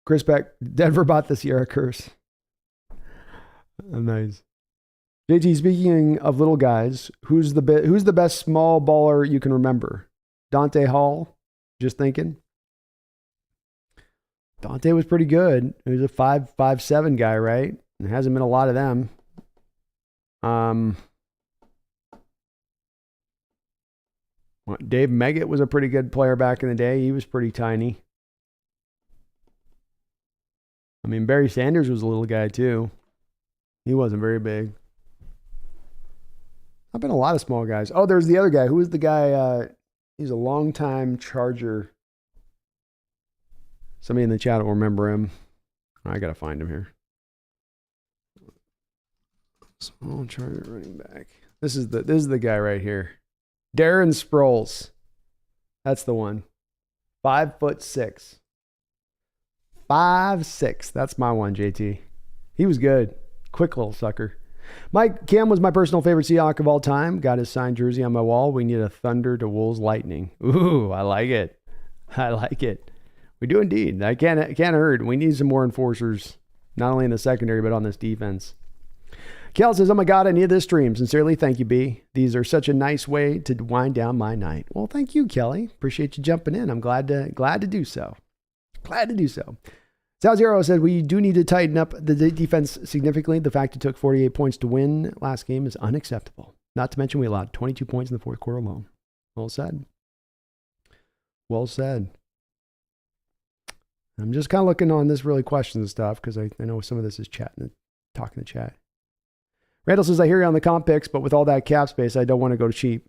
Chris Beck, Denver bought the Sierra Curse. Nice. JT, speaking of little guys, who's the best small baller you can remember? Dante Hall? Just thinking. Dante was pretty good. He was a 5'7" guy, right? There hasn't been a lot of them. Dave Meggett was a pretty good player back in the day. He was pretty tiny. I mean, Barry Sanders was a little guy too. He wasn't very big. I've been a lot of small guys. Oh, there's the other guy. Who was the guy? He's a longtime Charger. Somebody in the chat will remember him. I got to find him here. Small Charger running back. This is the guy right here. Darren Sproles. That's the one. 5'6". 5'6". That's my one, JT. He was good. Quick little sucker. Mike Cam was my personal favorite Seahawk of all time. Got his signed jersey on my wall. We need a Thunder to Wolves Lightning. Ooh, I like it. I like it. We do indeed. I can't hurt. We need some more enforcers, not only in the secondary, but on this defense. Kel says, oh my God, I need this stream. Sincerely, thank you, B. These are such a nice way to wind down my night. Well, thank you, Kelly. Appreciate you jumping in. I'm glad to do so. Glad to do so. Sal Zero said, we do need to tighten up the defense significantly. The fact it took 48 points to win last game is unacceptable. Not to mention we allowed 22 points in the fourth quarter alone. Well said. Well said. I'm just kind of looking on this really questions and stuff because I know some of this is talking to chat. Randall says, I hear you on the comp picks, but with all that cap space, I don't want to go cheap.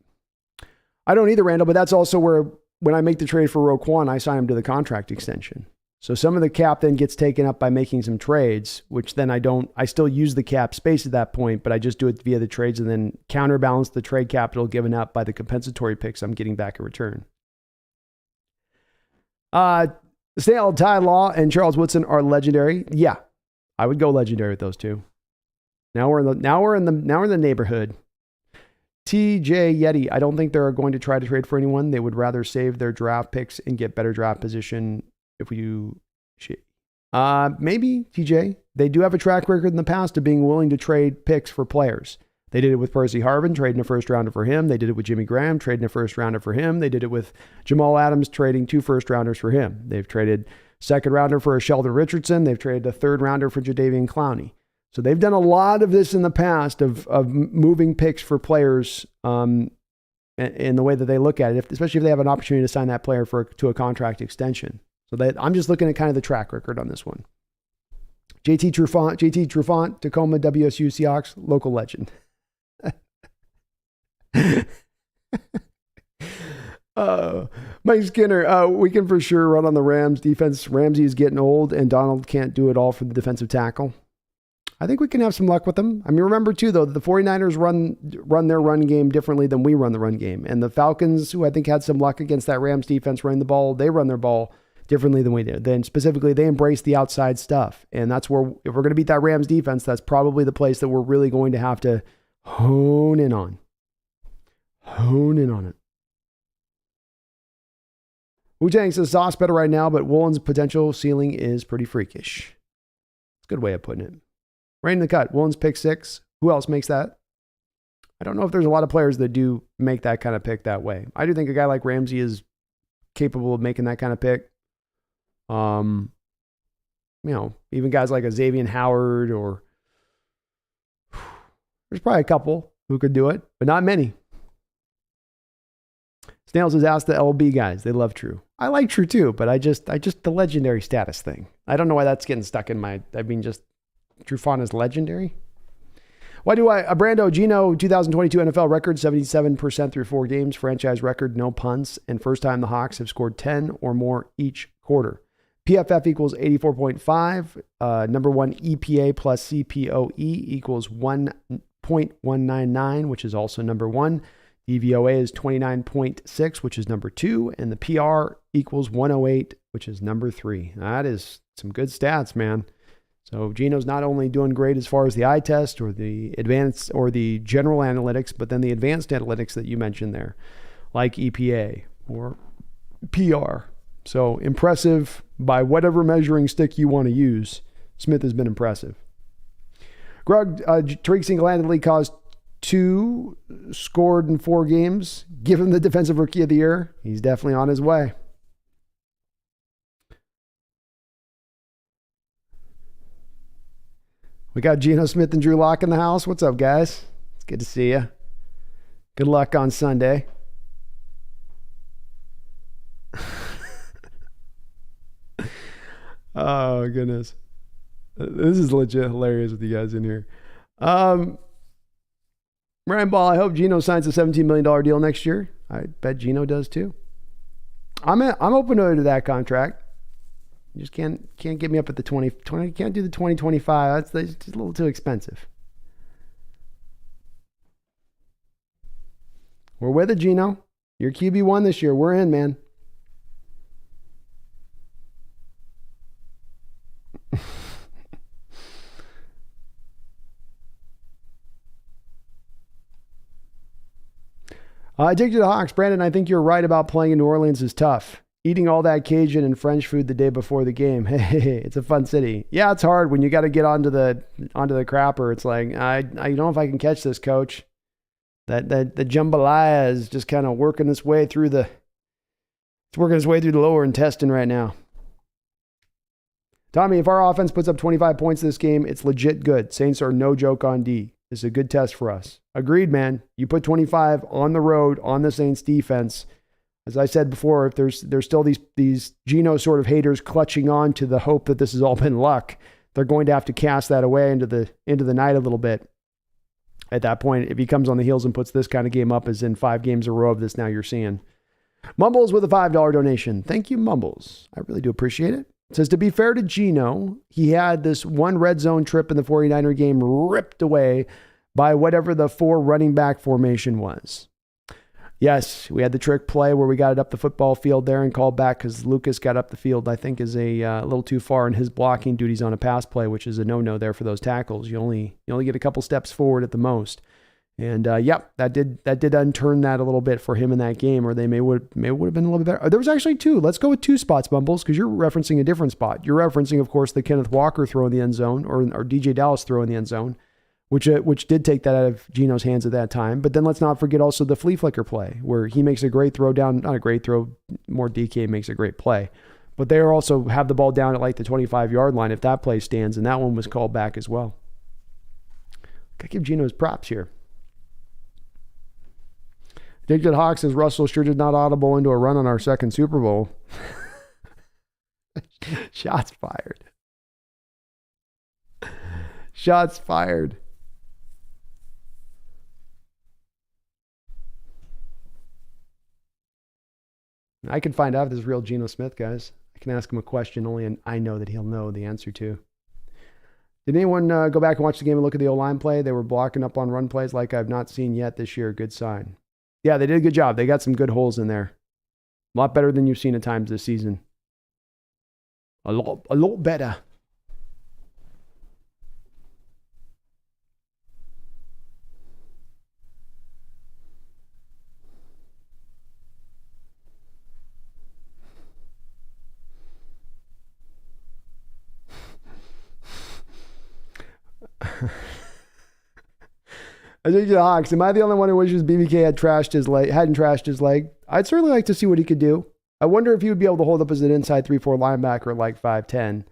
I don't either, Randall, but that's also where when I make the trade for Roquan, I sign him to the contract extension. So some of the cap then gets taken up by making some trades, which then I still use the cap space at that point, but I just do it via the trades and then counterbalance the trade capital given up by the compensatory picks I'm getting back in return. Snell, Ty Law, and Charles Woodson are legendary. Yeah, I would go legendary with those two. Now we're in the neighborhood. TJ Yeti, I don't think they're going to try to trade for anyone. They would rather save their draft picks and get better draft position. If we do shit. Maybe, TJ. They do have a track record in the past of being willing to trade picks for players. They did it with Percy Harvin, trading a first rounder for him. They did it with Jimmy Graham, trading a first rounder for him. They did it with Jamal Adams, trading 2 first rounders for him. They've traded second rounder for a Sheldon Richardson. They've traded a third rounder for Jadeveon Clowney. So they've done a lot of this in the past of moving picks for players in the way that they look at it, especially if they have an opportunity to sign that player to a contract extension. So I'm just looking at kind of the track record on this one. JT Trufant, Tacoma, WSU Seahawks, local legend. Mike Skinner, we can for sure run on the Rams defense. Ramsey is getting old and Donald can't do it all for the defensive tackle. I think we can have some luck with them. I mean, remember too, though, the 49ers run their run game differently than we run the run game. And the Falcons, who I think had some luck against that Rams defense running the ball, they run their ball differently than we do. Then specifically, they embrace the outside stuff. And that's where, if we're going to beat that Rams defense, that's probably the place that we're really going to have to hone in on. Hone in on it. Wu-Tang says, Sauce better right now, but Woolen's potential ceiling is pretty freakish. Good way of putting it. Right in the cut. Woolen's pick 6. Who else makes that? I don't know if there's a lot of players that do make that kind of pick that way. I do think a guy like Ramsey is capable of making that kind of pick. Even guys like a Xavier Howard, or there's probably a couple who could do it, but not many. Snails has asked the LB guys. They love True. I like True too, but I just the legendary status thing. I don't know why that's getting stuck in my, just Trufant is legendary. Why do Brando, Geno, 2022 NFL record, 77% through 4 games, franchise record, no punts, and first time the Hawks have scored 10 or more each quarter. PFF equals 84.5. Number 1 EPA plus CPOE equals 1.199, which is also number 1. DVOA is 29.6, which is number 2. And the PR equals 108, which is number 3. That is some good stats, man. So Geno's not only doing great as far as the eye test or the advanced or the general analytics, but then the advanced analytics that you mentioned there, like EPA or PR. So impressive by whatever measuring stick you want to use. Smith has been impressive. Tariq single-handedly caused 2, scored in 4 games. Give him the Defensive Rookie of the Year. He's definitely on his way. We got Geno Smith and Drew Lock in the house. What's up, guys? It's good to see you. Good luck on Sunday. Oh, goodness. This is legit hilarious with you guys in here. Ryan Ball, I hope Geno signs a $17 million deal next year. I bet Geno does too. I'm open to that contract. You just can't get me up at the 20, can't do the 2025. That's just a little too expensive. We're with it, Geno. You're QB1 this year. We're in, man. I take you to the Hawks. Brandon, I think you're right about playing in New Orleans is tough. Eating all that Cajun and French food the day before the game. Hey, it's a fun city. Yeah, it's hard when you got to get onto the crapper. It's like, I don't know if I can catch this, coach. The jambalaya is just kind of working its way through the lower intestine right now. Tommy, if our offense puts up 25 points this game, it's legit good. Saints are no joke on D. This is a good test for us. Agreed, man. You put 25 on the road on the Saints defense. As I said before, if there's still these Geno sort of haters clutching on to the hope that this has all been luck, they're going to have to cast that away into the night a little bit. At that point, if he comes on the heels and puts this kind of game up as in 5 games a row of this now you're seeing. Mumbles with a $5 donation. Thank you, Mumbles. I really do appreciate it. It says, to be fair to Geno, he had this one red zone trip in the 49er game ripped away by whatever the 4 running back formation was. Yes, we had the trick play where we got it up the football field there and called back because Lucas got up the field, I think, is a little too far in his blocking duties on a pass play, which is a no-no there for those tackles. You only get a couple steps forward at the most. And that did unturn that a little bit for him in that game, or they may would have been a little bit better. There was actually 2. Let's go with 2 spots, Bumbles, because you're referencing a different spot. You're referencing, of course, the Kenneth Walker throw in the end zone, or DJ Dallas throw in the end zone, which did take that out of Geno's hands at that time. But then let's not forget also the flea flicker play, where he makes a great throw down, not a great throw, more DK makes a great play. But they also have the ball down at like the 25-yard line if that play stands, and that one was called back as well. Gotta give Geno his props here. Dick that Hawks says Russell sure did not audible into a run on our second Super Bowl. Shots fired. Shots fired. I can find out if this is real Geno Smith, guys. I can ask him a question only and I know that he'll know the answer to. Did anyone go back and watch the game and look at the O-line play? They were blocking up on run plays like I've not seen yet this year. Good sign. Yeah, they did a good job. They got some good holes in there. A lot better than you've seen at times this season. A lot better. I think the Hawks. Am I the only one who wishes BBK hadn't trashed his leg? I'd certainly like to see what he could do. I wonder if he would be able to hold up as an inside 3-4 linebacker like 5'10".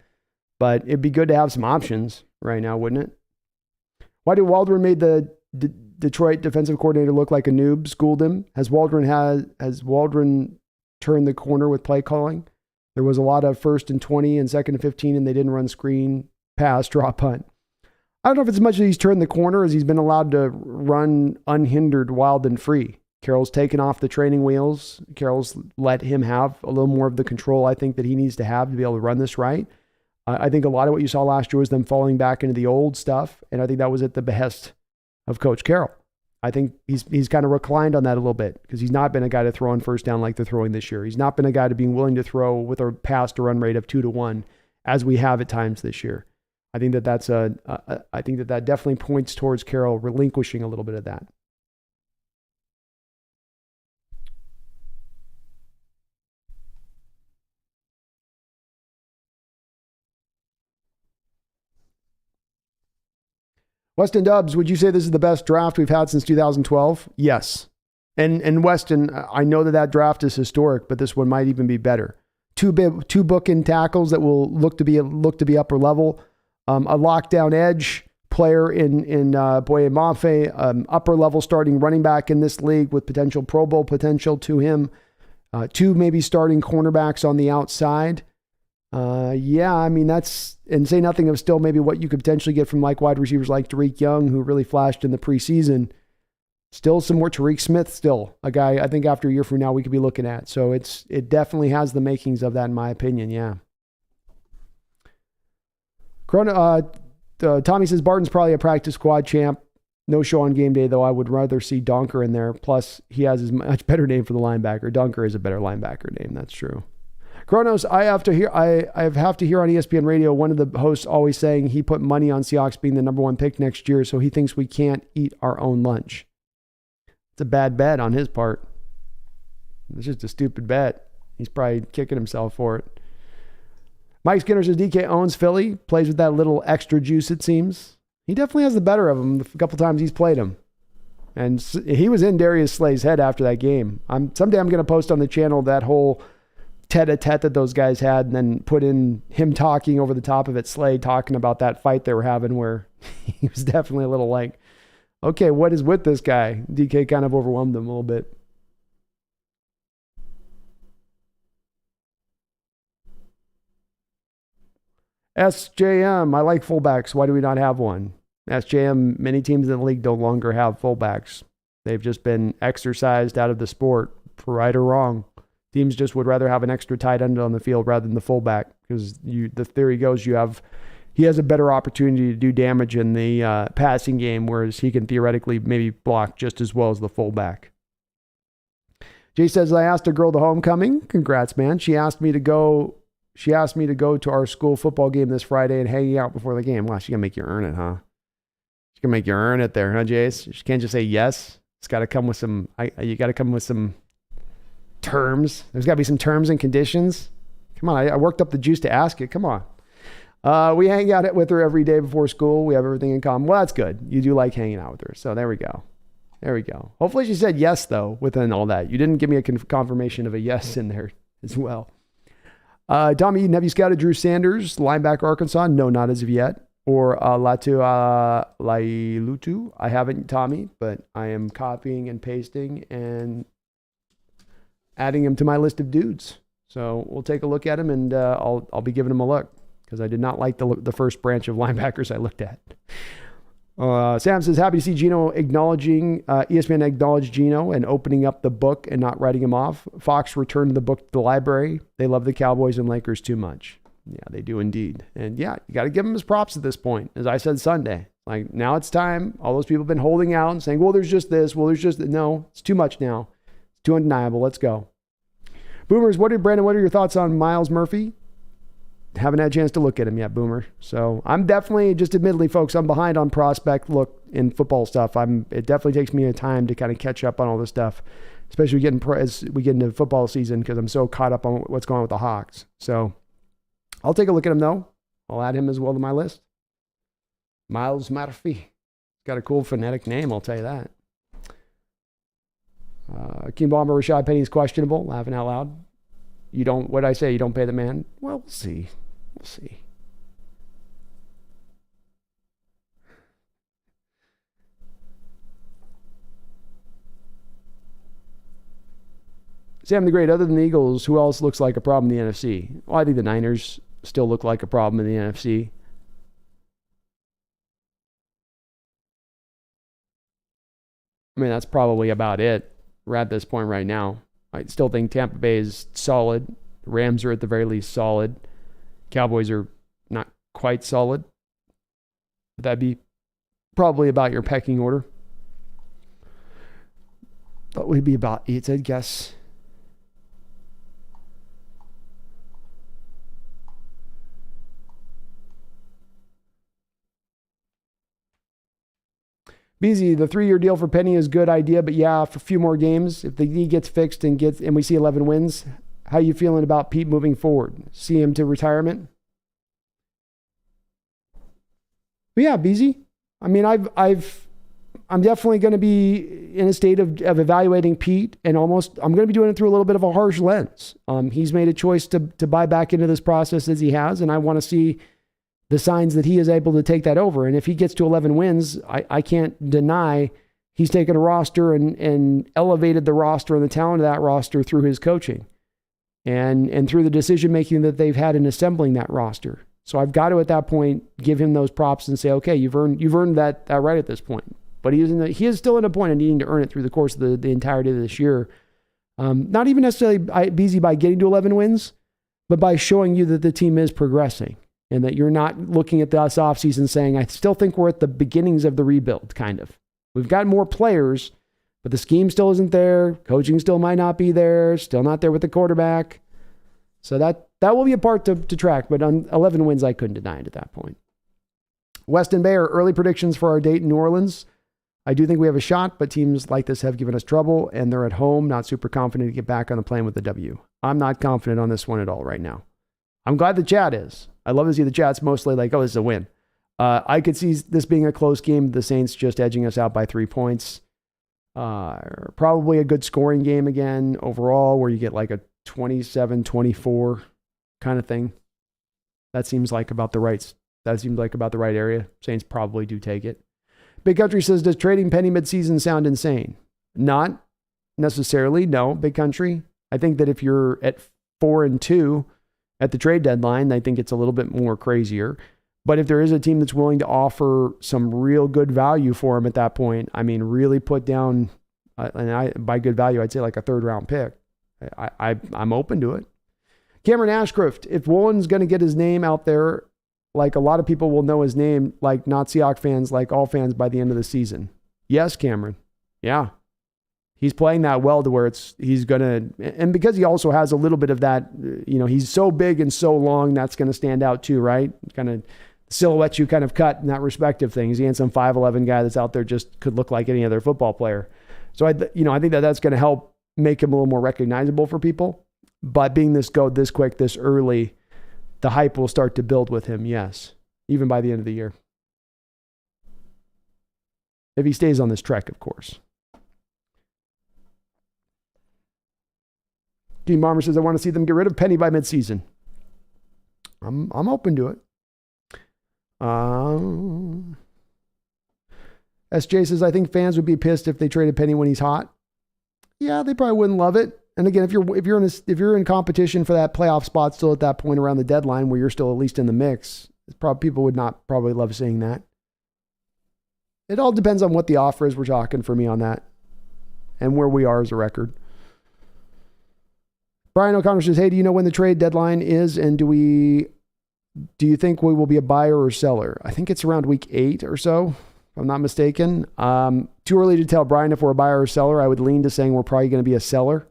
But it'd be good to have some options right now, wouldn't it? Why did Waldron made the Detroit defensive coordinator look like a noob? Schooled him. Has Waldron turned the corner with play calling? There was a lot of 1st and 20 and 2nd and 15, and they didn't run screen, pass, draw, punt. I don't know if it's as much as he's turned the corner as he's been allowed to run unhindered, wild, and free. Carroll's taken off the training wheels. Carroll's let him have a little more of the control I think that he needs to have to be able to run this right. I think a lot of what you saw last year was them falling back into the old stuff, and I think that was at the behest of Coach Carroll. I think he's kind of reclined on that a little bit because he's not been a guy to throw on first down like they're throwing this year. He's not been a guy to being willing to throw with a pass to run rate of 2-1 as we have at times this year. I think that that definitely points towards Carroll relinquishing a little bit of that. Weston Dubs, would you say this is the best draft we've had since 2012? Yes. And Weston, I know that draft is historic, but this one might even be better. Two bookend tackles that will look to be upper level. A lockdown edge player in Boye Mafe, upper level starting running back in this league with potential Pro Bowl potential to him. Two maybe starting cornerbacks on the outside. I mean, that's, and say nothing of still maybe what you could potentially get from like wide receivers like Tariq Young, who really flashed in the preseason. Still some more Tariq Smith, still a guy I think after a year from now we could be looking at. So it definitely has the makings of that in my opinion. Yeah. Tommy says Barton's probably a practice squad champ. No show on game day, though. I would rather see Donker in there. Plus, he has a much better name for the linebacker. Donker is a better linebacker name. That's true. Kronos, I have to hear on ESPN radio, one of the hosts always saying he put money on Seahawks being the number 1 pick next year, so he thinks we can't eat our own lunch. It's a bad bet on his part. It's just a stupid bet. He's probably kicking himself for it. Mike Skinner says DK owns Philly, plays with that little extra juice, it seems. He definitely has the better of him a couple times he's played him. And he was in Darius Slay's head after that game. Someday I'm going to post on the channel that whole tete-a-tete that those guys had and then put in him talking over the top of it, Slay talking about that fight they were having where he was definitely a little like, okay, what is with this guy? DK kind of overwhelmed him a little bit. SJM, I like fullbacks. Why do we not have one? SJM, many teams in the league no longer have fullbacks. They've just been exercised out of the sport, for right or wrong. Teams just would rather have an extra tight end on the field rather than the fullback because the theory goes he has a better opportunity to do damage in the passing game, whereas he can theoretically maybe block just as well as the fullback. Jay says, I asked a girl to homecoming. Congrats, man. She asked me to go to our school football game this Friday and hanging out before the game. Wow, she's going to make you earn it, huh? She's going to make you earn it there, huh, Jace? She can't just say yes. It's got to come with some, you got to come with some terms. There's got to be some terms and conditions. Come on, I worked up the juice to ask it. Come on. We hang out with her every day before school. We have everything in common. Well, that's good. You do like hanging out with her. So there we go. There we go. Hopefully she said yes, though, within all that. You didn't give me a confirmation of a yes in there as well. Tommy Eden, have you scouted Drew Sanders, linebacker, Arkansas? No, not as of yet. Or Latu Lailutu? I haven't, Tommy, but I am copying and pasting and adding him to my list of dudes. So we'll take a look at him, and I'll be giving him a look because I did not like the first branch of linebackers I looked at. Sam says, happy to see Geno ESPN acknowledge Geno and opening up the book and not writing him off. Fox returned the book to the library. They love the Cowboys and Lakers too much. Yeah, they do indeed. And yeah, you got to give him his props at this point. As I said Sunday, like now it's time. All those people have been holding out and saying, well, there's just this. Well, there's just, no, it's too much now. It's too undeniable. Let's go. Boomers, Brandon, what are your thoughts on Miles Murphy? Haven't had a chance to look at him yet, Boomer. So I'm definitely, just admittedly, folks, I'm behind on prospect look in football stuff. It definitely takes me a time to kind of catch up on all this stuff, especially as we get into football season because I'm so caught up on what's going on with the Hawks. So I'll take a look at him, though. I'll add him as well to my list. Miles Murphy. Got a cool phonetic name, I'll tell you that. King Bomber Rashad Penny is questionable. Laughing out loud. You don't, what did I say? You don't pay the man? Well, we'll see. We'll see. Sam the Great, other than the Eagles, who else looks like a problem in the NFC? Well, I think the Niners still look like a problem in the NFC. I mean, that's probably about it. We're at this point right now. I still think Tampa Bay is solid. Rams are at the very least solid. Cowboys are not quite solid. But that'd be probably about your pecking order. That would be about it, I'd guess. BZ, the 3-year deal for Penny is a good idea, but yeah, for a few more games, if the knee gets fixed and we see 11 wins, how you feeling about Pete moving forward? See him to retirement? But yeah, BZ. I mean, I'm definitely going to be in a state of evaluating Pete, and I'm going to be doing it through a little bit of a harsh lens. He's made a choice to buy back into this process as he has, and I want to see the signs that he is able to take that over. And if he gets to 11 wins, I can't deny he's taken a roster and elevated the roster and the talent of that roster through his coaching and through the decision-making that they've had in assembling that roster. So I've got to, at that point, give him those props and say, okay, you've earned that right at this point. But he is still at a point of needing to earn it through the course of the entirety of this year. Not even necessarily busy by getting to 11 wins, but by showing you that the team is progressing. And that you're not looking at this offseason saying, I still think we're at the beginnings of the rebuild, kind of. We've got more players, but the scheme still isn't there. Coaching still might not be there. Still not there with the quarterback. So that will be a part to track. But on 11 wins, I couldn't deny it at that point. Weston Bayer, early predictions for our date in New Orleans. I do think we have a shot, but teams like this have given us trouble, and they're at home, not super confident to get back on the plane with the W. I'm not confident on this one at all right now. I'm glad the chat is. I love to see the chat's mostly like, oh, this is a win. I could see this being a close game. The Saints just edging us out by 3 points. Probably a good scoring game again overall, where you get like a 27-24 kind of thing. That seems like about the right area. Saints probably do take it. Big Country says, does trading Penny midseason sound insane? Not necessarily. No, Big Country. I think that if you're at 4-2 at the trade deadline, I think it's a little bit more crazier. But if there is a team that's willing to offer some real good value for him at that point, I mean, really put down, by good value, I'd say like a 3rd round pick. I'm open to it. Cameron Ashcroft, if Woolen's going to get his name out there, like a lot of people will know his name, like not Seahawks fans, like all fans by the end of the season. Yes, Cameron. Yeah. He's playing that well to where he's going to, and because he also has a little bit of that, he's so big and so long, that's going to stand out too, right? Kind of silhouette you kind of cut in that respective thing. He's some 5'11" guy that's out there just could look like any other football player. So I think that's going to help make him a little more recognizable for people. But being this quick, this early, the hype will start to build with him, yes, even by the end of the year. If he stays on this trek, of course. Dean Bomber says, I want to see them get rid of Penny by midseason. I'm open to it. SJ says, I think fans would be pissed if they traded Penny when he's hot. Yeah, they probably wouldn't love it. And again, if you're in competition for that playoff spot still at that point around the deadline where you're still at least in the mix, people would not probably love seeing that. It all depends on what the offer is we're talking for me on that and where we are as a record. Brian O'Connor says, hey, do you know when the trade deadline is? And do you think we will be a buyer or seller? I think it's around week 8 or so, if I'm not mistaken. Too early to tell, Brian, if we're a buyer or seller. I would lean to saying we're probably going to be a seller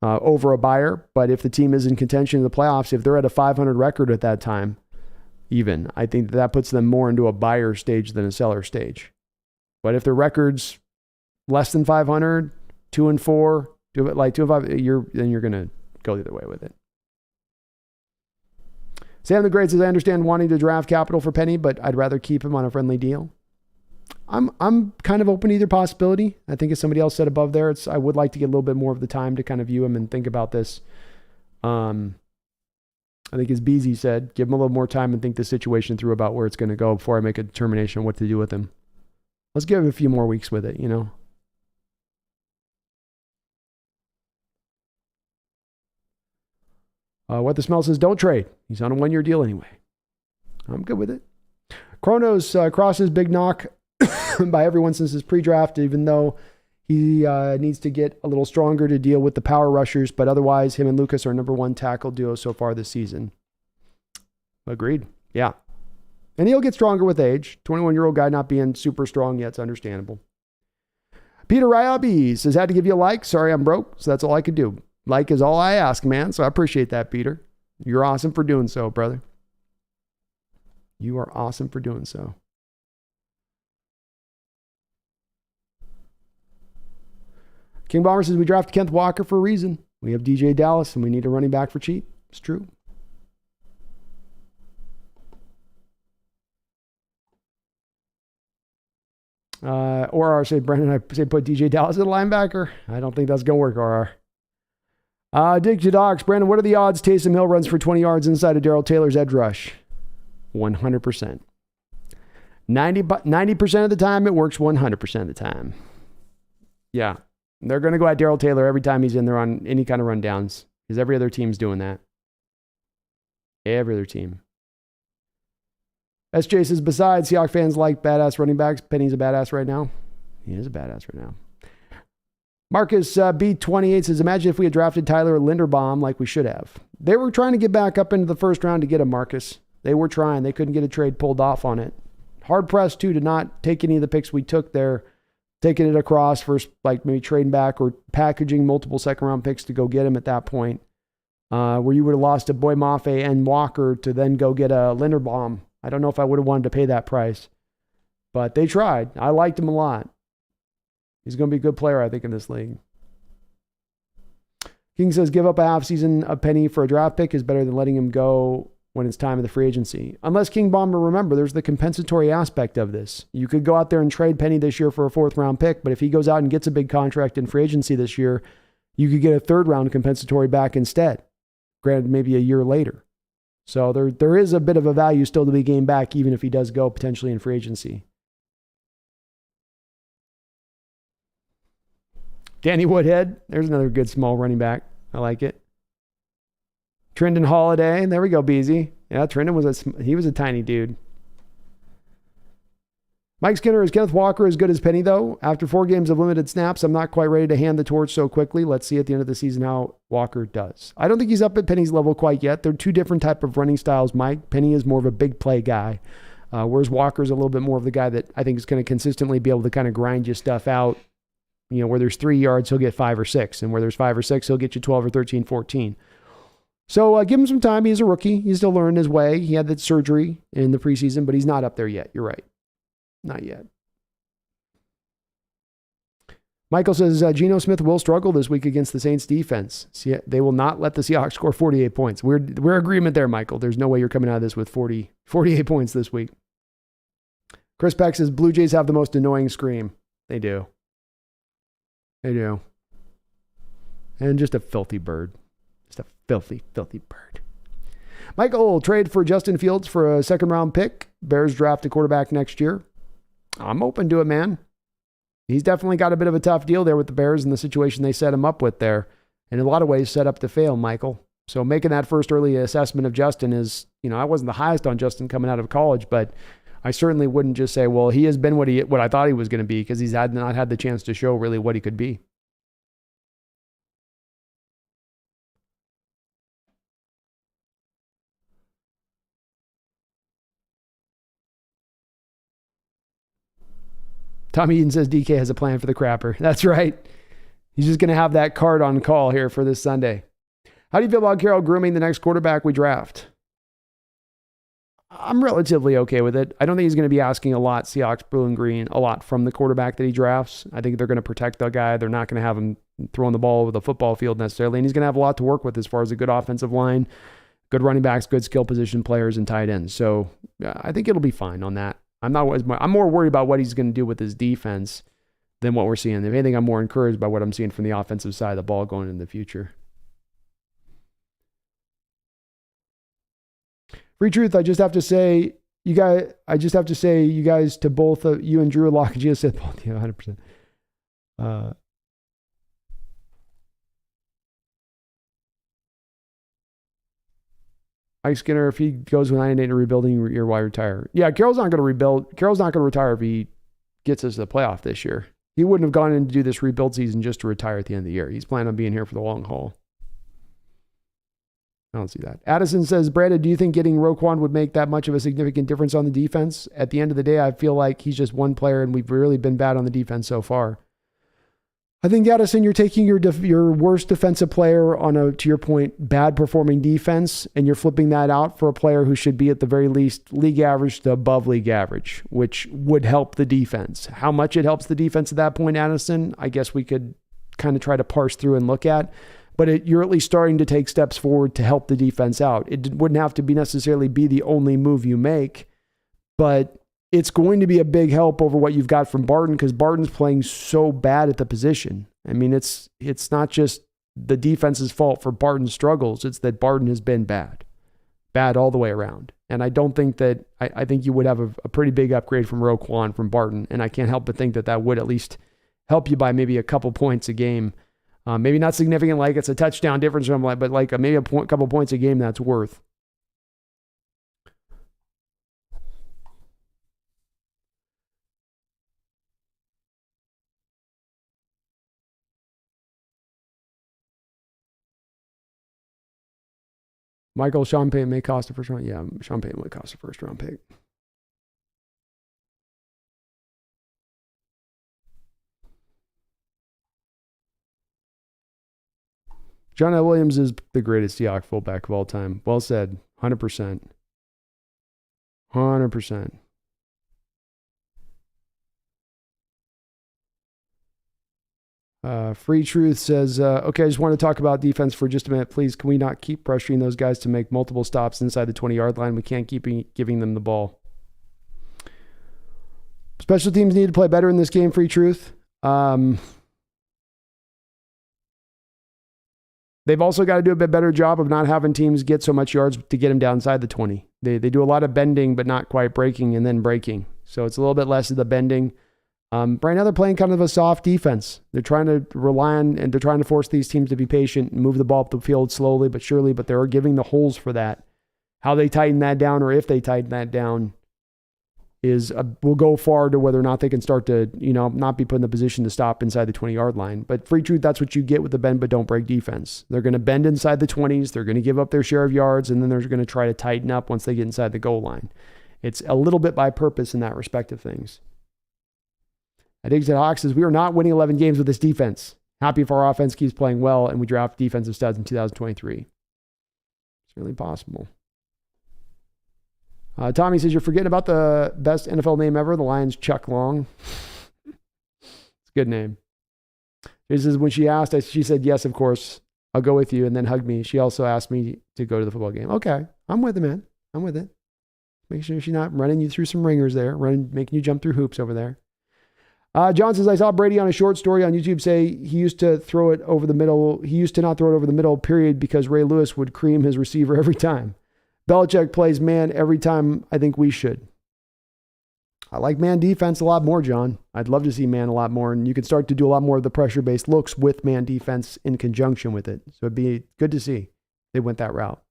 over a buyer. But if the team is in contention in the playoffs, if they're at a 500 record at that time, even, I think that puts them more into a buyer stage than a seller stage. But if their record's less than 500, 2-4, do it like 2-5, then you're going to go the other way with it. Sam the Great says, I understand wanting to draft capital for Penny, but I'd rather keep him on a friendly deal. I'm kind of open to either possibility. I think as somebody else said above there, I would like to get a little bit more of the time to kind of view him and think about this. I think as Beezy said, give him a little more time and think the situation through about where it's going to go before I make a determination on what to do with him. Let's give him a few more weeks with it, What the Smell says, don't trade. He's on a 1-year deal anyway. I'm good with it. Kronos crosses big knock by everyone since his pre-draft, even though he needs to get a little stronger to deal with the power rushers, but otherwise him and Lucas are number 1 tackle duo so far this season. Agreed. Yeah. And he'll get stronger with age. 21-year-old guy not being super strong yet, it's understandable. Peter Ryabi says, had to give you a like. Sorry, I'm broke, so that's all I could do. Like is all I ask, man. So I appreciate that, Peter. You're awesome for doing so, brother. You are awesome for doing so. King Bomber says, we drafted Kenneth Walker for a reason. We have DJ Dallas and we need a running back for cheap. It's true. Or I say, Brendan, I say put DJ Dallas at a linebacker. I don't think that's going to work, RR. Dick Jadox, Brandon, what are the odds Taysom Hill runs for 20 yards inside of Darrell Taylor's edge rush? 100%. 90% of the time, it works 100% of the time. Yeah. They're going to go at Darrell Taylor every time he's in there on any kind of rundowns, because every other team's doing that. Every other team. SJ says, besides, Seahawks fans like badass running backs. Penny's a badass right now. He is a badass right now. Marcus B28 says, imagine if we had drafted Tyler Linderbaum like we should have. They were trying to get back up into the first round to get him, Marcus. They were trying. They couldn't get a trade pulled off on it. Hard pressed, too, to not take any of the picks we took there, taking it across for like maybe trading back or packaging multiple second-round picks to go get him at that point, where you would have lost a Boy Mafe and Walker to then go get a Linderbaum. I don't know if I would have wanted to pay that price, but they tried. I liked him a lot. He's going to be a good player, I think, in this league. King says, give up a half season of Penny for a draft pick is better than letting him go when it's time of the free agency. Unless King Bomber, remember, there's the compensatory aspect of this. You could go out there and trade Penny this year for a 4th-round pick, but if he goes out and gets a big contract in free agency this year, you could get a 3rd-round compensatory back instead, granted maybe a year later. So there is a bit of a value still to be gained back, even if he does go potentially in free agency. Danny Woodhead, there's another good small running back. I like it. Trendon Holiday, there we go, Beezy. Yeah, Trendon was a tiny dude. Mike Skinner, is Kenneth Walker as good as Penny, though? After 4 games of limited snaps, I'm not quite ready to hand the torch so quickly. Let's see at the end of the season how Walker does. I don't think he's up at Penny's level quite yet. They're 2 different type of running styles, Mike. Penny is more of a big play guy, whereas Walker's a little bit more of the guy that I think is going to consistently be able to kind of grind you stuff out. Where there's 3 yards, he'll get 5 or 6. And where there's 5 or 6, he'll get you 12 or 13, 14. So give him some time. He's a rookie. He's still learning his way. He had that surgery in the preseason, but he's not up there yet. You're right. Not yet. Michael says, Geno Smith will struggle this week against the Saints defense. See, they will not let the Seahawks score 48 points. We're agreement there, Michael. There's no way you're coming out of this with 48 points this week. Chris Peck says, Blue Jays have the most annoying scream. They do. They do. And just a filthy bird. Just a filthy, filthy bird. Michael, trade for Justin Fields for a 2nd-round pick. Bears draft a quarterback next year. I'm open to it, man. He's definitely got a bit of a tough deal there with the Bears and the situation they set him up with there. In a lot of ways, set up to fail, Michael. So making that first early assessment of Justin is, I wasn't the highest on Justin coming out of college, but I certainly wouldn't just say, well, he has been what I thought he was going to be, because he's not had the chance to show really what he could be. Tommy Eden says DK has a plan for the crapper. That's right. He's just going to have that card on call here for this Sunday. How do you feel about Carroll grooming the next quarterback we draft? I'm relatively okay with it. I don't think he's going to be asking a lot, Seahawks, blue and green, a lot from the quarterback that he drafts. I think they're going to protect the guy. They're not going to have him throwing the ball over the football field necessarily. And he's going to have a lot to work with as far as a good offensive line, good running backs, good skill position players, and tight ends. So I think it'll be fine on that. I'm more worried about what he's going to do with his defense than what we're seeing. If anything, I'm more encouraged by what I'm seeing from the offensive side of the ball going into the future. Free truth, I just have to say, you guys to both of you and Drew Lock and Gio said, yeah, 100%. Ike Skinner, if he goes with 9-8 in a rebuilding year, why retire? Yeah, Carroll's not going to rebuild. Carroll's not going to retire if he gets us to the playoff this year. He wouldn't have gone in to do this rebuild season just to retire at the end of the year. He's planning on being here for the long haul. I don't see that. Addison says, Brandon, do you think getting Roquan would make that much of a significant difference on the defense? At the end of the day, I feel like he's just one player, and we've really been bad on the defense so far. I think, Addison, you're taking your worst defensive player on to your point, bad performing defense, and you're flipping that out for a player who should be at the very least league average to above league average, which would help the defense. How much it helps the defense at that point, Addison, I guess we could kind of try to parse through and look at. But you're at least starting to take steps forward to help the defense out. It wouldn't have to be necessarily be the only move you make, but it's going to be a big help over what you've got from Barton because Barton's playing so bad at the position. I mean, it's not just the defense's fault for Barton's struggles. It's that Barton has been bad all the way around. And I don't think that, I think you would have a pretty big upgrade from Roquan from Barton. And I can't help but think that would at least help you by maybe a couple points a game. Maybe not significant, like it's a touchdown difference, but like maybe couple points a game that's worth. Michael, Sean Payton may cost a first round. Yeah, Sean Payton would cost a first round pick. John L. Williams is the greatest Seahawks fullback of all time. Well said. 100%. 100%. Free Truth says, okay, I just want to talk about defense for just a minute. Please, can we not keep pressuring those guys to make multiple stops inside the 20-yard line? We can't keep giving them the ball. Special teams need to play better in this game, Free Truth. They've also got to do a bit better job of not having teams get so much yards to get them down inside the 20. They do a lot of bending, but not quite breaking and then breaking. So it's a little bit less of the bending. Right now they're playing kind of a soft defense. They're trying to rely on, and they're trying to force these teams to be patient and move the ball up the field slowly but surely, but they're giving the holes for that. How they tighten that down, or if they tighten that down, will go far to whether or not they can start to, not be put in the position to stop inside the 20-yard line. But Free Truth, that's what you get with the bend but don't break defense. They're going to bend inside the 20s. They're going to give up their share of yards, and then they're going to try to tighten up once they get inside the goal line. It's a little bit by purpose in that respect of things. I think that Hawks says, we are not winning 11 games with this defense. Happy if our offense keeps playing well and we draft defensive studs in 2023. It's really possible. Tommy says, you're forgetting about the best NFL name ever, the Lions' Chuck Long. It's a good name. She says, when she asked, she said, yes, of course, I'll go with you, and then hugged me. She also asked me to go to the football game. Okay, I'm with it, man. I'm with it. Make sure she's not running you through some ringers there, making you jump through hoops over there. John says, I saw Brady on a short story on YouTube say he used to throw it over the middle. He used to not throw it over the middle, period, because Ray Lewis would cream his receiver every time. Belichick plays man every time. I think we should. I like man defense a lot more, John. I'd love to see man a lot more, and you can start to do a lot more of the pressure-based looks with man defense in conjunction with it. So it'd be good to see they went that route.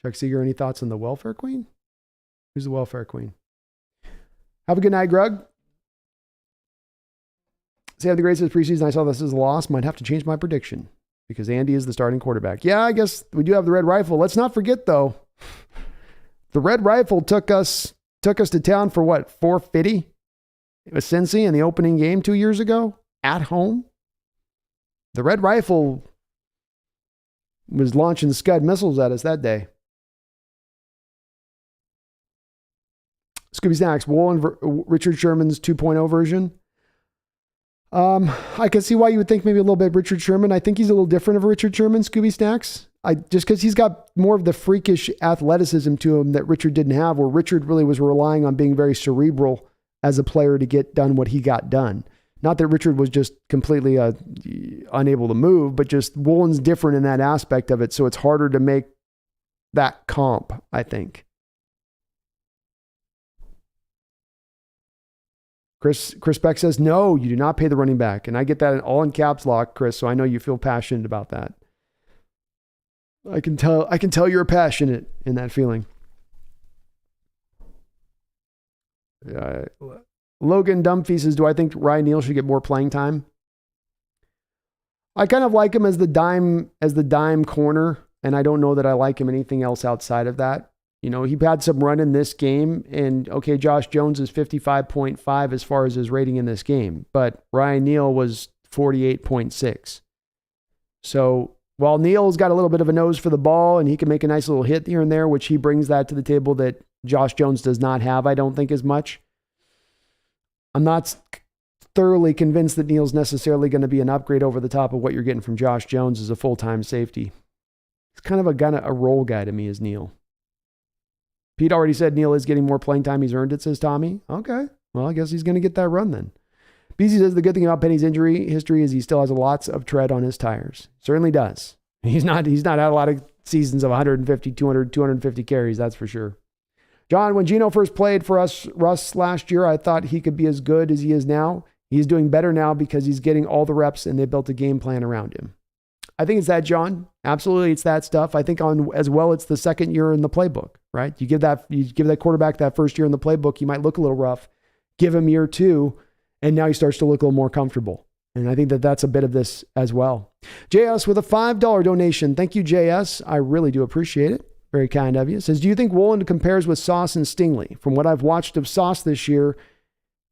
Chuck Seeger, any thoughts on the welfare queen? Who's the welfare queen? Have a good night, Grug. Say the great says preseason. I saw this as a loss. Might have to change my prediction because Andy is the starting quarterback. Yeah, I guess we do have the red rifle. Let's not forget though, the red rifle took us to town for what, 450? It was Cincy in the opening game 2 years ago at home. The red rifle was launching Scud missiles at us that day. Scooby Snacks, Woolen, Richard Sherman's 2.0 version. I can see why you would think maybe a little bit Richard Sherman. I think he's a little different of a Richard Sherman, Scooby Stacks. Just because he's got more of the freakish athleticism to him that Richard didn't have, where Richard really was relying on being very cerebral as a player to get done what he got done. Not that Richard was just completely unable to move, but just Woolen's different in that aspect of it. So it's harder to make that comp, I think. Chris Beck says, no, you do not pay the running back. And I get that all in caps lock, Chris, so I know you feel passionate about that. I can tell you're passionate in that feeling. Logan Dumphy says, do I think Ryan Neal should get more playing time? I kind of like him as the dime corner, and I don't know that I like him anything else outside of that. You know, he had some run in this game, and okay, Josh Jones is 55.5 as far as his rating in this game, but Ryan Neal was 48.6. So while Neal's got a little bit of a nose for the ball and he can make a nice little hit here and there, which he brings that to the table that Josh Jones does not have, I don't think as much. I'm not thoroughly convinced that Neal's necessarily going to be an upgrade over the top of what you're getting from Josh Jones as a full-time safety. He's kind of a role guy to me as Neal. Pete already said Neal is getting more playing time. He's earned it, says Tommy. Okay. Well, I guess he's going to get that run then. BZ says the good thing about Penny's injury history is he still has lots of tread on his tires. Certainly does. He's not had a lot of seasons of 150, 200, 250 carries, that's for sure. John, when Geno first played for Russ last year, I thought he could be as good as he is now. He's doing better now because he's getting all the reps and they built a game plan around him. I think it's that, John. Absolutely, it's that stuff. I think as well, it's the second year in the playbook, right? You give that quarterback that first year in the playbook, he might look a little rough. Give him year two, and now he starts to look a little more comfortable. And I think that's a bit of this as well. JS with a $5 donation. Thank you, JS. I really do appreciate it. Very kind of you. Says, do you think Woolen compares with Sauce and Stingley? From what I've watched of Sauce this year,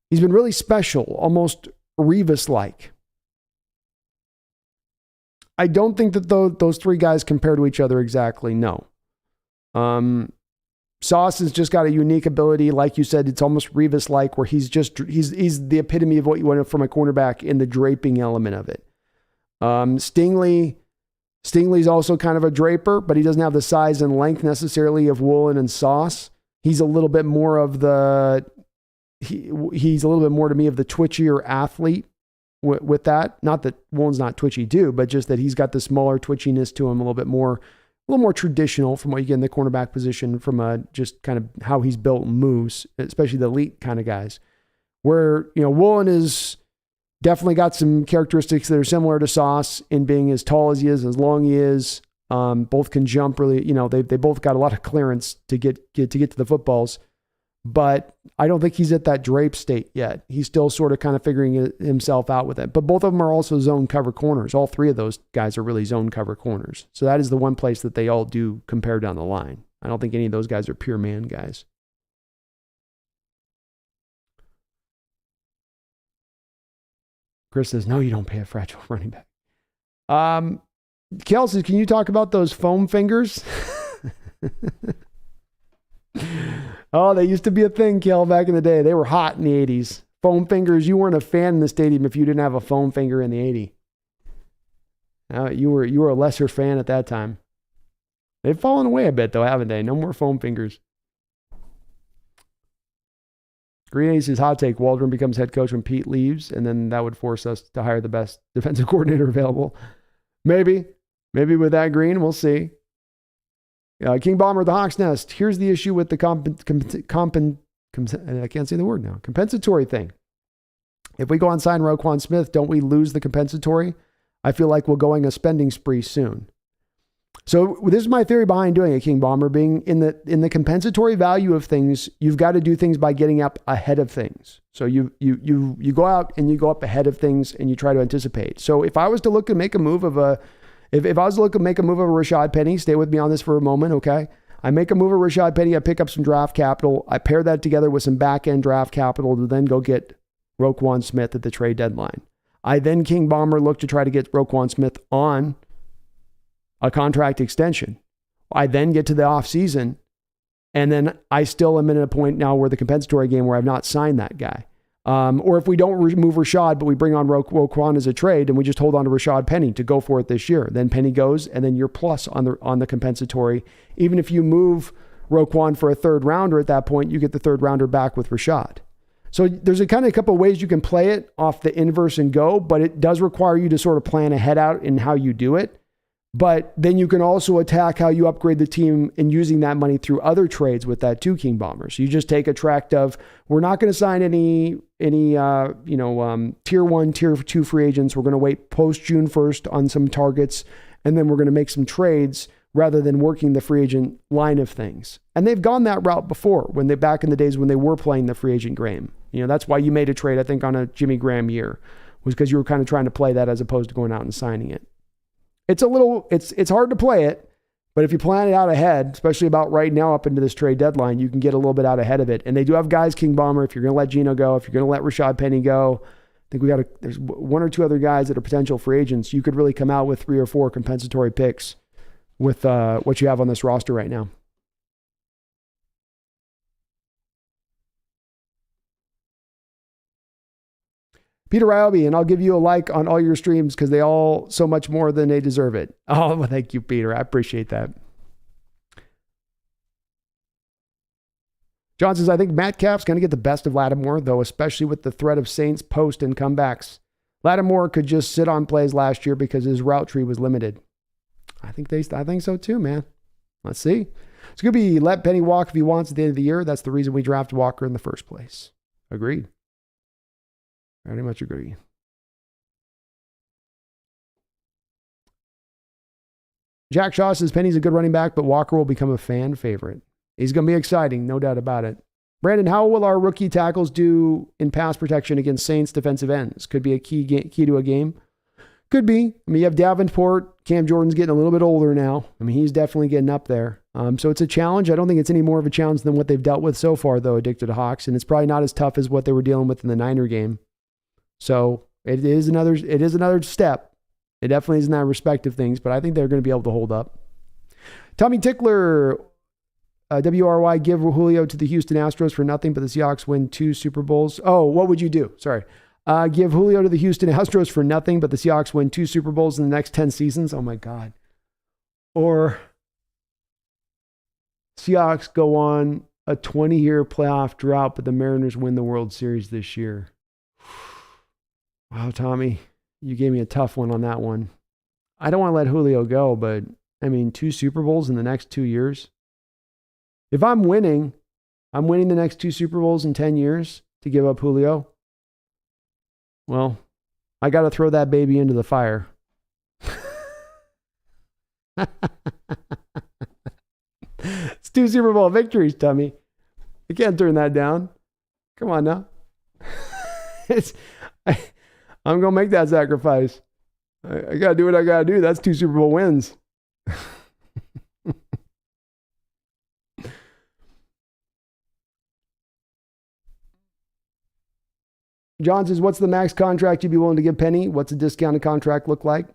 he's been really special, almost Revis-like. I don't think that those three guys compare to each other exactly, no. Sauce has just got a unique ability. Like you said, it's almost Revis-like, where he's the epitome of what you want from a cornerback in the draping element of it. Stingley's also kind of a draper, but he doesn't have the size and length necessarily of Woolen and Sauce. He's a little bit more of he's a little bit more to me of the twitchier athlete with that. Not that Woolen's not twitchy too, but just that he's got the smaller twitchiness to him, a little more traditional from what you get in the cornerback position from just kind of how he's built and moves, especially the elite kind of guys. Where, Woolen is definitely got some characteristics that are similar to Sauce in being as tall as he is, as long he is. Both can jump really, they both got a lot of clearance to get to the footballs. But I don't think he's at that drape state yet. He's still sort of kind of figuring himself out with it. But both of them are also zone cover corners. All three of those guys are really zone cover corners. So that is the one place that they all do compare down the line. I don't think any of those guys are pure man guys. Chris says, no, you don't pay a fragile running back. Kelsey, can you talk about those foam fingers? Oh, they used to be a thing, Kel, back in the day. They were hot in the 80s. Foam fingers, you weren't a fan in the stadium if you didn't have a foam finger in the 80. You were a lesser fan at that time. They've fallen away a bit, though, haven't they? No more foam fingers. Green Ace's hot take, Waldron becomes head coach when Pete leaves, and then that would force us to hire the best defensive coordinator available. Maybe with that, Green, we'll see. King Bomber, the Hawks Nest. Here's the issue with the I can't say the word now. Compensatory thing. If we go on sign Roquan Smith, don't we lose the compensatory? I feel like we're going a spending spree soon. So this is my theory behind doing it, King Bomber, being in the compensatory value of things, you've got to do things by getting up ahead of things. So you go out and you go up ahead of things and you try to anticipate. So if I was to look to make a move of if I was to look to make a move of a Rashad Penny, stay with me on this for a moment, okay? I make a move of Rashad Penny, I pick up some draft capital, I pair that together with some back-end draft capital to then go get Roquan Smith at the trade deadline. I then, King Bomber, look to try to get Roquan Smith on a contract extension. I then get to the offseason, and then I still am at a point now where the compensatory game where I've not signed that guy. Or if we don't move Rashad, but we bring on Roquan as a trade, and we just hold on to Rashad Penny to go for it this year. Then Penny goes, and then you're plus on the compensatory. Even if you move Roquan for a third rounder at that point, you get the third rounder back with Rashad. So there's a couple of ways you can play it off the inverse and go, but it does require you to sort of plan ahead out in how you do it. But then you can also attack how you upgrade the team and using that money through other trades with that too, King Bomber. So you just take a tract of, we're not going to sign any tier 1, tier 2 free agents. We're going to wait post June 1st on some targets, and then we're going to make some trades rather than working the free agent line of things. And they've gone that route before back in the days when they were playing the free agent game. That's why you made a trade, I think, on a Jimmy Graham year, was because you were kind of trying to play that as opposed to going out and signing it. It's hard to play it, but if you plan it out ahead, especially about right now up into this trade deadline, you can get a little bit out ahead of it. And they do have guys, King Bomber, if you're going to let Geno go, if you're going to let Rashad Penny go, I think there's one or two other guys that are potential free agents. You could really come out with 3 or 4 compensatory picks with what you have on this roster right now. Peter Ryobi, and I'll give you a like on all your streams because they all so much more than they deserve it. Oh, well, thank you, Peter. I appreciate that. John says, I think Metcalf's going to get the best of Lattimore, though, especially with the threat of Saints post and comebacks. Lattimore could just sit on plays last year because his route tree was limited. I think so too, man. Let's see. It's going to be let Penny walk if he wants at the end of the year. That's the reason we drafted Walker in the first place. Agreed. Very much agree. Jack Shaw says Penny's a good running back, but Walker will become a fan favorite. He's going to be exciting, no doubt about it. Brandon, how will our rookie tackles do in pass protection against Saints defensive ends? Could be a key to a game. Could be. I mean, you have Davenport. Cam Jordan's getting a little bit older now. I mean, he's definitely getting up there. So it's a challenge. I don't think it's any more of a challenge than what they've dealt with so far, though, Addicted to Hawks. And it's probably not as tough as what they were dealing with in the Niner game. So it is another step. It definitely is in that respect of things, but I think they're going to be able to hold up. Tommy Tickler, WRY, give Julio to the Houston Astros for nothing, but the Seahawks win 2 Super Bowls. Oh, what would you do? Sorry. Give Julio to the Houston Astros for nothing, but the Seahawks win 2 Super Bowls in the next 10 seasons. Oh my God. Or Seahawks go on a 20-year playoff drought, but the Mariners win the World Series this year. Wow, Tommy, you gave me a tough one on that one. I don't want to let Julio go, but I mean, 2 Super Bowls in the next 2 years. If I'm winning the next 2 Super Bowls in 10 years to give up Julio. Well, I got to throw that baby into the fire. It's 2 Super Bowl victories, Tommy. You can't turn that down. Come on now. I'm going to make that sacrifice. I got to do what I got to do. That's 2 Super Bowl wins. John says, what's the max contract you'd be willing to give Penny? What's a discounted contract look like?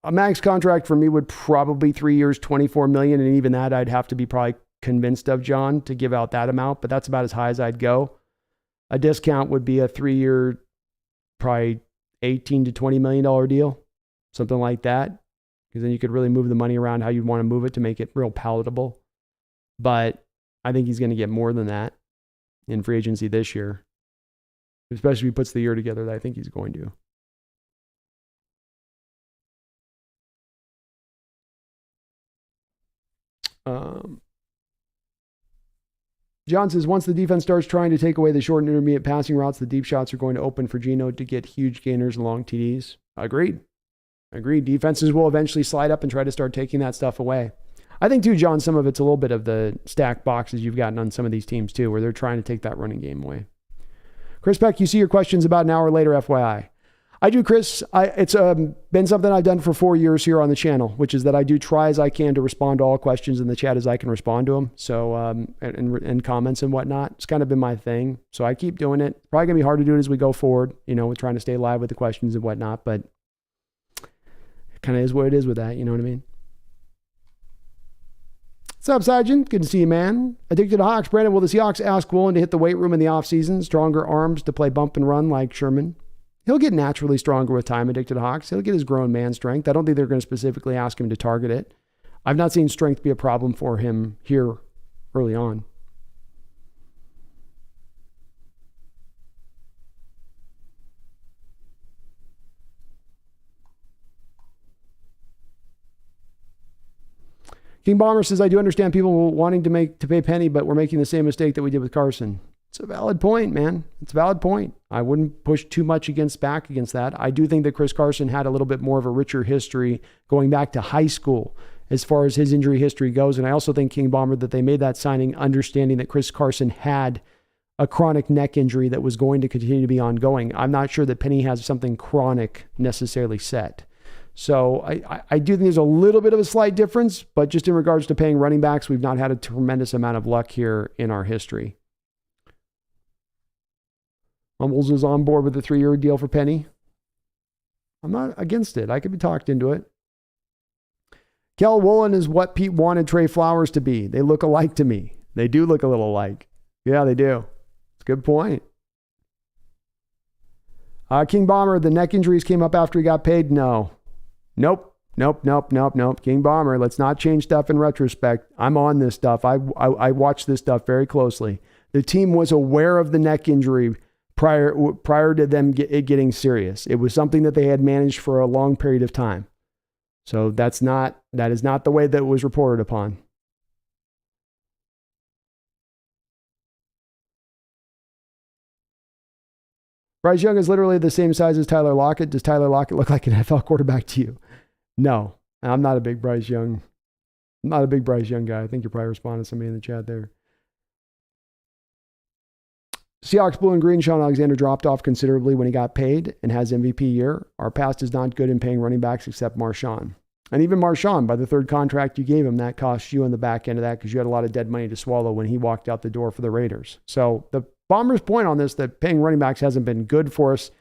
A max contract for me would probably 3 years, $24 million. And even that, I'd have to be probably convinced of, John, to give out that amount. But that's about as high as I'd go. A discount would be a 3-year, probably $18 to $20 million deal, something like that. Because then you could really move the money around how you'd want to move it to make it real palatable. But I think he's going to get more than that in free agency this year, especially if he puts the year together that I think he's going to. John says, once the defense starts trying to take away the short and intermediate passing routes, the deep shots are going to open for Geno to get huge gainers and long TDs. Agreed. Defenses will eventually slide up and try to start taking that stuff away. I think too, John, some of it's a little bit of the stacked boxes you've gotten on some of these teams too, where they're trying to take that running game away. Chris Peck, you see your questions about an hour later, FYI. I do, Chris. It's been something I've done for 4 years here on the channel, which is that I do try as I can to respond to all questions in the chat as I can respond to them. So, and comments and whatnot. It's kind of been my thing. So I keep doing it. Probably going to be hard to do it as we go forward, with trying to stay live with the questions and whatnot, but it kind of is what it is with that. You know what I mean? What's up, Sergeant? Good to see you, man. Addicted to Hawks. Brandon, will the Seahawks ask Woolen to hit the weight room in the offseason? Stronger arms to play bump and run like Sherman? He'll get naturally stronger with time, Addicted to Hawks. He'll get his grown man strength. I don't think they're going to specifically ask him to target it. I've not seen strength be a problem for him here early on. King Bomber says, I do understand people wanting to pay Penny, but we're making the same mistake that we did with Carson. It's a valid point, man. It's a valid point. I wouldn't push too much back against that. I do think that Chris Carson had a little bit more of a richer history going back to high school as far as his injury history goes. And I also think, King Bomber, that they made that signing understanding that Chris Carson had a chronic neck injury that was going to continue to be ongoing. I'm not sure that Penny has something chronic necessarily set. So I do think there's a little bit of a slight difference, but just in regards to paying running backs, we've not had a tremendous amount of luck here in our history. Mumbles is on board with the 3-year deal for Penny. I'm not against it. I could be talked into it. Kel Woolen is what Pete wanted Trey Flowers to be. They look alike to me. They do look a little alike. Yeah, they do. It's a good point. King Bomber, the neck injuries came up after he got paid? No. Nope. King Bomber, let's not change stuff in retrospect. I'm on this stuff. I watch this stuff very closely. The team was aware of the neck injury prior to them getting serious. It was something that they had managed for a long period of time. So that is not the way that it was reported upon. Bryce Young is literally the same size as Tyler Lockett. Does Tyler Lockett look like an NFL quarterback to you? No, I'm not a big Bryce Young. I'm not a big Bryce Young guy. I think you're probably responding to somebody in the chat there. Seahawks blue and green. Sean Alexander dropped off considerably when he got paid and has MVP year. Our past is not good in paying running backs except Marshawn. And even Marshawn, by the third contract you gave him, that cost you on the back end of that because you had a lot of dead money to swallow when he walked out the door for the Raiders. So the Bombers' point on this, that paying running backs hasn't been good for us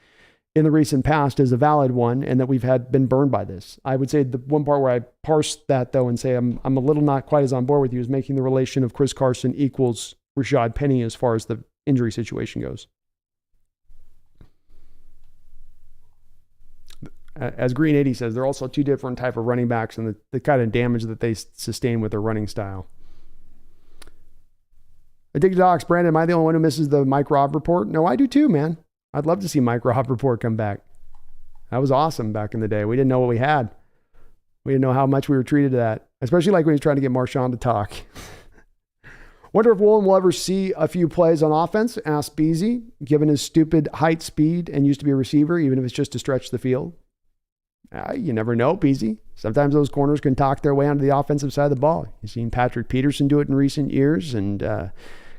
in the recent past, is a valid one, and that we've been burned by this. I would say the one part where I parse that, though, and say I'm a little not quite as on board with you is making the relation of Chris Carson equals Rashad Penny as far as the injury situation goes. As Green 80 says, they're also two different type of running backs and the kind of damage that they sustain with their running style. Addicted to Hawks. Brandon, am I the only one who misses the Mike Robb report? No, I do too, man. I'd love to see Mike Robb report come back. That was awesome back in the day. We didn't know what we had. We didn't know how much we were treated to that, especially like when he's trying to get Marshawn to talk. Wonder if Woolen will ever see a few plays on offense. Ask Beasy, given his stupid height, speed, and used to be a receiver, even if it's just to stretch the field. You never know, Beasy. Sometimes those corners can talk their way onto the offensive side of the ball. You've seen Patrick Peterson do it in recent years, and of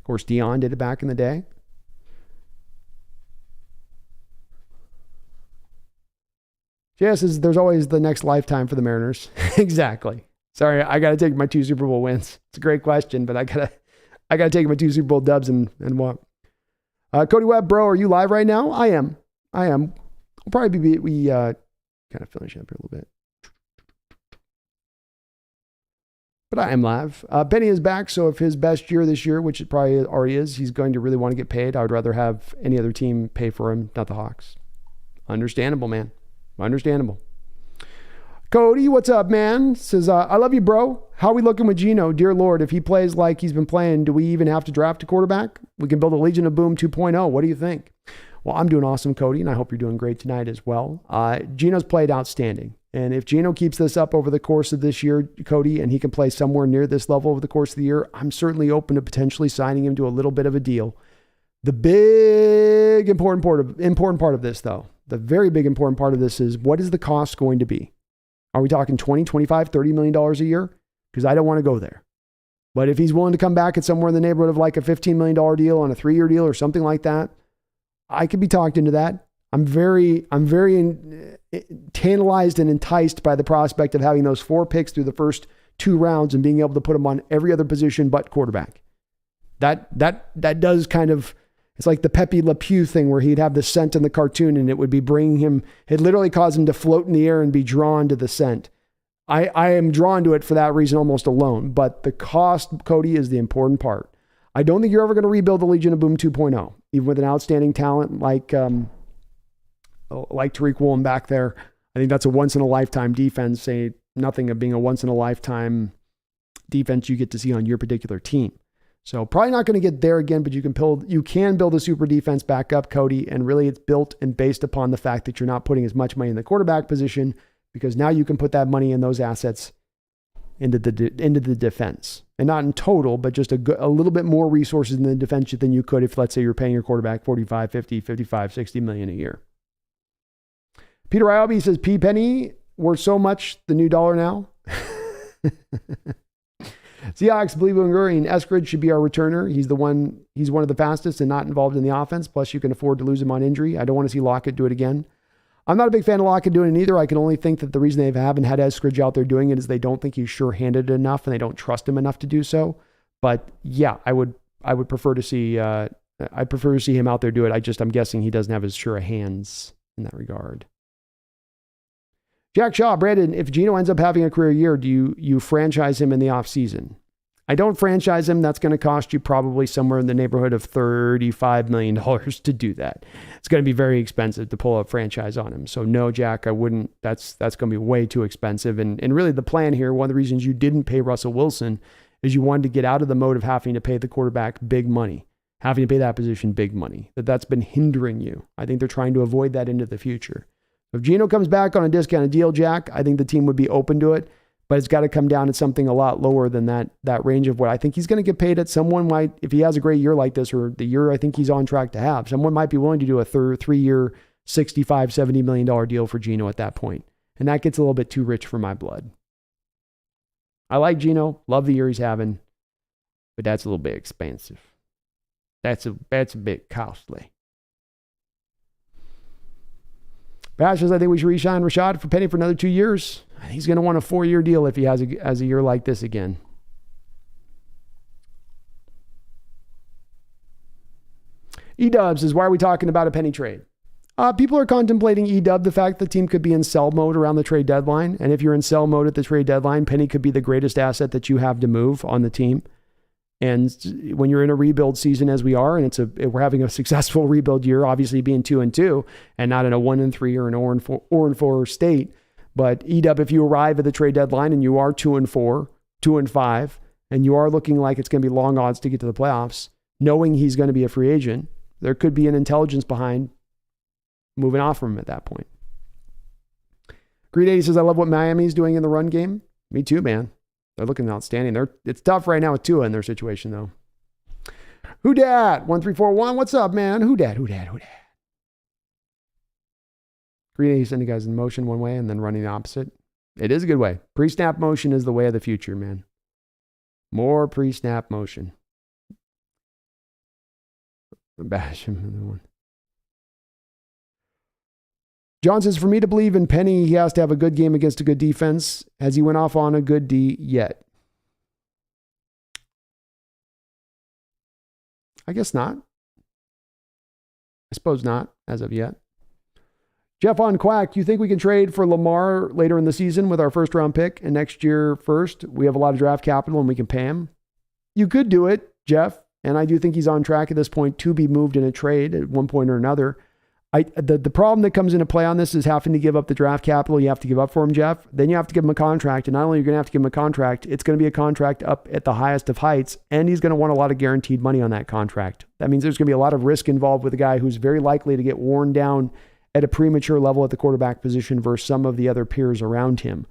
course, Dion did it back in the day. Jess says there's always the next lifetime for the Mariners. Exactly. Sorry, I got to take my 2 Super Bowl wins. It's a great question, but I gotta take my 2 Super Bowl dubs and what? Cody Webb, bro, are you live right now? I am. I'll probably be kind of finishing up here a little bit. But I am live. Penny is back, so if his best year this year, which it probably already is, he's going to really want to get paid. I would rather have any other team pay for him, not the Hawks. Understandable, man. Understandable. Cody, what's up, man? Says, I love you, bro. How are we looking with Geno? Dear Lord, if he plays like he's been playing, do we even have to draft a quarterback? We can build a Legion of Boom 2.0. What do you think? Well, I'm doing awesome, Cody, and I hope you're doing great tonight as well. Geno's played outstanding. And if Geno keeps this up over the course of this year, Cody, and he can play somewhere near this level over the course of the year, I'm certainly open to potentially signing him to a little bit of a deal. The big important part of this, though, the very big important part of this is, what is the cost going to be? Are we talking $20, $25, $30 million a year? Because I don't want to go there. But if he's willing to come back at somewhere in the neighborhood of like a $15 million deal on a 3-year deal or something like that, I could be talked into that. I'm very tantalized and enticed by the prospect of having those 4 picks through the first 2 rounds and being able to put them on every other position but quarterback. That does kind of, it's like the Pepe Le Pew thing where he'd have the scent in the cartoon and it would be bringing him, it literally caused him to float in the air and be drawn to the scent. I am drawn to it for that reason almost alone. But the cost, Cody, is the important part. I don't think you're ever going to rebuild the Legion of Boom 2.0, even with an outstanding talent like Tariq Woolen back there. I think that's a once-in-a-lifetime defense, say nothing of being a once-in-a-lifetime defense you get to see on your particular team. So probably not going to get there again, but you can build a super defense back up, Cody, and really it's built and based upon the fact that you're not putting as much money in the quarterback position, because now you can put that money and those assets into the defense. And not in total, but just a little bit more resources in the defense than you could if, let's say, you're paying your quarterback 45, 50, 55, 60 million a year. Peter Ialby says, P. Penny worth so much, the new dollar now. Seahawks believe in green. Eskridge should be our returner. He's one of the fastest and not involved in the offense. Plus, you can afford to lose him on injury. I don't want to see Lockett do it again. I'm not a big fan of Lockett doing it either. I can only think that the reason they haven't had Eskridge out there doing it is they don't think he's sure-handed enough and they don't trust him enough to do so. But yeah, I would prefer to see him out there do it. I'm guessing he doesn't have as sure of hands in that regard. Jack Shaw, Brandon, if Geno ends up having a career year, do you franchise him in the offseason? I don't franchise him. That's going to cost you probably somewhere in the neighborhood of $35 million to do that. It's going to be very expensive to pull a franchise on him. So no, Jack, I wouldn't. That's going to be way too expensive. And really the plan here, one of the reasons you didn't pay Russell Wilson is you wanted to get out of the mode of having to pay the quarterback big money, having to pay that position big money. That's been hindering you. I think they're trying to avoid that into the future. If Geno comes back on a discounted deal, Jack, I think the team would be open to it, but it's got to come down to something a lot lower than that range of what I think he's going to get paid at. Someone might, if he has a great year like this, or the year I think he's on track to have, someone might be willing to do a 3-year, $65, $70 million deal for Geno at that point. And that gets a little bit too rich for my blood. I like Geno, love the year he's having, but that's a little bit expensive. That's a bit costly. Bash says, I think we should re-sign Rashad for Penny for another 2 years. I think he's going to want a 4-year deal if he has a year like this again. E-Dub says, why are we talking about a Penny trade? People are contemplating E-Dub, the fact the team could be in sell mode around the trade deadline. And if you're in sell mode at the trade deadline, Penny could be the greatest asset that you have to move on the team. And when you're in a rebuild season as we are, and we're having a successful rebuild year, obviously being 2-2 and not in a 1-3 or an 0-4 state. But E-Dub, if you arrive at the trade deadline and you are 2-4, 2-5, and you are looking like it's going to be long odds to get to the playoffs, knowing he's going to be a free agent, there could be an intelligence behind moving off from him at that point. Green 80 says, I love what Miami's doing in the run game. Me too, man. They're looking outstanding. It's tough right now with Tua in their situation, though. Who dat? 1341. What's up, man? Who dat? Green 80 sending guys in motion one way and then running the opposite. It is a good way. Pre-snap motion is the way of the future, man. More pre-snap motion. Bash him. Another one. John says, for me to believe in Penny, he has to have a good game against a good defense. Has he went off on a good D yet? I guess not. I suppose not, as of yet. Jeff on Quack, you think we can trade for Lamar later in the season with our first-round pick and next year first? We have a lot of draft capital and we can pay him. You could do it, Jeff, and I do think he's on track at this point to be moved in a trade at one point or another. The problem that comes into play on this is having to give up the draft capital you have to give up for him, Jeff. Then you have to give him a contract. And not only are you going to have to give him a contract, it's going to be a contract up at the highest of heights. And he's going to want a lot of guaranteed money on that contract. That means there's going to be a lot of risk involved with a guy who's very likely to get worn down at a premature level at the quarterback position versus some of the other peers around him.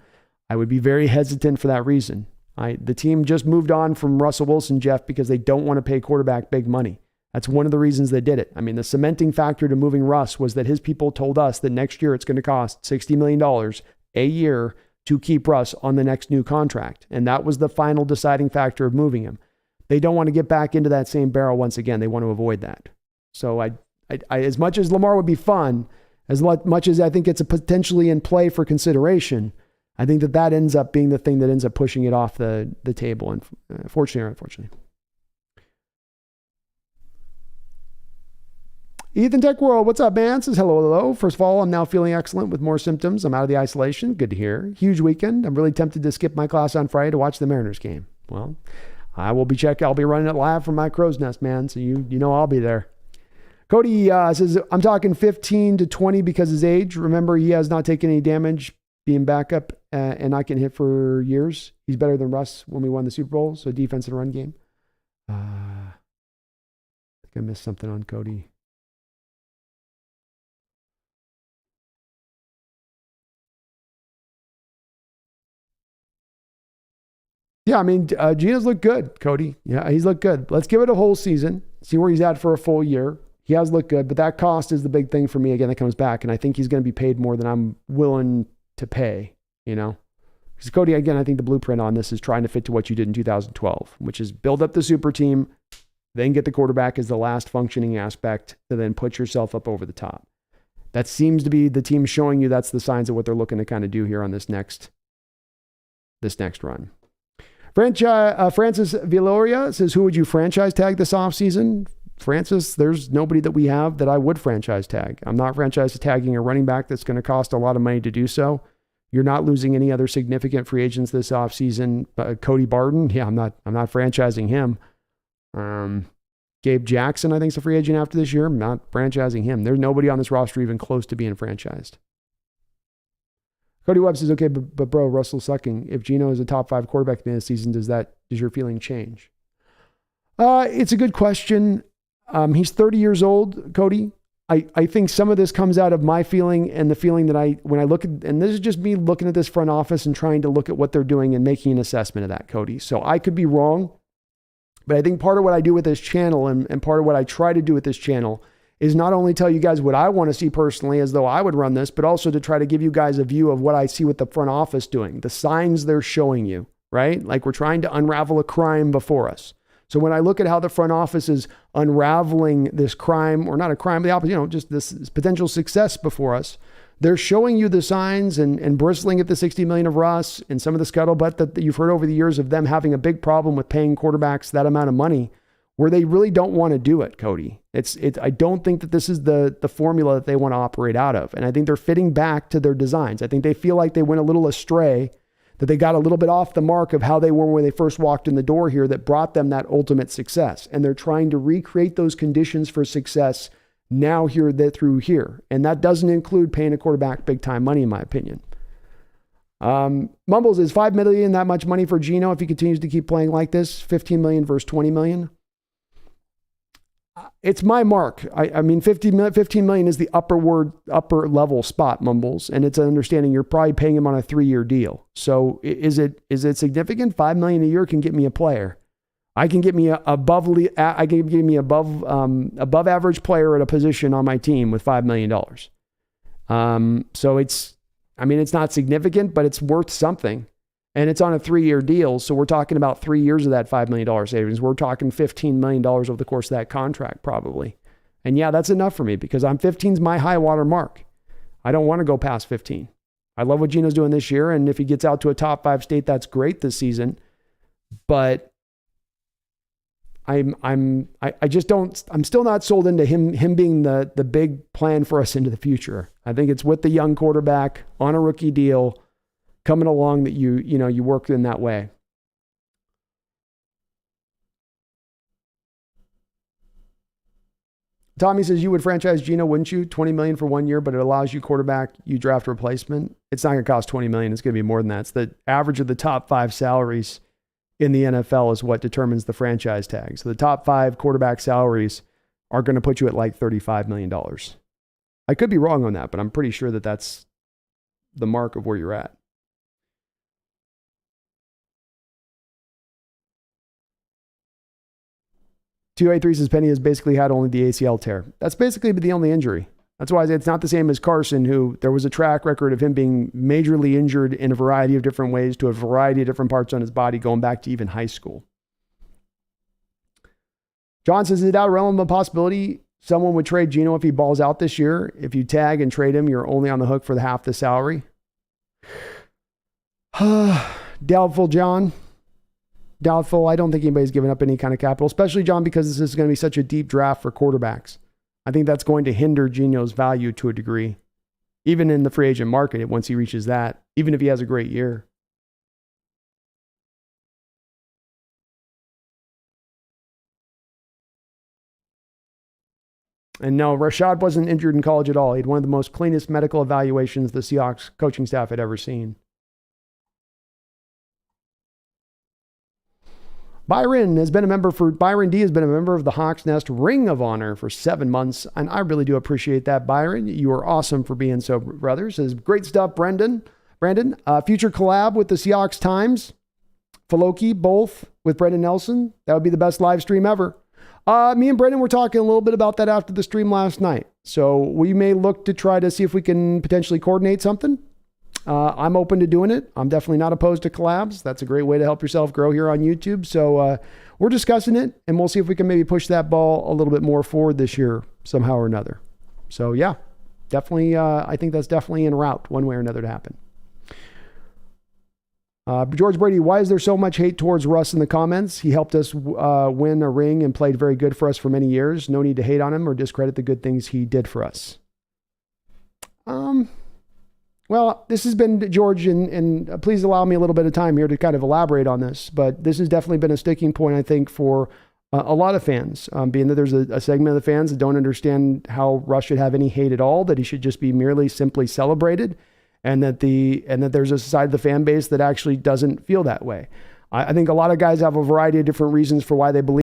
I would be very hesitant for that reason. The team just moved on from Russell Wilson, Jeff, because they don't want to pay quarterback big money. That's one of the reasons they did it. I mean, the cementing factor to moving Russ was that his people told us that next year it's going to cost $60 million a year to keep Russ on the next new contract. And that was the final deciding factor of moving him. They don't want to get back into that same barrel once again. They want to avoid that. So I as much as Lamar would be fun, as much as I think it's a potentially in play for consideration, I think that ends up being the thing that ends up pushing it off the table, and fortunately or unfortunately. Ethan Tech World, what's up, man? Says hello. First of all, I'm now feeling excellent with more symptoms. I'm out of the isolation. Good to hear. Huge weekend. I'm really tempted to skip my class on Friday to watch the Mariners game. Well, I will be checking. I'll be running it live from my crow's nest, man. So you know I'll be there. Cody says, I'm talking 15 to 20 because of his age. Remember, he has not taken any damage being backup and not getting hit for years. He's better than Russ when we won the Super Bowl. So defense and run game. I think I missed something on Cody. Yeah, I mean, Geno's looked good, Cody. Yeah, he's looked good. Let's give it a whole season, see where he's at for a full year. He has looked good, but that cost is the big thing for me, again, that comes back, and I think he's going to be paid more than I'm willing to pay, you know? Because Cody, again, I think the blueprint on this is trying to fit to what you did in 2012, which is build up the super team, then get the quarterback as the last functioning aspect to then put yourself up over the top. That seems to be the team showing you that's the signs of what they're looking to kind of do here on this next run. Francis Villoria says, who would you franchise tag this offseason? Francis, there's nobody that we have that I would franchise tag. I'm not franchise tagging a running back that's going to cost a lot of money to do so. You're not losing any other significant free agents this offseason. Cody Barton, yeah, I'm not franchising him. Gabe Jackson, I think, is a free agent after this year. I'm not franchising him. There's nobody on this roster even close to being franchised. Cody Webb says, okay, but bro, Russell sucking. If Geno is a top 5 quarterback at the end of the season, does your feeling change? It's a good question. He's 30 years old, Cody. I think some of this comes out of my feeling and the feeling that when I look at, and this is just me looking at this front office and trying to look at what they're doing and making an assessment of that, Cody. So I could be wrong, but I think part of what I do with this channel and part of what I try to do with this channel is not only tell you guys what I want to see personally as though I would run this, but also to try to give you guys a view of what I see with the front office doing, the signs they're showing you, right? Like we're trying to unravel a crime before us. So when I look at how the front office is unraveling this crime, or not a crime, the opposite, just this potential success before us, they're showing you the signs and bristling at the $60 million of Russ and some of the scuttlebutt that you've heard over the years of them having a big problem with paying quarterbacks that amount of money, where they really don't want to do it, Cody. I don't think that this is the formula that they want to operate out of. And I think they're fitting back to their designs. I think they feel like they went a little astray, that they got a little bit off the mark of how they were when they first walked in the door here that brought them that ultimate success. And they're trying to recreate those conditions for success now here, through here. And that doesn't include paying a quarterback big time money, in my opinion. Mumbles, is $5 million that much money for Geno if he continues to keep playing like this? $15 million versus $20 million? It's my mark. I mean, $15 million is the upper level spot, Mumbles, and it's an understanding you're probably paying him on a 3-year deal. So is it significant? $5 million a year can get me a player. I can get me above average player at a position on my team with $5 million. So it's not significant, but it's worth something. And it's on a 3-year deal. So we're talking about 3 years of that $5 million savings. We're talking $15 million over the course of that contract, probably. And yeah, that's enough for me because 15's my high water mark. I don't want to go past 15. I love what Geno's doing this year. And if he gets out to a top 5 state, that's great this season. But I'm still not sold into him being the big plan for us into the future. I think it's with the young quarterback on a rookie deal coming along that you work in that way. Tommy says you would franchise Geno, wouldn't you? $20 million for 1 year, but it allows you quarterback, you draft a replacement. It's not going to cost $20 million. It's going to be more than that. It's the average of the top 5 salaries in the NFL is what determines the franchise tag. So the top 5 quarterback salaries are going to put you at like $35 million. I could be wrong on that, but I'm pretty sure that that's the mark of where you're at. 283 says Penny has basically had only the ACL tear. That's basically the only injury. That's why it's not the same as Carson, who there was a track record of him being majorly injured in a variety of different ways to a variety of different parts on his body going back to even high school. John says, is it out realm of a possibility someone would trade Geno if he balls out this year? If you tag and trade him, you're only on the hook for half the salary. Doubtful, John. Doubtful. I don't think anybody's given up any kind of capital, especially, John, because this is going to be such a deep draft for quarterbacks. I think that's going to hinder Geno's value to a degree, even in the free agent market once he reaches that, even if he has a great year. And no, Rashad wasn't injured in college at all. He had one of the most cleanest medical evaluations the Seahawks coaching staff had ever seen. Byron D has been a member of the Hawks Nest Ring of Honor for 7 months, and I really do appreciate that, Byron. You are awesome for being so, brothers. Says great stuff, Brandon. Future collab with the Seahawks Times, Filoki, both with Brendan Nelson. That would be the best live stream ever. Me and Brendan were talking a little bit about that after the stream last night. So we may look to try to see if we can potentially coordinate something. I'm open to doing it. I'm definitely not opposed to collabs. That's a great way to help yourself grow here on YouTube. So we're discussing it, and we'll see if we can maybe push that ball a little bit more forward this year somehow or another. So yeah, definitely. I think that's definitely en route one way or another to happen. George Brady, why is there so much hate towards Russ in the comments? He helped us win a ring and played very good for us for many years. No need to hate on him or discredit the good things he did for us. Well, this has been George, and please allow me a little bit of time here to kind of elaborate on this, but this has definitely been a sticking point, I think, for a lot of fans, being that there's a segment of the fans that don't understand how Russ should have any hate at all, that he should just be merely simply celebrated, and that there's a side of the fan base that actually doesn't feel that way. I think a lot of guys have a variety of different reasons for why they believe